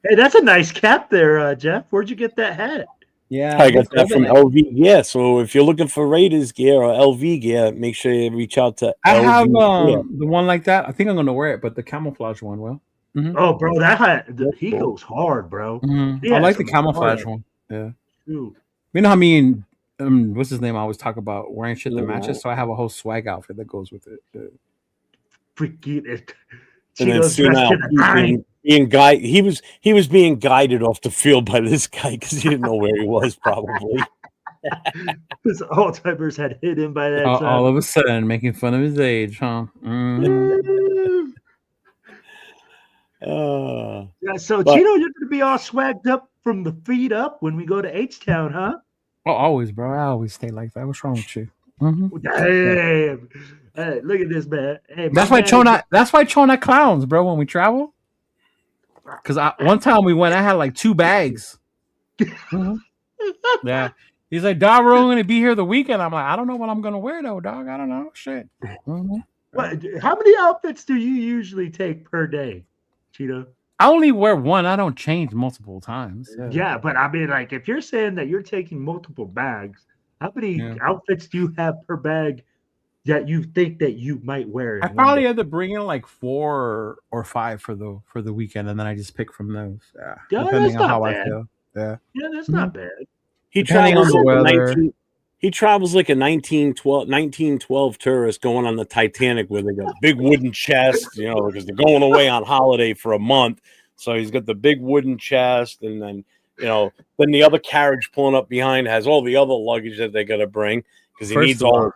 hey, that's a nice cap there, Jeff. Where'd you get that hat? Yeah. I got that from LV gear. So if you're looking for Raiders gear or LV gear, make sure you reach out to I LV have gear. the one like that. I think I'm going to wear it, but the camouflage one will. Oh, bro, that hat, he goes hard, bro. He I has like the some camouflage hard- one. Yeah. Dude. You know how me and what's his name? I always talk about wearing shit that matches. So I have a whole swag outfit that goes with it. Yeah. Freaking it. And then Cheeto's soon dressed now, to the nine. he was being guided off the field by this guy because he didn't know where he was probably. His Alzheimer's had hit him by that time. All of a sudden, making fun of his age, huh? Yeah, so But- Cheeto, you're gonna be all swagged up from the feet up when we go to H-Town, huh? Oh, always, bro. I always stay like that. What's wrong with you? Damn. Hey, look at this, man. Hey, That's why Chona clowns, bro, when we travel. Because one time we went, I had like 2 bags. Yeah. He's like, dog, we're only going to be here the weekend. I'm like, I don't know what I'm going to wear, though, dog. I don't know. Shit. What, how many outfits do you usually take per day, Cheeto? I only wear one. I don't change multiple times. Yeah, but I mean, like, if you're saying that you're taking multiple bags, how many outfits do you have per bag that you think that you might wear? I probably had to bring in like 4 or 5 for the weekend, and then I just pick from those. Yeah, depending that's on how not I bad. feel. Yeah, that's not bad. He Depending travels on the like weather. he travels like a 1912 tourist going on the Titanic with a big wooden chest, because they're going away on holiday for a month. So he's got the big wooden chest, and then then the other carriage pulling up behind has all the other luggage that they got to bring because he First needs of all all, his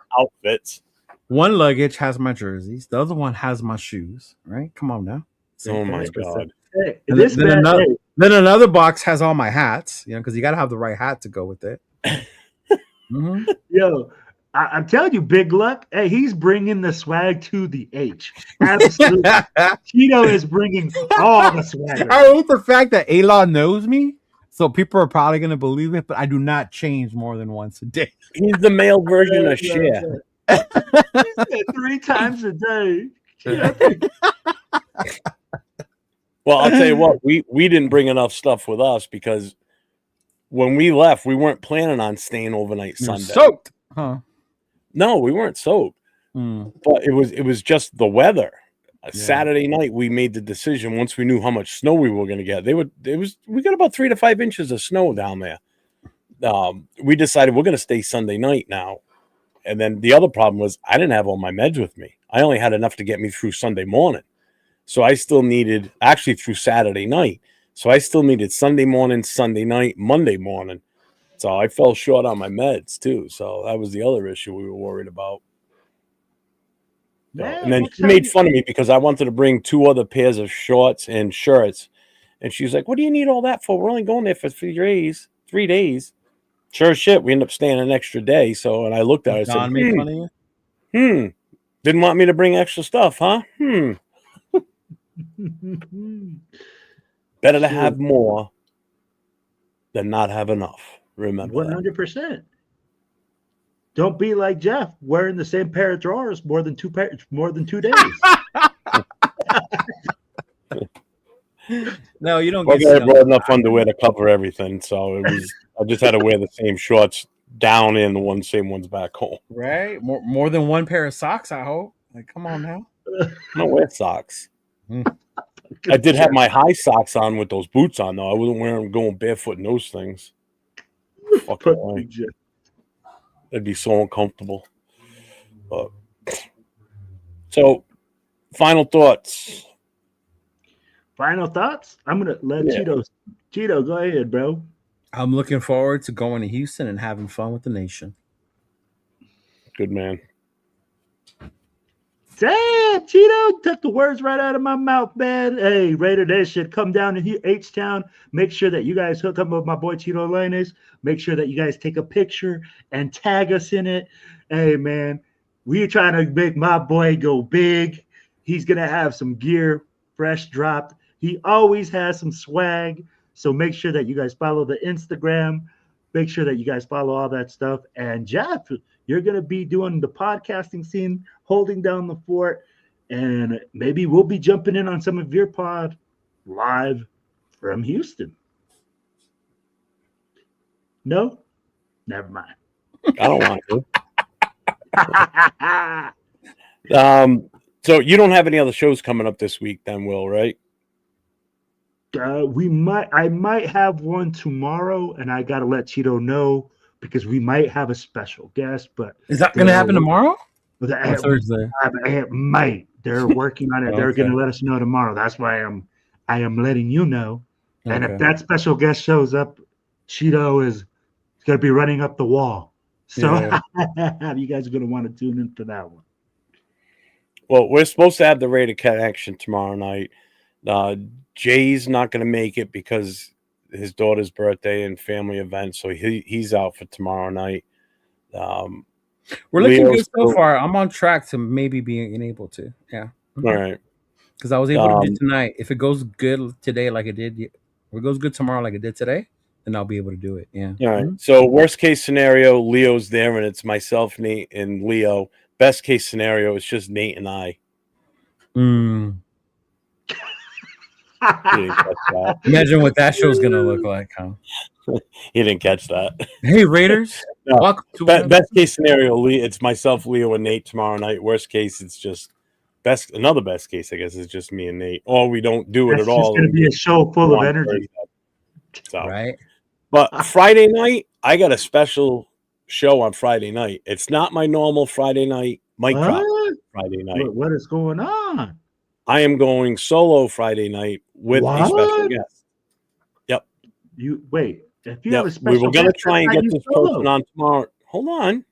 outfits. one luggage has my jerseys. The other one has my shoes. Right? Come on now. Oh my god! Hey, And this then, man, another, hey, then another box has all my hats. Because you got to have the right hat to go with it. yo, I'm telling you, Big Luck. Hey, he's bringing the swag to the H. Absolutely, Cheeto is bringing all the swag. I hate the fact that A-Law knows me, so people are probably going to believe it, but I do not change more than once a day. He's the male version of Cher. 3 times a day. Well, I'll tell you what, we didn't bring enough stuff with us because when we left, we weren't planning on staying overnight Sunday. Soaked, huh? No, we weren't soaked. But it was just the weather. Saturday night, we made the decision once we knew how much snow we were going to get. We got about 3 to 5 inches of snow down there. We decided we're going to stay Sunday night now. And then the other problem was I didn't have all my meds with me. I only had enough to get me through Sunday morning. So I still needed, actually through Saturday night. So I still needed Sunday morning, Sunday night, Monday morning. So I fell short on my meds too. So that was the other issue we were worried about. So, and then she made fun of me because I wanted to bring 2 other pairs of shorts and shirts. And she's like, what do you need all that for? We're only going there for 3 days. 3 days. Sure as shit, we end up staying an extra day. So, and I looked at her and said, Don made fun of you? Didn't want me to bring extra stuff, huh? Better to have more than not have enough. Remember 100%. Don't be like Jeff wearing the same pair of drawers more than 2 days. No, you don't get. get I brought enough underwear to cover everything, so it was. I just had to wear the same shorts down and the same ones back home. Right? More than 1 pair of socks, I hope. Like, come on now. I don't wear socks. I did have my high socks on with those boots on, though. I wasn't going barefoot in those things. Fucking it'd be so uncomfortable. But, so, final thoughts. Final thoughts? I'm going to let Cheeto, go ahead, bro. I'm looking forward to going to Houston and having fun with the nation. Good man. Damn, Cheeto took the words right out of my mouth, man. Hey, Raider Nation, come down to H-Town. Make sure that you guys hook up with my boy Cheeto Linus. Make sure that you guys take a picture and tag us in it. Hey, man, we're trying to make my boy go big. He's going to have some gear fresh dropped. He always has some swag. So make sure that you guys follow the Instagram. Make sure that you guys follow all that stuff. And Jeff, you're going to be doing the podcasting scene, holding down the fort. And maybe we'll be jumping in on some of your pod live from Houston. No? Never mind. I don't want to. So you don't have any other shows coming up this week then, Will, right? I might have one tomorrow, and I gotta let Cheeto know because we might have a special guest. But is that going to happen tomorrow? Thursday. It might. They're working on it. They're going to let us know tomorrow. That's why I am letting you know. Okay. And if that special guest shows up, Cheeto is going to be running up the wall. So you guys are going to want to tune in for that one. Well, we're supposed to have the Raider Connection tomorrow night. Jay's not going to make it because his daughter's birthday and family event, so he's out for tomorrow night. We're looking good so far. I'm on track to maybe being able to. Yeah. All right. Because I was able to do tonight. If it goes good today like it did, if it goes good tomorrow like it did today, then I'll be able to do it. Yeah. All right. So worst case scenario, Leo's there and it's myself, Nate, and Leo. Best case scenario, it's just Nate and I. Imagine what that show's gonna look like, huh? You didn't catch that. Hey, Raiders. No. Best case scenario, it's myself, Leo, and Nate tomorrow night. Worst case, it's just another best case, I guess, is just me and Nate. Or we don't do it at all. It's going to be a show full of energy. So, right. But Friday night, I got a special show on Friday night. It's not my normal Friday night mic drop Friday night. What is going on? I am going solo Friday night with a special guest. Yep. You wait. If you have a special we were going to guest, try and get this person on tomorrow. Hold on.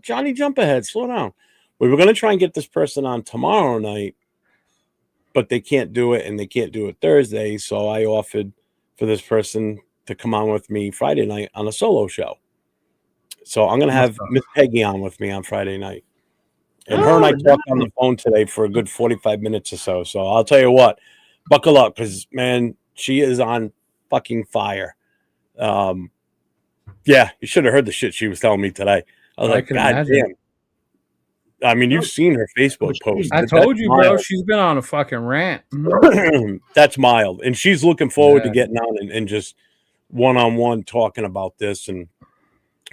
Johnny, jump ahead. Slow down. We were going to try and get this person on tomorrow night, but they can't do it, and they can't do it Thursday. So I offered for this person to come on with me Friday night on a solo show. So I'm going to have Miss Peggy on with me on Friday night. And her and I talked on the phone today for a good 45 minutes or so. So I'll tell you what, buckle up because, man, she is on fucking fire. Yeah, you should have heard the shit she was telling me today. I was like, God damn. I mean, you've seen her Facebook post. I told you, bro. She's been on a fucking rant. That's mild. And she's looking forward to getting on and just one-on-one talking about this. And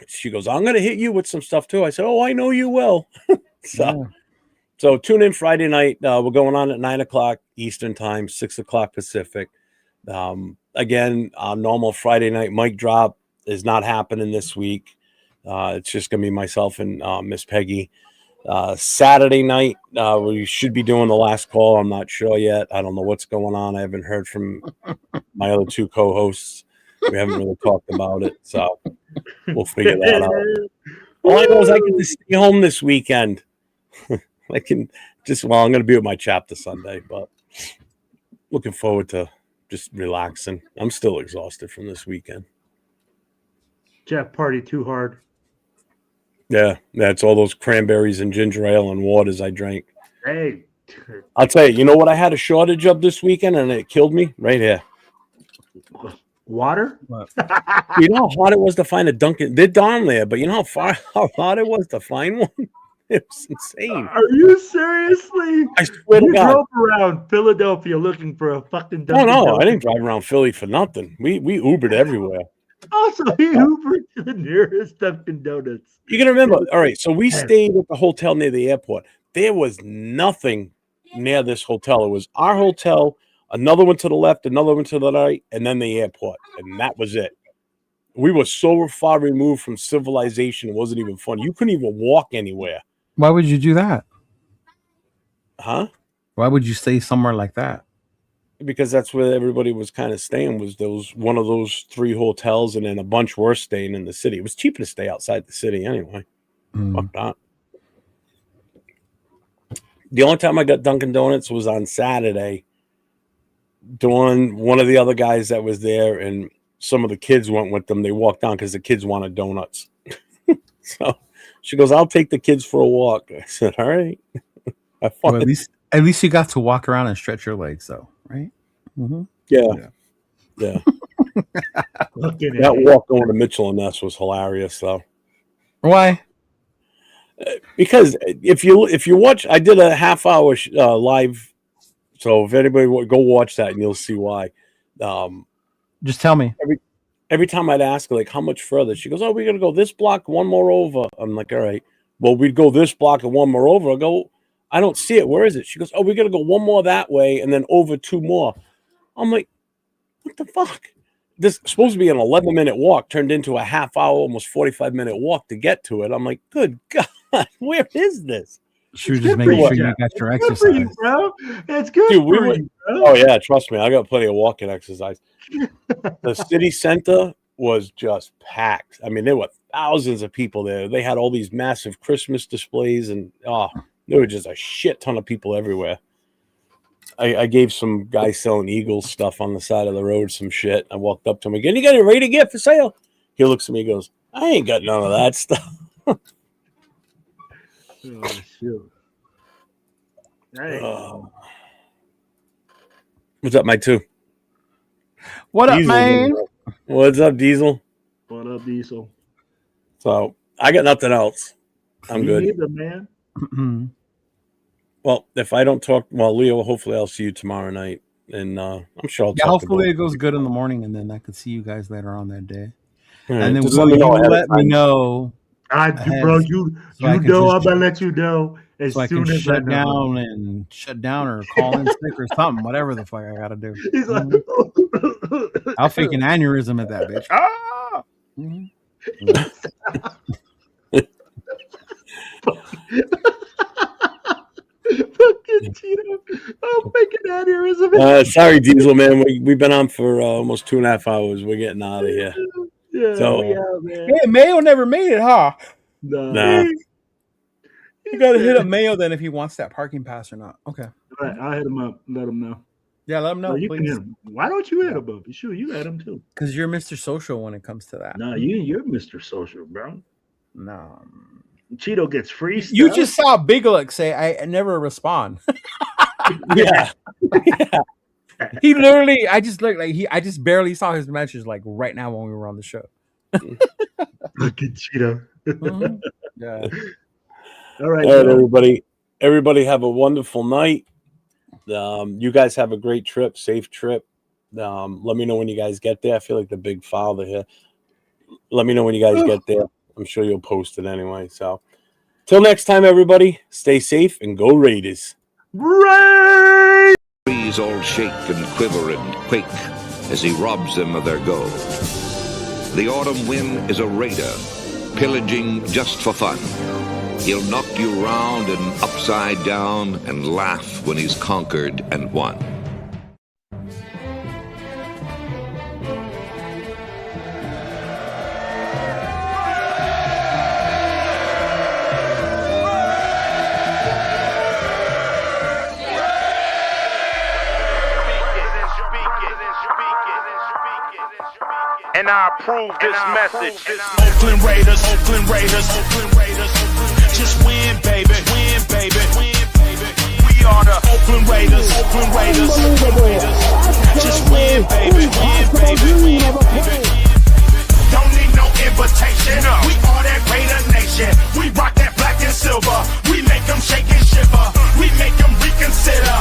she goes, I'm going to hit you with some stuff, too. I said, oh, I know you will. So tune in Friday night. We're going on at 9:00 Eastern time, 6:00 Pacific. Again, our normal Friday night mic drop is not happening this week. It's just going to be myself and Miss Peggy. Saturday night, we should be doing the last call. I'm not sure yet. I don't know what's going on. I haven't heard from my other two co-hosts. We haven't really talked about it, so we'll figure that out. All I know is I get to stay home this weekend. I can I'm going to be with my chapter Sunday, but looking forward to just relaxing. I'm still exhausted from this weekend. Jeff party too hard. Yeah, that's all those cranberries and ginger ale and waters I drank. Hey. I'll tell you, you know what I had a shortage of this weekend and it killed me? Right here. Water? You know how hard it was to find a Dunkin'? They're down there, but you know how hard it was to find one? It was insane. Are you seriously? I swear to God. Drove around Philadelphia looking for a fucking Dunkin'. No, I didn't drive around Philly for nothing. We Ubered everywhere. Also, he Ubered to the nearest Dunkin' Donuts. You got to remember, all right, so we stayed at the hotel near the airport. There was nothing near this hotel. It was our hotel, another one to the left, another one to the right, and then the airport. And that was it. We were so far removed from civilization, it wasn't even fun. You couldn't even walk anywhere. Why would you do that? Huh? Why would you stay somewhere like that? Because that's where everybody was kind of staying, was one of those 3 hotels, and then a bunch were staying in the city. It was cheaper to stay outside the city anyway. Fuck that. The only time I got Dunkin' Donuts was on Saturday. One of the other guys that was there, and some of the kids went with them. They walked down because the kids wanted donuts. So she goes, "I'll take the kids for a walk." I said, "All right." Well, at least you got to walk around and stretch your legs, though, right? Mm-hmm. Yeah. That walk going to Mitchell and Ness was hilarious, though. Why? Because if you watch, I did a half-hour live, so if anybody would go watch that, and you'll see why. Just tell me. Every time I'd ask her, like, how much further? She goes, "Oh, we're gonna go this block, one more over." I'm like, "All right." Well, we'd go this block and one more over. I go, "I don't see it. Where is it?" She goes, "Oh, we're gonna go one more that way and then over 2 more." I'm like, "What the fuck?" This is supposed to be an 11-minute walk turned into a half-hour, almost 45-minute walk to get to it. I'm like, "Good God, where is this?" She was just making sure you got your exercise. Good for you, bro. It's good Dude, for you, bro. Oh, yeah, trust me. I got plenty of walking exercise. The city center was just packed. I mean, there were thousands of people there. They had all these massive Christmas displays, and there were just a shit ton of people everywhere. I gave some guy selling Eagles stuff on the side of the road some shit. I walked up to him again. "You got it ready to get for sale?" He looks at me and goes, "I ain't got none of that stuff." Oh, shoot. Hey. What's up, Mike 2? What up, Diesel, man? What's up, Diesel? What up, Diesel? So I got nothing else. I'm good. Neither, man. Well, if I don't talk, Leo, hopefully I'll see you tomorrow night, and I'm sure I'll talk. Hopefully it goes good in the morning, and then I could see you guys later on that day. Right, and then just will let me you know let me know? Bro, you know I'm gonna let you know as So I soon can as shut down or call in sick or something, whatever the fuck I gotta do. He's like, I'll fake an aneurysm at that bitch. Ah! Fucking Cheeto. I'll fake an aneurysm. Sorry, Diesel, man. We've been on for almost 2.5 hours. We're getting out of here. Yeah, So, man. Hey, Mayo never made it, huh? No. You gotta hit up Mayo then if he wants that parking pass or not. Okay. All right, I'll hit him up. Let him know. Yeah, let him know, You can please. hit him. Why don't you hit him up? Sure, you hit him too. Because you're Mr. Social when it comes to that. No, you're Mr. Social, bro. No. Cheeto gets free stuff. You just saw Big Luck say, I never respond. Yeah. He literally, I just barely saw his message like right now when we were on the show. Fucking Cheeto. Mhm. Yeah. All right, everybody. Everybody have a wonderful night. You guys have a great trip, safe trip. Let me know when you guys get there. I feel like the big father here. Let me know when you guys get there. I'm sure you'll post it anyway. So, till next time, everybody, stay safe and go Raiders. Ray! Trees all shake and quiver and quake as he robs them of their gold. The autumn wind is a raider, pillaging just for fun. He'll knock you round and upside down and laugh when he's conquered and won. And I approve this message. Oakland Raiders, Oakland Raiders, Oakland Raiders. Just win, baby, win, baby, win, baby. We are the Oakland Raiders, Oakland Raiders, Oakland Raiders. Just win, baby, win, baby, win, baby. Don't need no invitation. We are that Raider Nation. We rock that black and silver. We make them shake and shiver. We make them reconsider.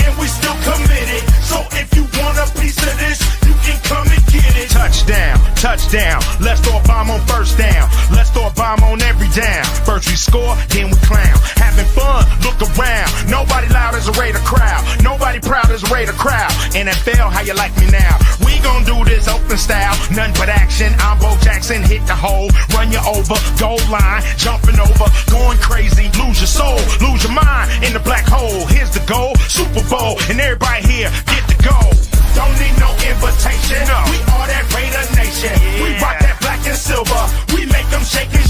And we still committed. So if you want a piece of this, you can come and get it. Touchdown, touchdown. Let's throw a bomb on first down. Let's throw a bomb on every down. First we score, then we clown. Having fun, look around. Nobody loud as a Raider crowd. Nobody proud as a Raider crowd. NFL, how you like me now? We gon' do this open style. Nothing but action. I'm Bo Jackson, hit the hole. Run you over, goal line. Jumping over, going crazy. Lose your soul, lose your mind in the black hole. Here's the goal, Super Bowl. And everybody here, get the goal. Don't need no invitation. We are that Raider Nation. We rock that black and silver. We make them shake and